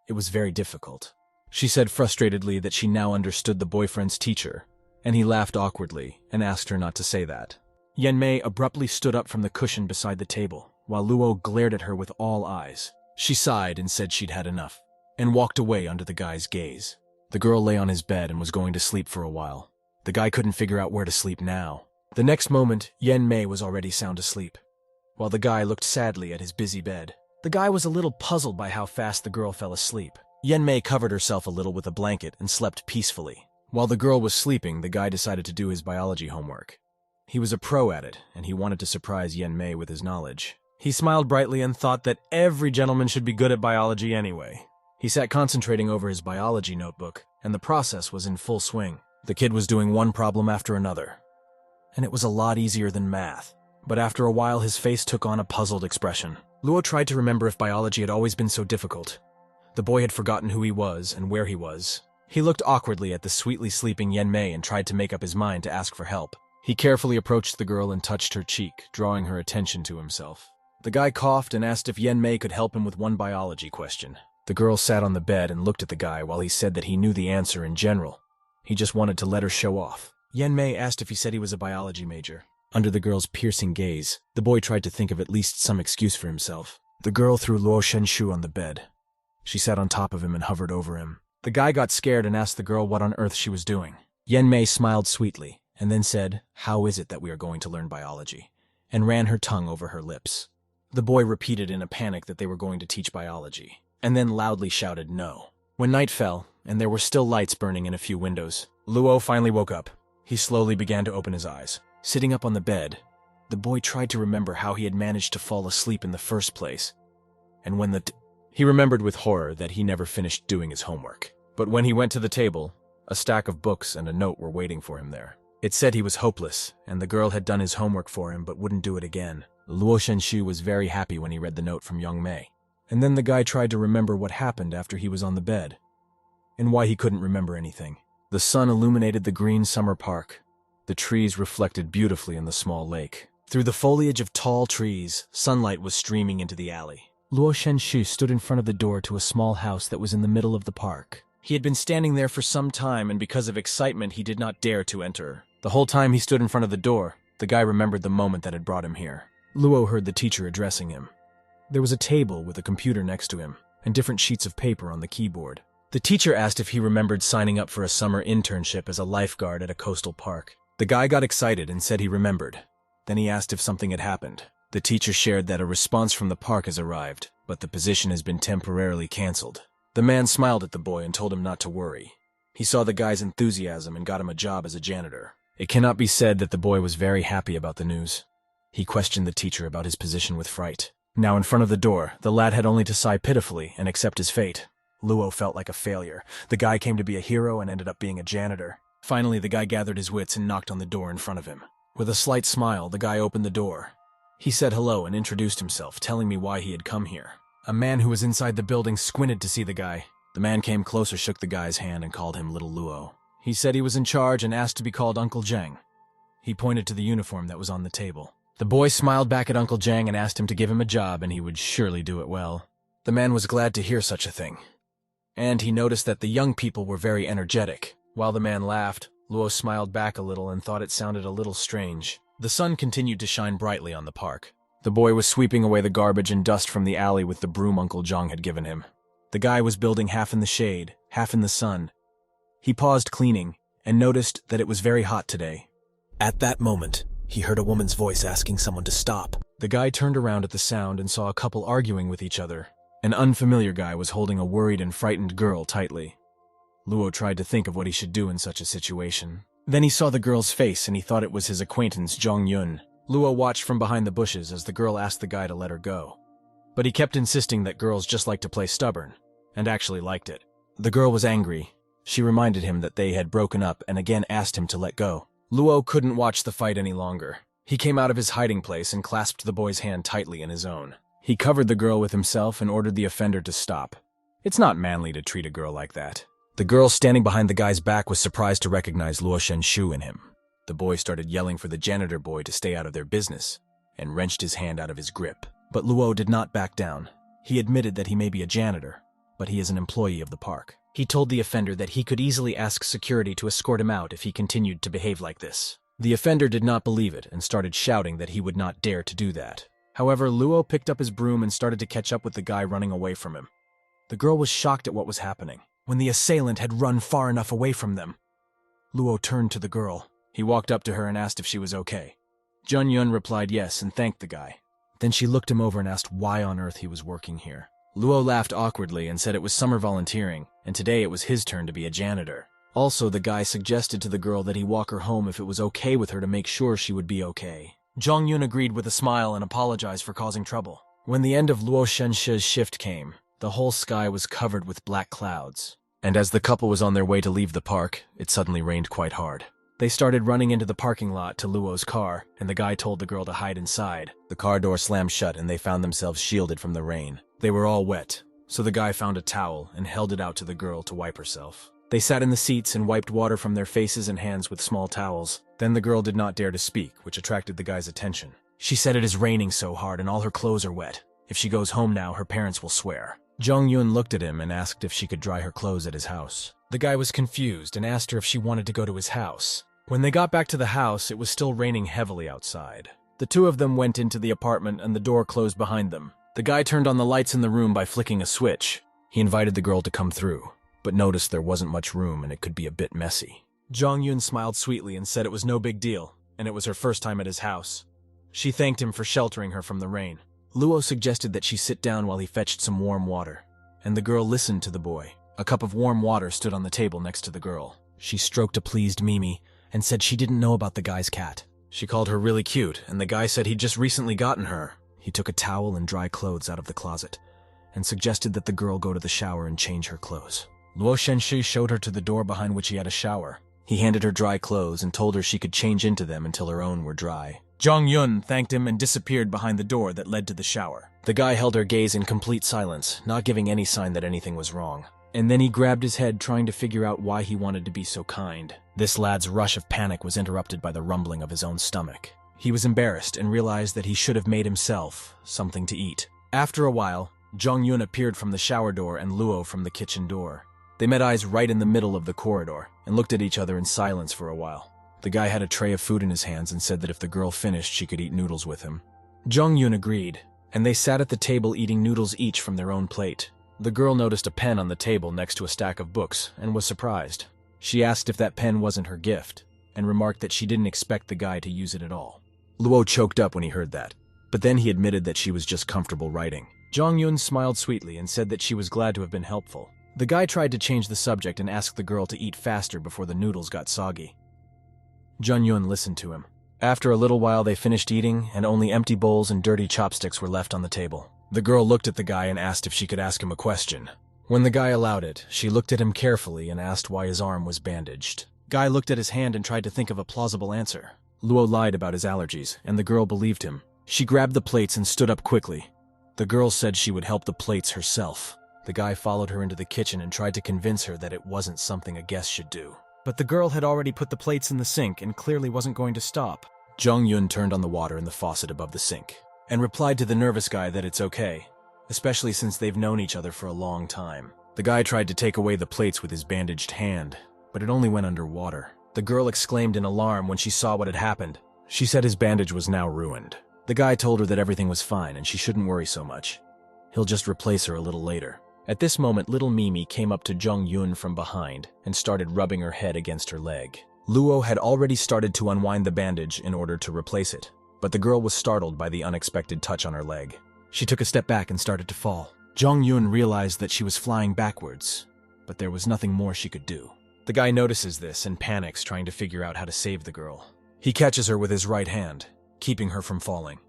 It was very difficult. She said frustratedly that she now understood the boyfriend's teacher, and he laughed awkwardly and asked her not to say that. Yenmei abruptly stood up from the cushion beside the table, while Luo glared at her with all eyes. She sighed and said she'd had enough, and walked away under the guy's gaze. The girl lay on his bed and was going to sleep for a while. The guy couldn't figure out where to sleep now. The next moment, Yenmei was already sound asleep, while the guy looked sadly at his busy bed. The guy was a little puzzled by how fast the girl fell asleep. Yenmei covered herself a little with a blanket and slept peacefully. While the girl was sleeping, the guy decided to do his biology homework. He was a pro at it, and he wanted to surprise Yenmei with his knowledge. He smiled brightly and thought that every gentleman should be good at biology anyway. He sat concentrating over his biology notebook, and the process was in full swing. The kid was doing one problem after another, and it was a lot easier than math. But after a while, his face took on a puzzled expression. Luo tried to remember if biology had always been so difficult. The boy had forgotten who he was and where he was. He looked awkwardly at the sweetly sleeping Yenmei and tried to make up his mind to ask for help. He carefully approached the girl and touched her cheek, drawing her attention to himself. The guy coughed and asked if Yenmei could help him with one biology question. The girl sat on the bed and looked at the guy while he said that he knew the answer in general. He just wanted to let her show off. Yenmei asked if he said he was a biology major. Under the girl's piercing gaze, the boy tried to think of at least some excuse for himself. The girl threw Luo Shenshu on the bed. She sat on top of him and hovered over him. The guy got scared and asked the girl what on earth she was doing. Yenmei smiled sweetly, and then said, "How is it that we are going to learn biology?" and ran her tongue over her lips. The boy repeated in a panic that they were going to teach biology, and then loudly shouted no. When night fell, and there were still lights burning in a few windows, Luo finally woke up. He slowly began to open his eyes. Sitting up on the bed, the boy tried to remember how he had managed to fall asleep in the first place, and when he remembered with horror that he never finished doing his homework. But when he went to the table, a stack of books and a note were waiting for him there. It said he was hopeless, and the girl had done his homework for him but wouldn't do it again. Luo Shenshu was very happy when he read the note from Young Mei. And then the guy tried to remember what happened after he was on the bed, and why he couldn't remember anything. The sun illuminated the green summer park. The trees reflected beautifully in the small lake. Through the foliage of tall trees, sunlight was streaming into the alley. Luo Shenshu stood in front of the door to a small house that was in the middle of the park. He had been standing there for some time, and because of excitement, he did not dare to enter. The whole time he stood in front of the door, the guy remembered the moment that had brought him here. Luo heard the teacher addressing him. There was a table with a computer next to him, and different sheets of paper on the keyboard. The teacher asked if he remembered signing up for a summer internship as a lifeguard at a coastal park. The guy got excited and said he remembered. Then he asked if something had happened. The teacher shared that a response from the park has arrived, but the position has been temporarily canceled. The man smiled at the boy and told him not to worry. He saw the guy's enthusiasm and got him a job as a janitor. It cannot be said that the boy was very happy about the news. He questioned the teacher about his position with fright. Now in front of the door, the lad had only to sigh pitifully and accept his fate. Luo felt like a failure. The guy came to be a hero and ended up being a janitor. Finally, the guy gathered his wits and knocked on the door in front of him. With a slight smile, the guy opened the door. He said hello and introduced himself, telling me why he had come here. A man who was inside the building squinted to see the guy. The man came closer, shook the guy's hand, and called him Little Luo. He said he was in charge and asked to be called Uncle Zhang. He pointed to the uniform that was on the table. The boy smiled back at Uncle Zhang and asked him to give him a job, and he would surely do it well. The man was glad to hear such a thing. And he noticed that the young people were very energetic. While the man laughed, Luo smiled back a little and thought it sounded a little strange. The sun continued to shine brightly on the park. The boy was sweeping away the garbage and dust from the alley with the broom Uncle Zhang had given him. The guy was building half in the shade, half in the sun. He paused cleaning and noticed that it was very hot today. At that moment, he heard a woman's voice asking someone to stop. The guy turned around at the sound and saw a couple arguing with each other. An unfamiliar guy was holding a worried and frightened girl tightly. Luo tried to think of what he should do in such a situation. Then he saw the girl's face and he thought it was his acquaintance Zhang Yun. Luo watched from behind the bushes as the girl asked the guy to let her go. But he kept insisting that girls just like to play stubborn, and actually liked it. The girl was angry. She reminded him that they had broken up and again asked him to let go. Luo couldn't watch the fight any longer. He came out of his hiding place and clasped the boy's hand tightly in his own. He covered the girl with himself and ordered the offender to stop. It's not manly to treat a girl like that. The girl standing behind the guy's back was surprised to recognize Luo Shenshu in him. The boy started yelling for the janitor boy to stay out of their business and wrenched his hand out of his grip. But Luo did not back down. He admitted that he may be a janitor, but he is an employee of the park. He told the offender that he could easily ask security to escort him out if he continued to behave like this. The offender did not believe it and started shouting that he would not dare to do that. However, Luo picked up his broom and started to catch up with the guy running away from him. The girl was shocked at what was happening. When the assailant had run far enough away from them, Luo turned to the girl. He walked up to her and asked if she was okay. Zhang Yun replied yes and thanked the guy. Then she looked him over and asked why on earth he was working here. Luo laughed awkwardly and said it was summer volunteering, and today it was his turn to be a janitor. Also, the guy suggested to the girl that he walk her home if it was okay with her to make sure she would be okay. Zhang Yun agreed with a smile and apologized for causing trouble. When the end of Luo Shenshi's shift came, the whole sky was covered with black clouds. And as the couple was on their way to leave the park, it suddenly rained quite hard. They started running into the parking lot to Luo's car, and the guy told the girl to hide inside. The car door slammed shut and they found themselves shielded from the rain. They were all wet, so the guy found a towel and held it out to the girl to wipe herself. They sat in the seats and wiped water from their faces and hands with small towels. Then the girl did not dare to speak, which attracted the guy's attention. She said it is raining so hard and all her clothes are wet. If she goes home now, her parents will swear. Zhang Yun looked at him and asked if she could dry her clothes at his house. The guy was confused and asked her if she wanted to go to his house. When they got back to the house, it was still raining heavily outside. The two of them went into the apartment and the door closed behind them. The guy turned on the lights in the room by flicking a switch. He invited the girl to come through, but noticed there wasn't much room and it could be a bit messy. Zhang Yun smiled sweetly and said it was no big deal, and it was her first time at his house. She thanked him for sheltering her from the rain. Luo suggested that she sit down while he fetched some warm water, and the girl listened to the boy. A cup of warm water stood on the table next to the girl. She stroked a pleased Mimi and said she didn't know about the guy's cat. She called her really cute, and the guy said he'd just recently gotten her. He took a towel and dry clothes out of the closet and suggested that the girl go to the shower and change her clothes. Luo Shenshi showed her to the door behind which he had a shower. He handed her dry clothes and told her she could change into them until her own were dry. Zhang Yun thanked him and disappeared behind the door that led to the shower. The guy held her gaze in complete silence, not giving any sign that anything was wrong. And then he grabbed his head, trying to figure out why he wanted to be so kind. This lad's rush of panic was interrupted by the rumbling of his own stomach. He was embarrassed and realized that he should have made himself something to eat. After a while, Zhang Yun appeared from the shower door and Luo from the kitchen door. They met eyes right in the middle of the corridor and looked at each other in silence for a while. The guy had a tray of food in his hands and said that if the girl finished, she could eat noodles with him. Zhang Yun agreed, and they sat at the table eating noodles each from their own plate. The girl noticed a pen on the table next to a stack of books and was surprised. She asked if that pen wasn't her gift, and remarked that she didn't expect the guy to use it at all. Luo choked up when he heard that, but then he admitted that she was just comfortable writing. Zhang Yun smiled sweetly and said that she was glad to have been helpful. The guy tried to change the subject and asked the girl to eat faster before the noodles got soggy. Zhang Yun listened to him. After a little while they finished eating, and only empty bowls and dirty chopsticks were left on the table. The girl looked at the guy and asked if she could ask him a question. When the guy allowed it, she looked at him carefully and asked why his arm was bandaged. Guy looked at his hand and tried to think of a plausible answer. Luo lied about his allergies, and the girl believed him. She grabbed the plates and stood up quickly. The girl said she would help the plates herself. The guy followed her into the kitchen and tried to convince her that it wasn't something a guest should do. But the girl had already put the plates in the sink and clearly wasn't going to stop. Jung-Yun turned on the water in the faucet above the sink and replied to the nervous guy that it's okay, especially since they've known each other for a long time. The guy tried to take away the plates with his bandaged hand, but it only went underwater. The girl exclaimed in alarm when she saw what had happened. She said his bandage was now ruined. The guy told her that everything was fine and she shouldn't worry so much. He'll just replace her a little later. At this moment, little Mimi came up to Jung-Yun from behind and started rubbing her head against her leg. Luo had already started to unwind the bandage in order to replace it, but the girl was startled by the unexpected touch on her leg. She took a step back and started to fall. Jung-Yun realized that she was flying backwards, but there was nothing more she could do. The guy notices this and panics, trying to figure out how to save the girl. He catches her with his right hand, keeping her from falling.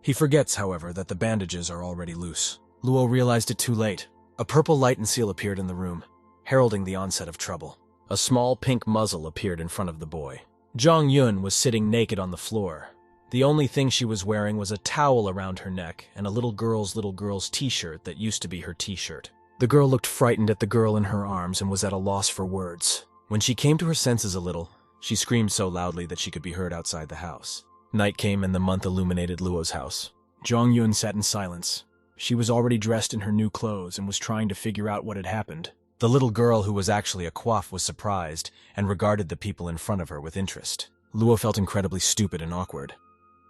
He forgets, however, that the bandages are already loose. Luo realized it too late. A purple light and seal appeared in the room, heralding the onset of trouble. A small pink muzzle appeared in front of the boy. Jung-Yun was sitting naked on the floor. The only thing she was wearing was a towel around her neck and a little girl's t-shirt that used to be her t-shirt. The girl looked frightened at the girl in her arms and was at a loss for words. When she came to her senses a little, she screamed so loudly that she could be heard outside the house. Night came and the month illuminated Luo's house. Jung-Yun sat in silence. She was already dressed in her new clothes and was trying to figure out what had happened. The little girl, who was actually a coif, was surprised and regarded the people in front of her with interest. Luo felt incredibly stupid and awkward.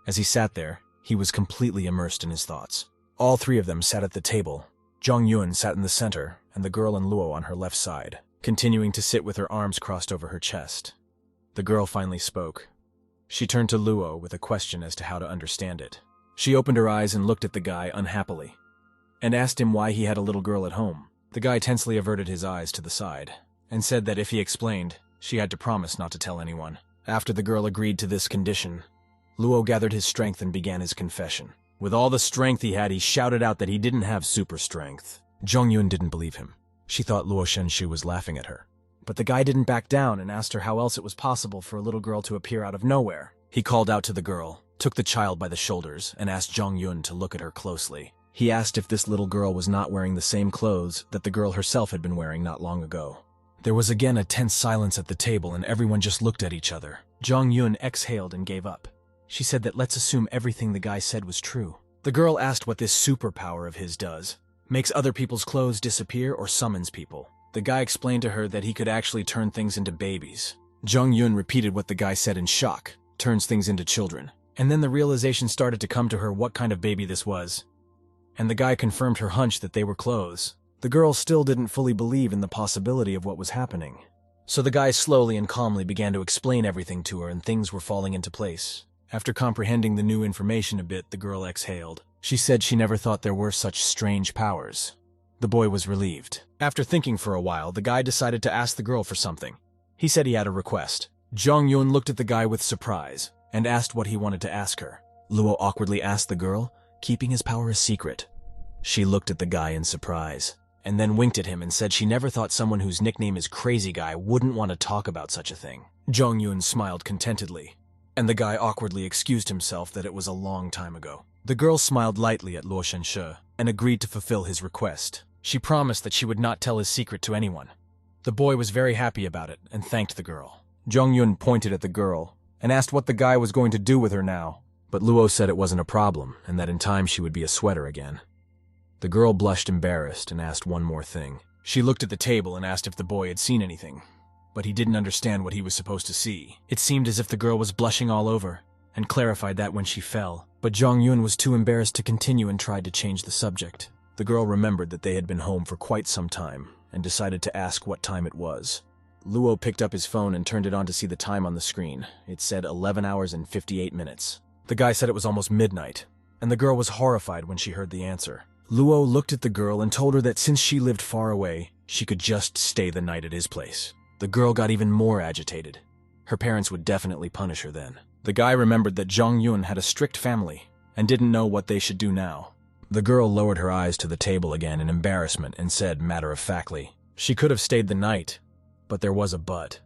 As he sat there, he was completely immersed in his thoughts. All three of them sat at the table. Jung-Yun sat in the center, and the girl and Luo on her left side, continuing to sit with her arms crossed over her chest. The girl finally spoke. She turned to Luo with a question as to how to understand it. She opened her eyes and looked at the guy unhappily, and asked him why he had a little girl at home. The guy tensely averted his eyes to the side, and said that if he explained, she had to promise not to tell anyone. After the girl agreed to this condition, Luo gathered his strength and began his confession. With all the strength he had, he shouted out that he didn't have super strength. Jung-Yun didn't believe him. She thought Luo Shenshu was laughing at her. But the guy didn't back down and asked her how else it was possible for a little girl to appear out of nowhere. He called out to the girl, took the child by the shoulders, and asked Jung-Yun to look at her closely. He asked if this little girl was not wearing the same clothes that the girl herself had been wearing not long ago. There was again a tense silence at the table and everyone just looked at each other. Jung-Yun exhaled and gave up. She said that let's assume everything the guy said was true. The girl asked what this superpower of his does. Makes other people's clothes disappear or summons people. The guy explained to her that he could actually turn things into babies. Jung-Yun repeated what the guy said in shock. Turns things into children. And then the realization started to come to her what kind of baby this was. And the guy confirmed her hunch that they were clothes. The girl still didn't fully believe in the possibility of what was happening. So the guy slowly and calmly began to explain everything to her and things were falling into place. After comprehending the new information a bit, the girl exhaled. She said she never thought there were such strange powers. The boy was relieved. After thinking for a while, the guy decided to ask the girl for something. He said he had a request. Jung-Yun looked at the guy with surprise and asked what he wanted to ask her. Luo awkwardly asked the girl, keeping his power a secret. She looked at the guy in surprise, and then winked at him and said she never thought someone whose nickname is Crazy Guy wouldn't want to talk about such a thing. Jung-Yun smiled contentedly, and the guy awkwardly excused himself that it was a long time ago. The girl smiled lightly at Luo Shenshu and agreed to fulfill his request. She promised that she would not tell his secret to anyone. The boy was very happy about it and thanked the girl. Jung-Yun pointed at the girl and asked what the guy was going to do with her now, but Luo said it wasn't a problem and that in time she would be a sweater again. The girl blushed embarrassed and asked one more thing. She looked at the table and asked if the boy had seen anything, but he didn't understand what he was supposed to see. It seemed as if the girl was blushing all over, and clarified that when she fell, but Jung-Yun was too embarrassed to continue and tried to change the subject. The girl remembered that they had been home for quite some time, and decided to ask what time it was. Luo picked up his phone and turned it on to see the time on the screen. It said 11 hours and 58 minutes. The guy said it was almost midnight, and the girl was horrified when she heard the answer. Luo looked at the girl and told her that since she lived far away, she could just stay the night at his place. The girl got even more agitated. Her parents would definitely punish her then. The guy remembered that Jung-Yun had a strict family and didn't know what they should do now. The girl lowered her eyes to the table again in embarrassment and said matter-of-factly, she could have stayed the night, but there was a but.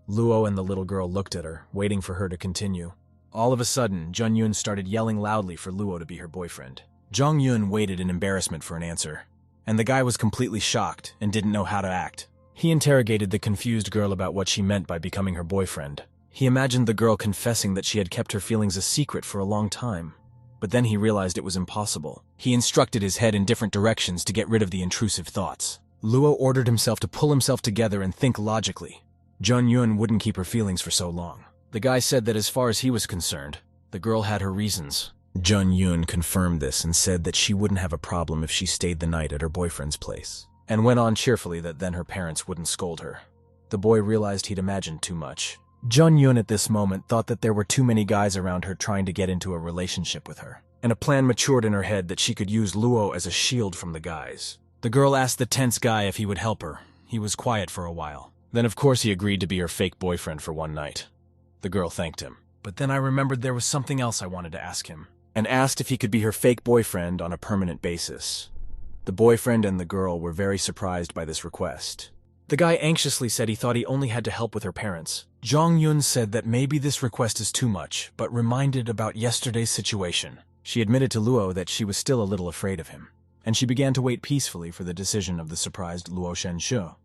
Luo and the little girl looked at her, waiting for her to continue. All of a sudden, Jung-Yun started yelling loudly for Luo to be her boyfriend. Jong Yun waited in embarrassment for an answer, and the guy was completely shocked and didn't know how to act. He interrogated the confused girl about what she meant by becoming her boyfriend. He imagined the girl confessing that she had kept her feelings a secret for a long time, but then he realized it was impossible. He instructed his head in different directions to get rid of the intrusive thoughts. Luo ordered himself to pull himself together and think logically. Jun Yun wouldn't keep her feelings for so long. The guy said that as far as he was concerned, the girl had her reasons. Jun Yun confirmed this and said that she wouldn't have a problem if she stayed the night at her boyfriend's place, and went on cheerfully that then her parents wouldn't scold her. The boy realized he'd imagined too much. Jun Yun at this moment thought that there were too many guys around her trying to get into a relationship with her, and a plan matured in her head that she could use Luo as a shield from the guys. The girl asked the tense guy if he would help her. He was quiet for a while. Then of course he agreed to be her fake boyfriend for one night. The girl thanked him. But then I remembered there was something else I wanted to ask him, and asked if he could be her fake boyfriend on a permanent basis. The boyfriend and the girl were very surprised by this request. The guy anxiously said he thought he only had to help with her parents. Jong Yun said that maybe this request is too much, but reminded about yesterday's situation. She admitted to Luo that she was still a little afraid of him, and she began to wait peacefully for the decision of the surprised Luo Shenshu.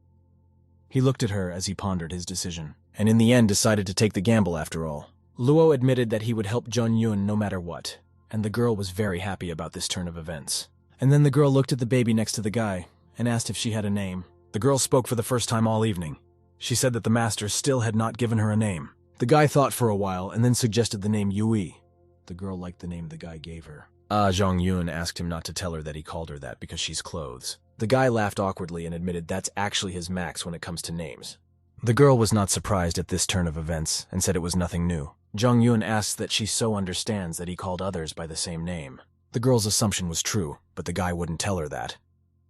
He looked at her as he pondered his decision, and in the end decided to take the gamble after all. Luo admitted that he would help Jun Yun no matter what, and the girl was very happy about this turn of events. And then the girl looked at the baby next to the guy and asked if she had a name. The girl spoke for the first time all evening. She said that the master still had not given her a name. The guy thought for a while and then suggested the name Yui. The girl liked the name the guy gave her. Jong Yun asked him not to tell her that he called her that because she's clothes. The guy laughed awkwardly and admitted that's actually his max when it comes to names. The girl was not surprised at this turn of events and said it was nothing new. Jong Yun asked that she so understands that he called others by the same name. The girl's assumption was true, but the guy wouldn't tell her that.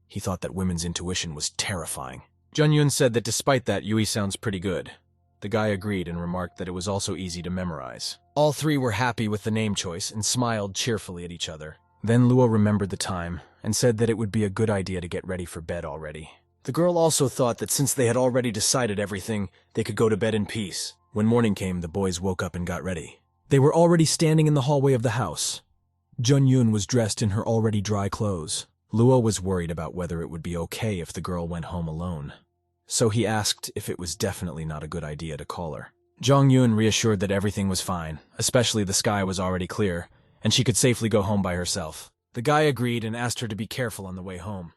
He thought that women's intuition was terrifying. Jun Yun said that despite that, Yui sounds pretty good. The guy agreed and remarked that it was also easy to memorize. All three were happy with the name choice and smiled cheerfully at each other. Then Luo remembered the time and said that it would be a good idea to get ready for bed already. The girl also thought that since they had already decided everything, they could go to bed in peace. When morning came, the boys woke up and got ready. They were already standing in the hallway of the house. Jun Yun was dressed in her already dry clothes. Luo was worried about whether it would be okay if the girl went home alone, so he asked if it was definitely not a good idea to call her. Jong Yun reassured that everything was fine, especially the sky was already clear, and she could safely go home by herself. The guy agreed and asked her to be careful on the way home.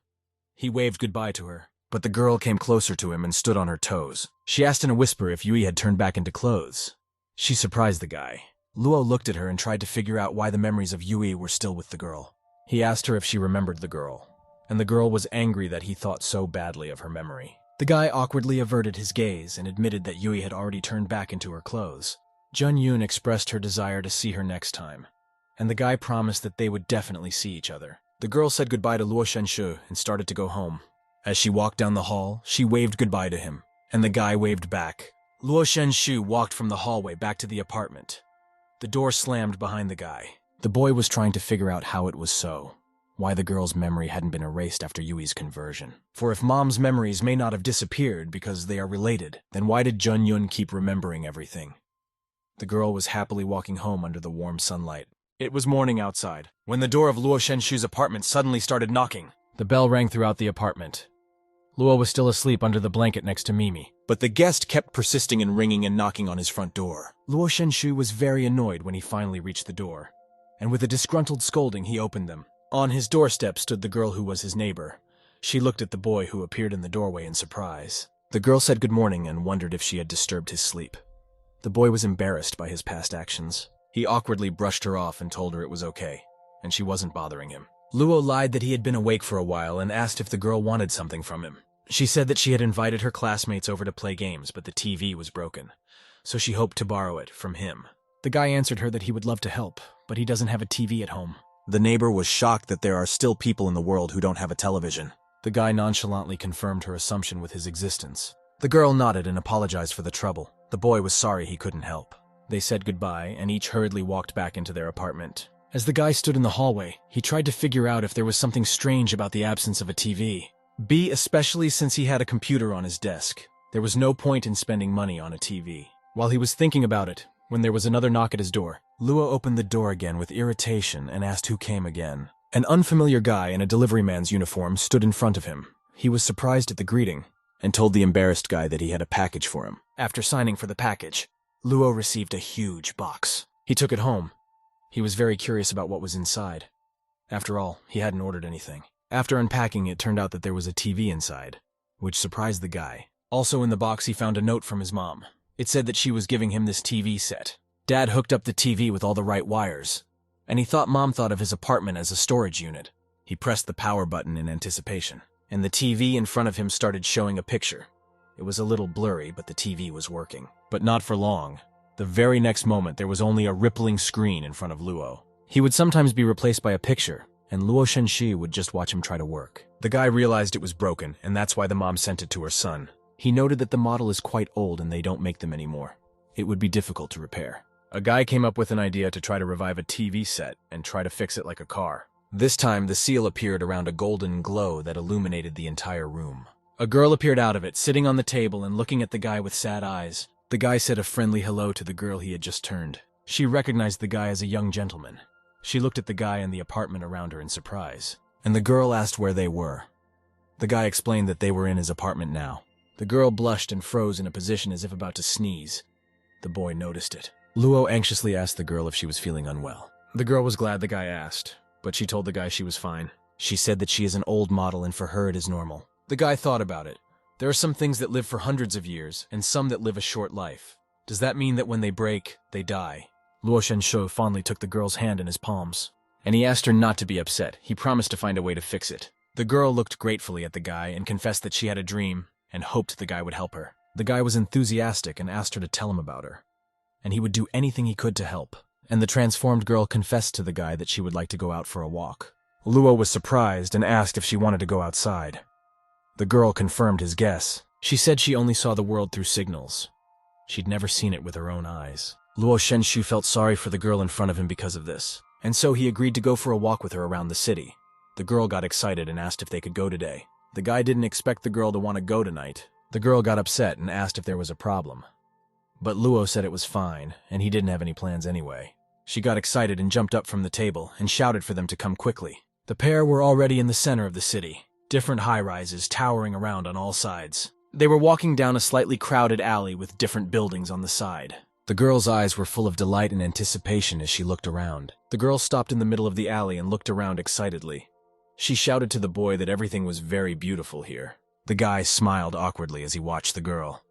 He waved goodbye to her, but the girl came closer to him and stood on her toes. She asked in a whisper if Yui had turned back into clothes. She surprised the guy. Luo looked at her and tried to figure out why the memories of Yui were still with the girl. He asked her if she remembered the girl, and the girl was angry that he thought so badly of her memory. The guy awkwardly averted his gaze and admitted that Yui had already turned back into her clothes. Jun Yun expressed her desire to see her next time, and the guy promised that they would definitely see each other. The girl said goodbye to Luo Shenshu and started to go home. As she walked down the hall, she waved goodbye to him, and the guy waved back. Luo Shenshu walked from the hallway back to the apartment. The door slammed behind the guy. The boy was trying to figure out how it was so, why the girl's memory hadn't been erased after Yui's conversion. For if Mom's memories may not have disappeared because they are related, then why did Jun Yun keep remembering everything? The girl was happily walking home under the warm sunlight. It was morning outside, when the door of Luo Shenshu's apartment suddenly started knocking. The bell rang throughout the apartment. Luo was still asleep under the blanket next to Mimi, but the guest kept persisting in ringing and knocking on his front door. Luo Shenshu was very annoyed when he finally reached the door, and with a disgruntled scolding he opened them. On his doorstep stood the girl who was his neighbor. She looked at the boy who appeared in the doorway in surprise. The girl said good morning and wondered if she had disturbed his sleep. The boy was embarrassed by his past actions. He awkwardly brushed her off and told her it was okay, and she wasn't bothering him. Luo lied that he had been awake for a while and asked if the girl wanted something from him. She said that she had invited her classmates over to play games, but the TV was broken, so she hoped to borrow it from him. The guy answered her that he would love to help, but he doesn't have a TV at home. The neighbor was shocked that there are still people in the world who don't have a television. The guy nonchalantly confirmed her assumption with his existence. The girl nodded and apologized for the trouble. The boy was sorry he couldn't help. They said goodbye and each hurriedly walked back into their apartment. As the guy stood in the hallway, he tried to figure out if there was something strange about the absence of a TV. Especially since he had a computer on his desk. There was no point in spending money on a TV. While he was thinking about it, when there was another knock at his door, Luo opened the door again with irritation and asked who came again. An unfamiliar guy in a delivery man's uniform stood in front of him. He was surprised at the greeting and told the embarrassed guy that he had a package for him. After signing for the package, Luo received a huge box. He took it home. He was very curious about what was inside. After all, he hadn't ordered anything. After unpacking, it turned out that there was a TV inside, which surprised the guy. Also in the box, he found a note from his mom. It said that she was giving him this TV set. Dad hooked up the TV with all the right wires, and he thought Mom thought of his apartment as a storage unit. He pressed the power button in anticipation, and the TV in front of him started showing a picture. It was a little blurry, but the TV was working. But not for long. The very next moment, there was only a rippling screen in front of Luo. He would sometimes be replaced by a picture, and Luo Shenshi would just watch him try to work. The guy realized it was broken, and that's why the mom sent it to her son. He noted that the model is quite old and they don't make them anymore. It would be difficult to repair. A guy came up with an idea to try to revive a TV set and try to fix it like a car. This time, the seal appeared around a golden glow that illuminated the entire room. A girl appeared out of it, sitting on the table and looking at the guy with sad eyes. The guy said a friendly hello to the girl he had just turned. She recognized the guy as a young gentleman. She looked at the guy and the apartment around her in surprise, and the girl asked where they were. The guy explained that they were in his apartment now. The girl blushed and froze in a position as if about to sneeze. The boy noticed it. Luo anxiously asked the girl if she was feeling unwell. The girl was glad the guy asked, but she told the guy she was fine. She said that she is an old model and for her it is normal. The guy thought about it. There are some things that live for hundreds of years and some that live a short life. Does that mean that when they break, they die? Luo Shenshu fondly took the girl's hand in his palms, and he asked her not to be upset. He promised to find a way to fix it. The girl looked gratefully at the guy and confessed that she had a dream and hoped the guy would help her. The guy was enthusiastic and asked her to tell him about her, and he would do anything he could to help. And the transformed girl confessed to the guy that she would like to go out for a walk. Luo was surprised and asked if she wanted to go outside. The girl confirmed his guess. She said she only saw the world through signals. She'd never seen it with her own eyes. Luo Shenshu felt sorry for the girl in front of him because of this, and so he agreed to go for a walk with her around the city. The girl got excited and asked if they could go today. The guy didn't expect the girl to want to go tonight. The girl got upset and asked if there was a problem. But Luo said it was fine, and he didn't have any plans anyway. She got excited and jumped up from the table and shouted for them to come quickly. The pair were already in the center of the city, different high-rises towering around on all sides. They were walking down a slightly crowded alley with different buildings on the side. The girl's eyes were full of delight and anticipation as she looked around. The girl stopped in the middle of the alley and looked around excitedly. She shouted to the boy that everything was very beautiful here. The guy smiled awkwardly as he watched the girl,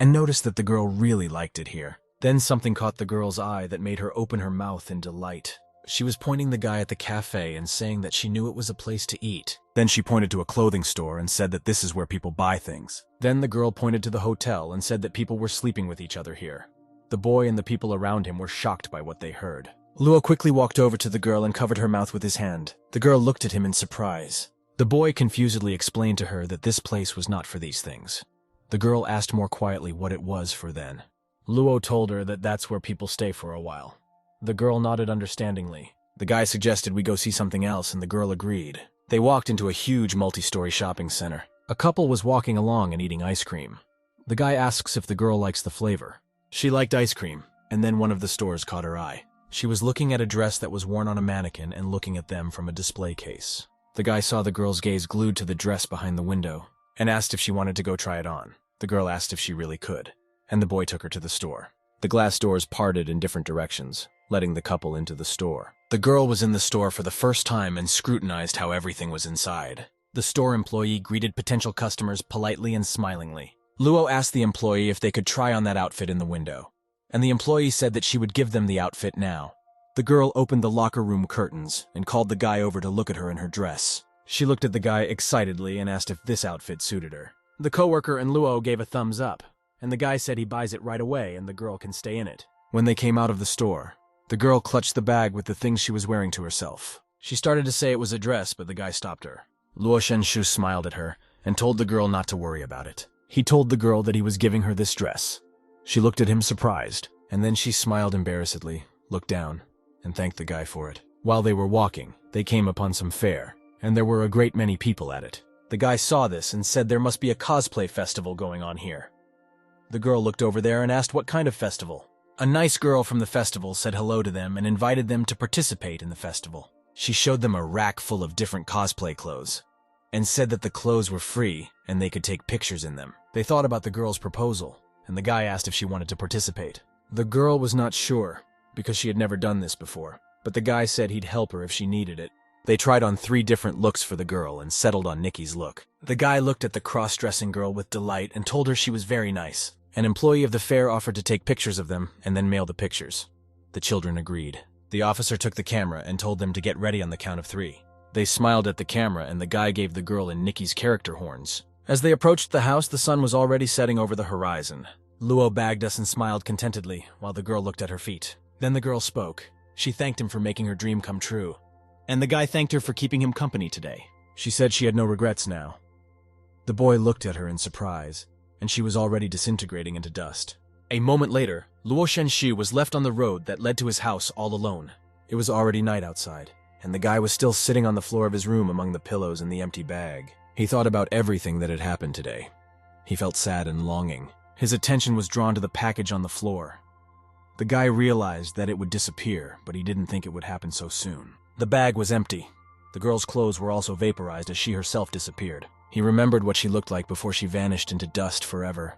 and noticed that the girl really liked it here. Then something caught the girl's eye that made her open her mouth in delight. She was pointing the guy at the cafe and saying that she knew it was a place to eat. Then she pointed to a clothing store and said that this is where people buy things. Then the girl pointed to the hotel and said that people were sleeping with each other here. The boy and the people around him were shocked by what they heard. Luo quickly walked over to the girl and covered her mouth with his hand. The girl looked at him in surprise. The boy confusedly explained to her that this place was not for these things. The girl asked more quietly what it was for then. Luo told her that that's where people stay for a while. The girl nodded understandingly. The guy suggested we go see something else, and the girl agreed. They walked into a huge multi-story shopping center. A couple was walking along and eating ice cream. The guy asks if the girl likes the flavor. She liked ice cream, and then one of the stores caught her eye. She was looking at a dress that was worn on a mannequin and looking at them from a display case. The guy saw the girl's gaze glued to the dress behind the window and asked if she wanted to go try it on. The girl asked if she really could, and the boy took her to the store. The glass doors parted in different directions, letting the couple into the store. The girl was in the store for the first time and scrutinized how everything was inside. The store employee greeted potential customers politely and smilingly. Luo asked the employee if they could try on that outfit in the window, and the employee said that she would give them the outfit now. The girl opened the locker room curtains and called the guy over to look at her in her dress. She looked at the guy excitedly and asked if this outfit suited her. The coworker and Luo gave a thumbs up, and the guy said he buys it right away and the girl can stay in it. When they came out of the store, the girl clutched the bag with the things she was wearing to herself. She started to say it was a dress, but the guy stopped her. Luo Shenshu smiled at her and told the girl not to worry about it. He told the girl that he was giving her this dress. She looked at him surprised, and then she smiled embarrassedly, looked down, and thanked the guy for it. While they were walking, they came upon some fair, and there were a great many people at it. The guy saw this and said there must be a cosplay festival going on here. The girl looked over there and asked what kind of festival. A nice girl from the festival said hello to them and invited them to participate in the festival. She showed them a rack full of different cosplay clothes and said that the clothes were free and they could take pictures in them. They thought about the girl's proposal, and the guy asked if she wanted to participate. The girl was not sure because she had never done this before, but the guy said he'd help her if she needed it. They tried on 3 different looks for the girl and settled on Nikki's look. The guy looked at the cross-dressing girl with delight and told her she was very nice. An employee of the fair offered to take pictures of them and then mail the pictures. The children agreed. The officer took the camera and told them to get ready on the count of 3. They smiled at the camera and the guy gave the girl and Nikki's character horns. As they approached the house, the sun was already setting over the horizon. Luo bagged us and smiled contentedly while the girl looked at her feet. Then the girl spoke. She thanked him for making her dream come true. And the guy thanked her for keeping him company today. She said she had no regrets now. The boy looked at her in surprise, and she was already disintegrating into dust. A moment later, Luo Shenshi was left on the road that led to his house all alone. It was already night outside, and the guy was still sitting on the floor of his room among the pillows and the empty bag. He thought about everything that had happened today. He felt sad and longing. His attention was drawn to the package on the floor. The guy realized that it would disappear, but he didn't think it would happen so soon. The bag was empty. The girl's clothes were also vaporized as she herself disappeared. He remembered what she looked like before she vanished into dust forever.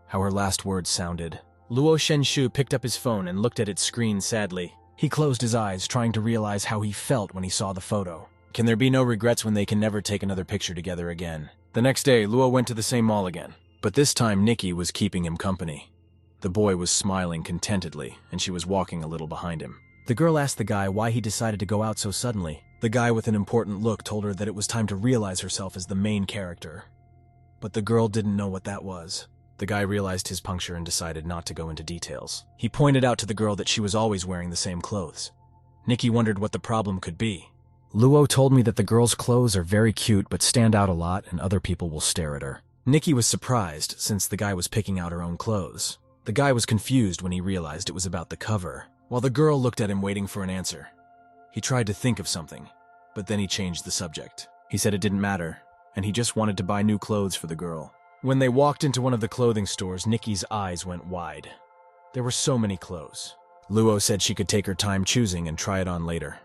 How her last words sounded. Luo Shenshu picked up his phone and looked at its screen sadly. He closed his eyes, trying to realize how he felt when he saw the photo. Can there be no regrets when they can never take another picture together again? The next day, Luo went to the same mall again. But this time, Nikki was keeping him company. The boy was smiling contentedly, and she was walking a little behind him. The girl asked the guy why he decided to go out so suddenly. The guy with an important look told her that it was time to realize herself as the main character. But the girl didn't know what that was. The guy realized his puncture and decided not to go into details. He pointed out to the girl that she was always wearing the same clothes. Nikki wondered what the problem could be. Luo told me that the girl's clothes are very cute but stand out a lot and other people will stare at her. Nikki was surprised since the guy was picking out her own clothes. The guy was confused when he realized it was about the cover, while the girl looked at him waiting for an answer. He tried to think of something, but then he changed the subject. He said it didn't matter, and he just wanted to buy new clothes for the girl. When they walked into one of the clothing stores, Nikki's eyes went wide. There were so many clothes. Luo said she could take her time choosing and try it on later.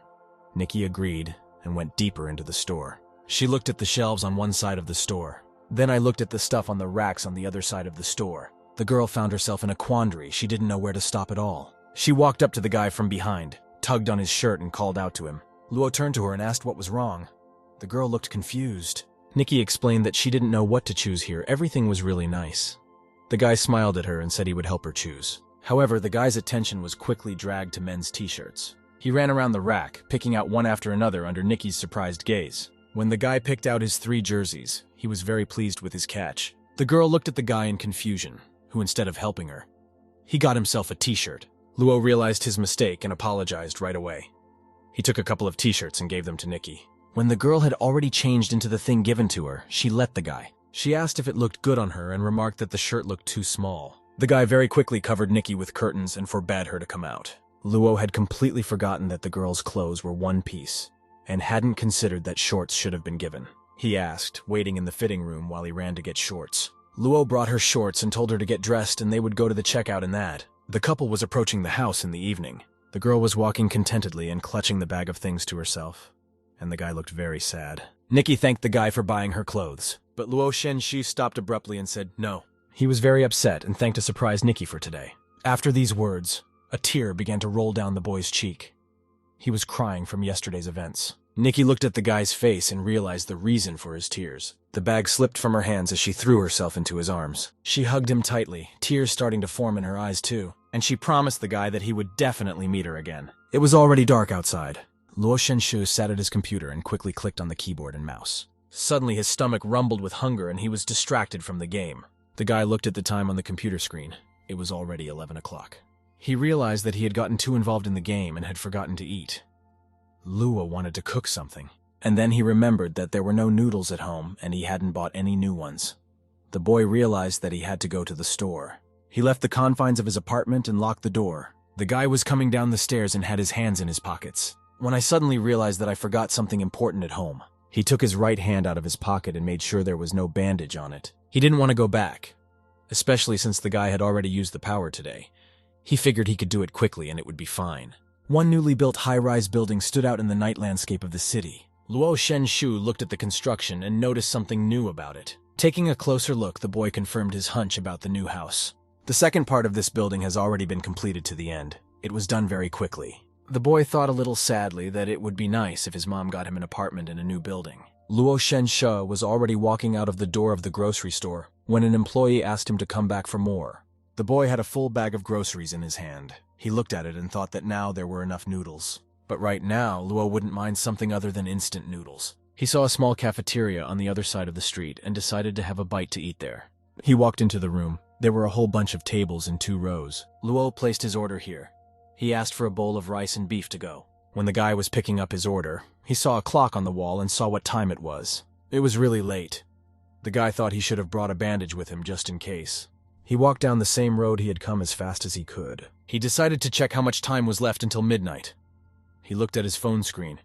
Nikki agreed and went deeper into the store. She looked at the shelves on one side of the store. Then I looked at the stuff on the racks on the other side of the store. The girl found herself in a quandary. She didn't know where to stop at all. She walked up to the guy from behind, tugged on his shirt and called out to him. Luo turned to her and asked what was wrong. The girl looked confused. Nikki explained that she didn't know what to choose here. Everything was really nice. The guy smiled at her and said he would help her choose. However, the guy's attention was quickly dragged to men's t-shirts. He ran around the rack, picking out one after another under Nikki's surprised gaze. When the guy picked out his 3 jerseys, he was very pleased with his catch. The girl looked at the guy in confusion, who instead of helping her, he got himself a t-shirt. Luo realized his mistake and apologized right away. He took a couple of t-shirts and gave them to Nikki. When the girl had already changed into the thing given to her, she let the guy. She asked if it looked good on her and remarked that the shirt looked too small. The guy very quickly covered Nikki with curtains and forbade her to come out. Luo had completely forgotten that the girl's clothes were one piece and hadn't considered that shorts should have been given. He asked, waiting in the fitting room while he ran to get shorts. Luo brought her shorts and told her to get dressed and they would go to the checkout in that. The couple was approaching the house in the evening. The girl was walking contentedly and clutching the bag of things to herself, and the guy looked very sad. Nikki thanked the guy for buying her clothes, but Luo Shenshi stopped abruptly and said no. He was very upset and thanked to surprise Nikki for today. After these words, a tear began to roll down the boy's cheek. He was crying from yesterday's events. Nikki looked at the guy's face and realized the reason for his tears. The bag slipped from her hands as she threw herself into his arms. She hugged him tightly, tears starting to form in her eyes too, and she promised the guy that he would definitely meet her again. It was already dark outside. Luo Shenshu sat at his computer and quickly clicked on the keyboard and mouse. Suddenly his stomach rumbled with hunger and he was distracted from the game. The guy looked at the time on the computer screen. It was already 11 o'clock. He realized that he had gotten too involved in the game and had forgotten to eat. Luo wanted to cook something, and then he remembered that there were no noodles at home and he hadn't bought any new ones. The boy realized that he had to go to the store. He left the confines of his apartment and locked the door. The guy was coming down the stairs and had his hands in his pockets. When I suddenly realized that I forgot something important at home, he took his right hand out of his pocket and made sure there was no bandage on it. He didn't want to go back, especially since the guy had already used the power today. He figured he could do it quickly and it would be fine. One newly built high-rise building stood out in the night landscape of the city. Luo Shenshu looked at the construction and noticed something new about it. Taking a closer look, the boy confirmed his hunch about the new house. The second part of this building has already been completed to the end. It was done very quickly. The boy thought a little sadly that it would be nice if his mom got him an apartment in a new building. Luo Shenshu was already walking out of the door of the grocery store when an employee asked him to come back for more. The boy had a full bag of groceries in his hand. He looked at it and thought that now there were enough noodles. But right now, Luo wouldn't mind something other than instant noodles. He saw a small cafeteria on the other side of the street and decided to have a bite to eat there. He walked into the room. There were a whole bunch of tables in 2 rows. Luo placed his order here. He asked for a bowl of rice and beef to go. When the guy was picking up his order, he saw a clock on the wall and saw what time it was. It was really late. The guy thought he should have brought a bandage with him just in case. He walked down the same road he had come as fast as he could. He decided to check how much time was left until midnight. He looked at his phone screen.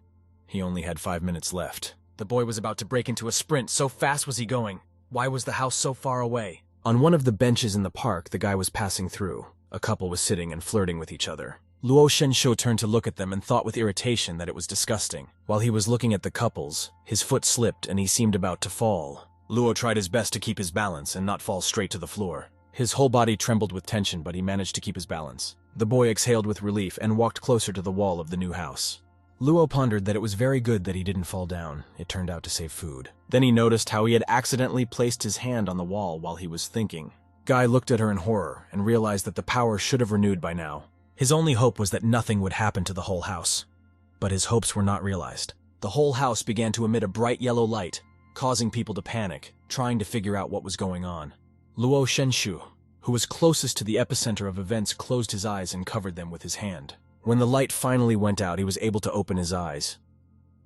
He only had 5 minutes left. The boy was about to break into a sprint, so fast was he going. Why was the house so far away? On one of the benches in the park, the guy was passing through. A couple was sitting and flirting with each other. Luo Shenshu turned to look at them and thought with irritation that it was disgusting. While he was looking at the couples, his foot slipped and he seemed about to fall. Luo tried his best to keep his balance and not fall straight to the floor. His whole body trembled with tension, but he managed to keep his balance. The boy exhaled with relief and walked closer to the wall of the new house. Luo pondered that it was very good that he didn't fall down. It turned out to save food. Then he noticed how he had accidentally placed his hand on the wall while he was thinking. Guy looked at her in horror and realized that the power should have renewed by now. His only hope was that nothing would happen to the whole house. But his hopes were not realized. The whole house began to emit a bright yellow light, causing people to panic, trying to figure out what was going on. Luo Shenshu, who was closest to the epicenter of events, closed his eyes and covered them with his hand. When the light finally went out, he was able to open his eyes.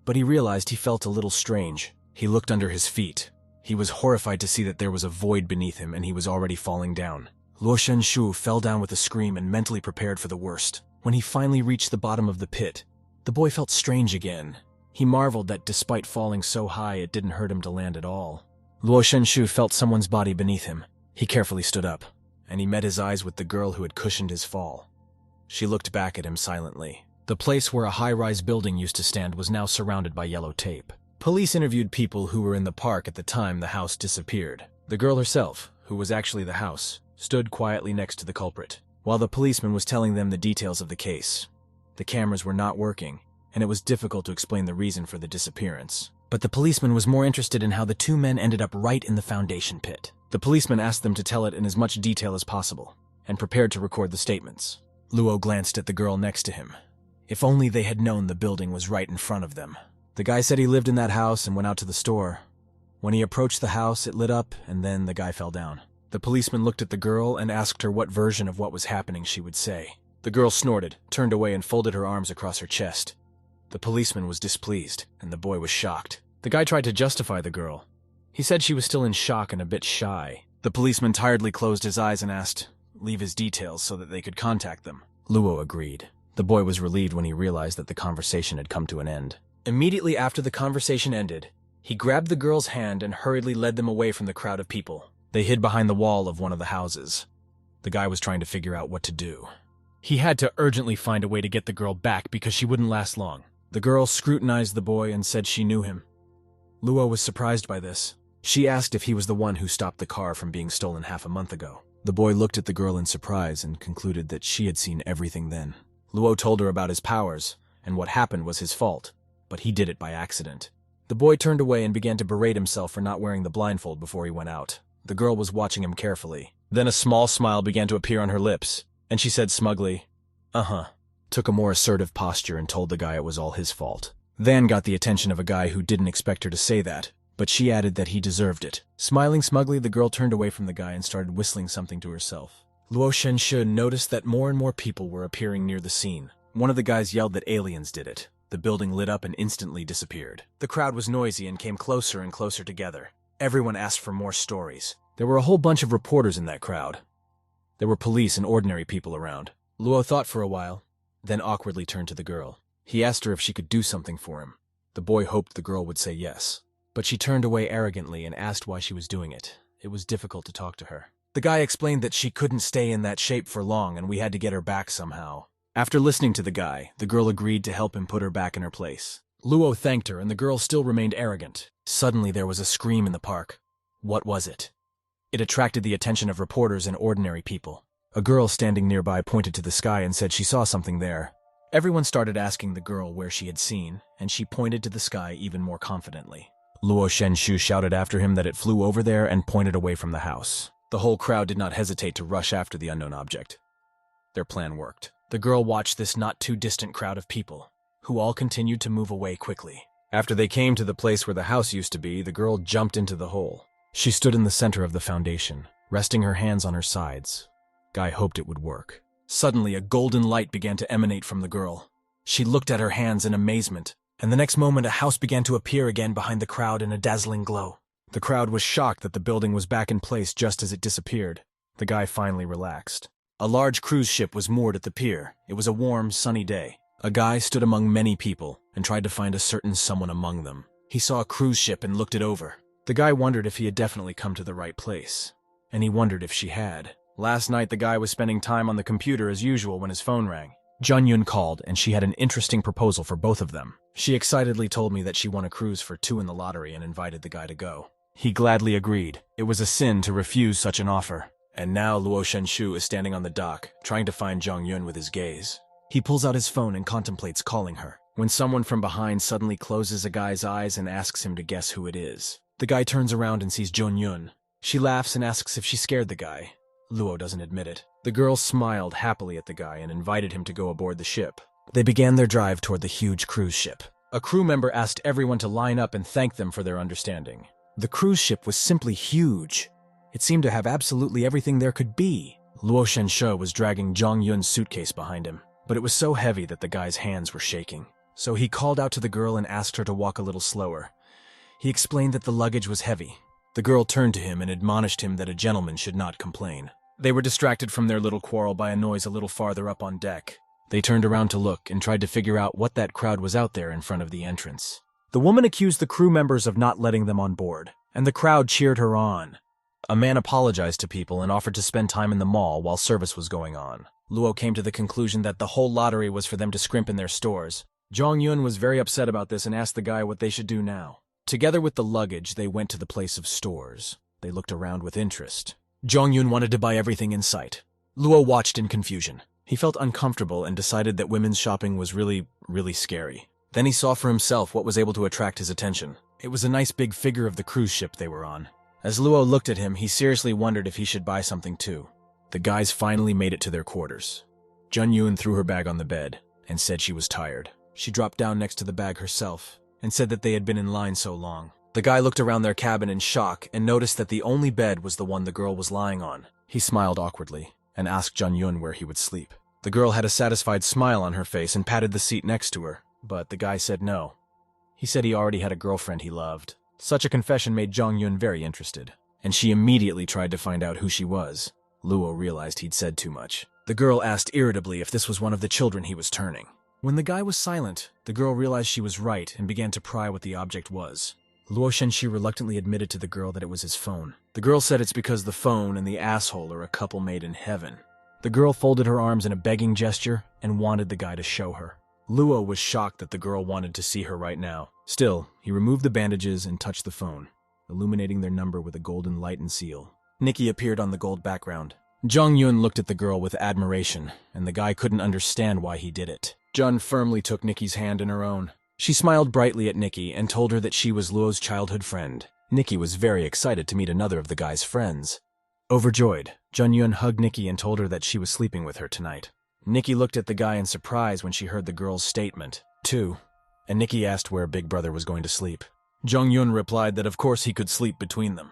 But he realized he felt a little strange. He looked under his feet. He was horrified to see that there was a void beneath him and he was already falling down. Luo Shenshu fell down with a scream and mentally prepared for the worst. When he finally reached the bottom of the pit, the boy felt strange again. He marveled that despite falling so high, it didn't hurt him to land at all. Luo Shenshu felt someone's body beneath him. He carefully stood up, and he met his eyes with the girl who had cushioned his fall. She looked back at him silently. The place where a high-rise building used to stand was now surrounded by yellow tape. Police interviewed people who were in the park at the time the house disappeared. The girl herself, who was actually the house, stood quietly next to the culprit, while the policeman was telling them the details of the case. The cameras were not working, and it was difficult to explain the reason for the disappearance. But the policeman was more interested in how the 2 men ended up right in the foundation pit. The policeman asked them to tell it in as much detail as possible, and prepared to record the statements. Luo glanced at the girl next to him. If only they had known the building was right in front of them. The guy said he lived in that house and went out to the store. When he approached the house, it lit up, and then the guy fell down. The policeman looked at the girl and asked her what version of what was happening she would say. The girl snorted, turned away, and folded her arms across her chest. The policeman was displeased, and the boy was shocked. The guy tried to justify the girl. He said she was still in shock and a bit shy. The policeman tiredly closed his eyes and asked, leave his details so that they could contact them. Luo agreed. The boy was relieved when he realized that the conversation had come to an end. Immediately after the conversation ended, he grabbed the girl's hand and hurriedly led them away from the crowd of people. They hid behind the wall of one of the houses. The guy was trying to figure out what to do. He had to urgently find a way to get the girl back because she wouldn't last long. The girl scrutinized the boy and said she knew him. Luo was surprised by this. She asked if he was the one who stopped the car from being stolen half a month ago. The boy looked at the girl in surprise and concluded that she had seen everything then. Luo told her about his powers, and what happened was his fault, but he did it by accident. The boy turned away and began to berate himself for not wearing the blindfold before he went out. The girl was watching him carefully. Then a small smile began to appear on her lips, and she said smugly, took a more assertive posture and told the guy it was all his fault. Then got the attention of a guy who didn't expect her to say that, but she added that he deserved it. Smiling smugly, the girl turned away from the guy and started whistling something to herself. Luo Shenshu noticed that more and more people were appearing near the scene. One of the guys yelled that aliens did it. The building lit up and instantly disappeared. The crowd was noisy and came closer and closer together. Everyone asked for more stories. There were a whole bunch of reporters in that crowd. There were police and ordinary people around. Luo thought for a while, then awkwardly turned to the girl. He asked her if she could do something for him. The boy hoped the girl would say yes. But she turned away arrogantly and asked why she was doing it. It was difficult to talk to her. The guy explained that she couldn't stay in that shape for long and we had to get her back somehow. After listening to the guy, the girl agreed to help him put her back in her place. Luo thanked her, and the girl still remained arrogant. Suddenly, there was a scream in the park. What was it? It attracted the attention of reporters and ordinary people. A girl standing nearby pointed to the sky and said she saw something there. Everyone started asking the girl where she had seen, and she pointed to the sky even more confidently. Luo Shenshu shouted after him that it flew over there and pointed away from the house. The whole crowd did not hesitate to rush after the unknown object. Their plan worked. The girl watched this not-too-distant crowd of people, who all continued to move away quickly. After they came to the place where the house used to be, the girl jumped into the hole. She stood in the center of the foundation, resting her hands on her sides. Guy hoped it would work. Suddenly, a golden light began to emanate from the girl. She looked at her hands in amazement, and the next moment a house began to appear again behind the crowd in a dazzling glow. The crowd was shocked that the building was back in place just as it disappeared. The guy finally relaxed. A large cruise ship was moored at the pier. It was a warm, sunny day. A guy stood among many people and tried to find a certain someone among them. He saw a cruise ship and looked it over. The guy wondered if he had definitely come to the right place. And he wondered if she had. Last night, the guy was spending time on the computer as usual when his phone rang. Jun-Yun called, and she had an interesting proposal for both of them. She excitedly told me that she won a cruise for 2 in the lottery and invited the guy to go. He gladly agreed. It was a sin to refuse such an offer. And now Luo Shenshu is standing on the dock, trying to find Jong-Yun with his gaze. He pulls out his phone and contemplates calling her, when someone from behind suddenly closes a guy's eyes and asks him to guess who it is. The guy turns around and sees Jong-Yun. She laughs and asks if she scared the guy. Luo doesn't admit it. The girl smiled happily at the guy and invited him to go aboard the ship. They began their drive toward the huge cruise ship. A crew member asked everyone to line up and thank them for their understanding. The cruise ship was simply huge. It seemed to have absolutely everything there could be. Luo Shenshu was dragging Jong-Yun's suitcase behind him, but it was so heavy that the guy's hands were shaking. So he called out to the girl and asked her to walk a little slower. He explained that the luggage was heavy. The girl turned to him and admonished him that a gentleman should not complain. They were distracted from their little quarrel by a noise a little farther up on deck. They turned around to look and tried to figure out what that crowd was out there in front of the entrance. The woman accused the crew members of not letting them on board, and the crowd cheered her on. A man apologized to people and offered to spend time in the mall while service was going on. Luo came to the conclusion that the whole lottery was for them to scrimp in their stores. Jong-Yun was very upset about this and asked the guy what they should do now. Together with the luggage, they went to the place of stores. They looked around with interest. Jong-Yun wanted to buy everything in sight. Luo watched in confusion. He felt uncomfortable and decided that women's shopping was really scary. Then he saw for himself what was able to attract his attention. It was a nice big figure of the cruise ship they were on. As Luo looked at him, he seriously wondered if he should buy something too. The guys finally made it to their quarters. Jun-Yun threw her bag on the bed and said she was tired. She dropped down next to the bag herself and said that they had been in line so long. The guy looked around their cabin in shock and noticed that the only bed was the one the girl was lying on. He smiled awkwardly and asked Jun-Yun where he would sleep. The girl had a satisfied smile on her face and patted the seat next to her, but the guy said no. He said he already had a girlfriend he loved. Such a confession made Jong-Yun very interested, and she immediately tried to find out who she was. Luo realized he'd said too much. The girl asked irritably if this was one of the children he was turning. When the guy was silent, the girl realized she was right and began to pry what the object was. Luo Shenshu reluctantly admitted to the girl that it was his phone. The girl said it's because the phone and the asshole are a couple made in heaven. The girl folded her arms in a begging gesture and wanted the guy to show her. Luo was shocked that the girl wanted to see her right now. Still, he removed the bandages and touched the phone, illuminating their number with a golden light and seal. Nikki appeared on the gold background. Jong-Yun looked at the girl with admiration, and the guy couldn't understand why he did it. Jun firmly took Nikki's hand in her own. She smiled brightly at Nikki and told her that she was Luo's childhood friend. Nikki was very excited to meet another of the guy's friends. Overjoyed, Jun-Yun hugged Nikki and told her that she was sleeping with her tonight. Nikki looked at the guy in surprise when she heard the girl's statement, too, and Nikki asked where Big Brother was going to sleep. Jong-Yun replied that of course he could sleep between them.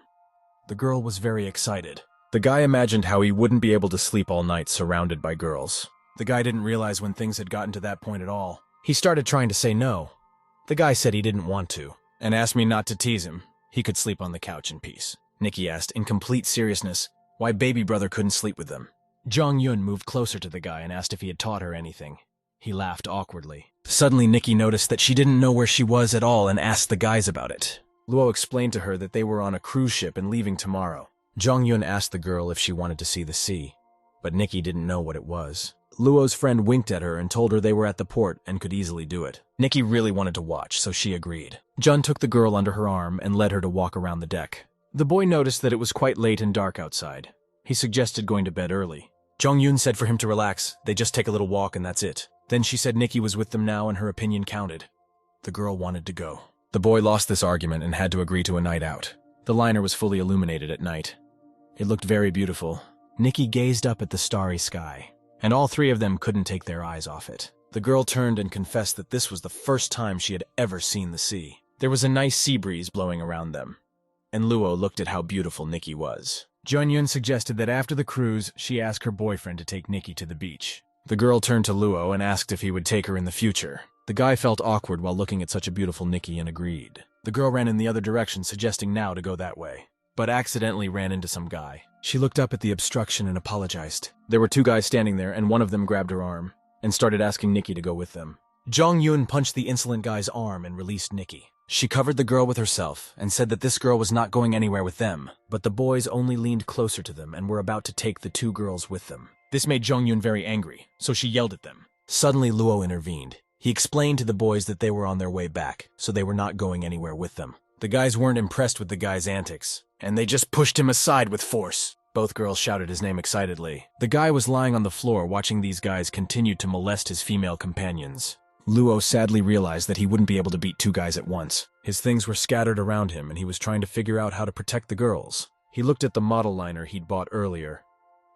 The girl was very excited. The guy imagined how he wouldn't be able to sleep all night surrounded by girls. The guy didn't realize when things had gotten to that point at all. He started trying to say no. The guy said he didn't want to, and asked me not to tease him. He could sleep on the couch in peace. Nikki asked, in complete seriousness, why Baby Brother couldn't sleep with them. Jong-Yun moved closer to the guy and asked if he had taught her anything. He laughed awkwardly. Suddenly, Nikki noticed that she didn't know where she was at all and asked the guys about it. Luo explained to her that they were on a cruise ship and leaving tomorrow. Jong-Yun asked the girl if she wanted to see the sea, but Nikki didn't know what it was. Luo's friend winked at her and told her they were at the port and could easily do it. Nikki really wanted to watch, so she agreed. Jun took the girl under her arm and led her to walk around the deck. The boy noticed that it was quite late and dark outside. He suggested going to bed early. Jong-Yoon said for him to relax, they just take a little walk and that's it. Then she said Nikki was with them now and her opinion counted. The girl wanted to go. The boy lost this argument and had to agree to a night out. The liner was fully illuminated at night. It looked very beautiful. Nikki gazed up at the starry sky, and all three of them couldn't take their eyes off it. The girl turned and confessed that this was the first time she had ever seen the sea. There was a nice sea breeze blowing around them, and Luo looked at how beautiful Nikki was. Jun-Yun suggested that after the cruise, she ask her boyfriend to take Nikki to the beach. The girl turned to Luo and asked if he would take her in the future. The guy felt awkward while looking at such a beautiful Nikki and agreed. The girl ran in the other direction, suggesting now to go that way, but accidentally ran into some guy. She looked up at the obstruction and apologized. There were two guys standing there, and one of them grabbed her arm and started asking Nikki to go with them. Jong-Yoon punched the insolent guy's arm and released Nikki. She covered the girl with herself and said that this girl was not going anywhere with them, but the boys only leaned closer to them and were about to take the two girls with them. This made Jong-Yoon very angry, so she yelled at them. Suddenly Luo intervened. He explained to the boys that they were on their way back, so they were not going anywhere with them. The guys weren't impressed with the guy's antics, and they just pushed him aside with force. Both girls shouted his name excitedly. The guy was lying on the floor watching these guys continue to molest his female companions. Luo sadly realized that he wouldn't be able to beat two guys at once. His things were scattered around him and he was trying to figure out how to protect the girls. He looked at the model liner he'd bought earlier.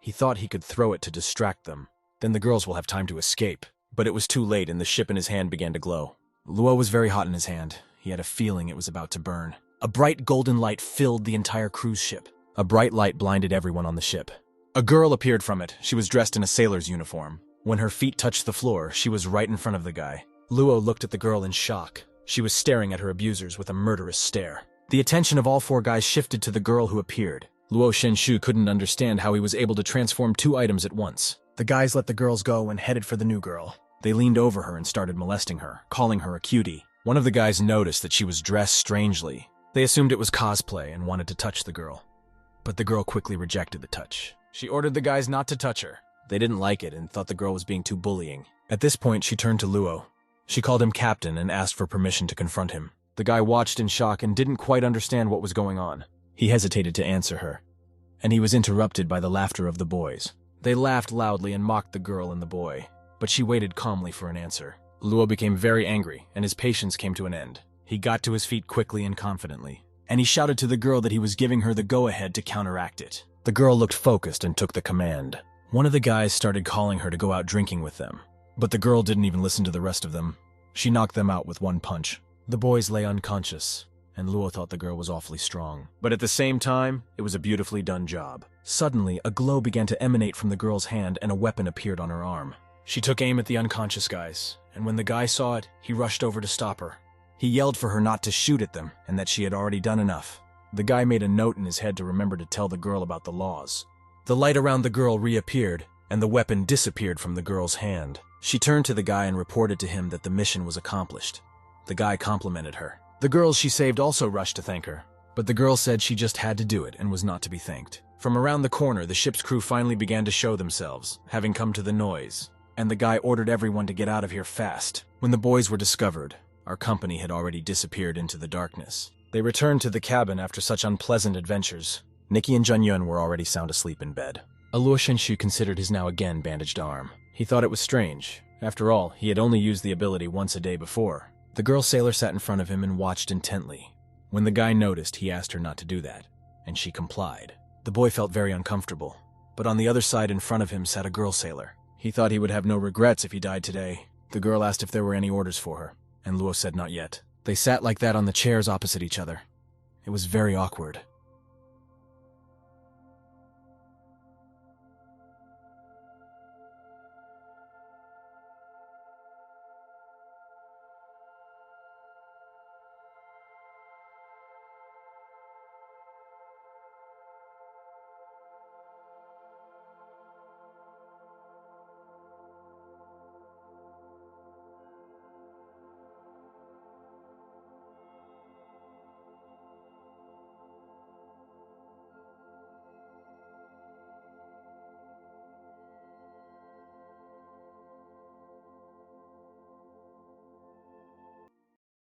He thought he could throw it to distract them. Then the girls will have time to escape. But it was too late and the ship in his hand began to glow. Luo was very hot in his hand. He had a feeling it was about to burn. A bright golden light filled the entire cruise ship. A bright light blinded everyone on the ship. A girl appeared from it. She was dressed in a sailor's uniform. When her feet touched the floor, she was right in front of the guy. Luo looked at the girl in shock. She was staring at her abusers with a murderous stare. The attention of all four guys shifted to the girl who appeared. Luo Shenshu couldn't understand how he was able to transform two items at once. The guys let the girls go and headed for the new girl. They leaned over her and started molesting her, calling her a cutie. One of the guys noticed that she was dressed strangely. They assumed it was cosplay and wanted to touch the girl. But the girl quickly rejected the touch. She ordered the guys not to touch her. They didn't like it and thought the girl was being too bullying. At this point, she turned to Luo. She called him captain and asked for permission to confront him. The guy watched in shock and didn't quite understand what was going on. He hesitated to answer her, and he was interrupted by the laughter of the boys. They laughed loudly and mocked the girl and the boy, but she waited calmly for an answer. Luo became very angry, and his patience came to an end. He got to his feet quickly and confidently, and he shouted to the girl that he was giving her the go-ahead to counteract it. The girl looked focused and took the command. One of the guys started calling her to go out drinking with them, but the girl didn't even listen to the rest of them. She knocked them out with one punch. The boys lay unconscious, and Luo thought the girl was awfully strong. But at the same time, it was a beautifully done job. Suddenly, a glow began to emanate from the girl's hand and a weapon appeared on her arm. She took aim at the unconscious guys, and when the guy saw it, he rushed over to stop her. He yelled for her not to shoot at them, and that she had already done enough. The guy made a note in his head to remember to tell the girl about the laws. The light around the girl reappeared, and the weapon disappeared from the girl's hand. She turned to the guy and reported to him that the mission was accomplished. The guy complimented her. The girls she saved also rushed to thank her, but the girl said she just had to do it and was not to be thanked. From around the corner, the ship's crew finally began to show themselves, having come to the noise, and the guy ordered everyone to get out of here fast. When the boys were discovered, our company had already disappeared into the darkness. They returned to the cabin after such unpleasant adventures. Nikki and Jun-Yun were already sound asleep in bed. Luo Shenshu considered his now again bandaged arm. He thought it was strange. After all, he had only used the ability once a day before. The girl sailor sat in front of him and watched intently. When the guy noticed, he asked her not to do that, and she complied. The boy felt very uncomfortable, but on the other side in front of him sat a girl sailor. He thought he would have no regrets if he died today. The girl asked if there were any orders for her, and Luo said not yet. They sat like that on the chairs opposite each other. It was very awkward.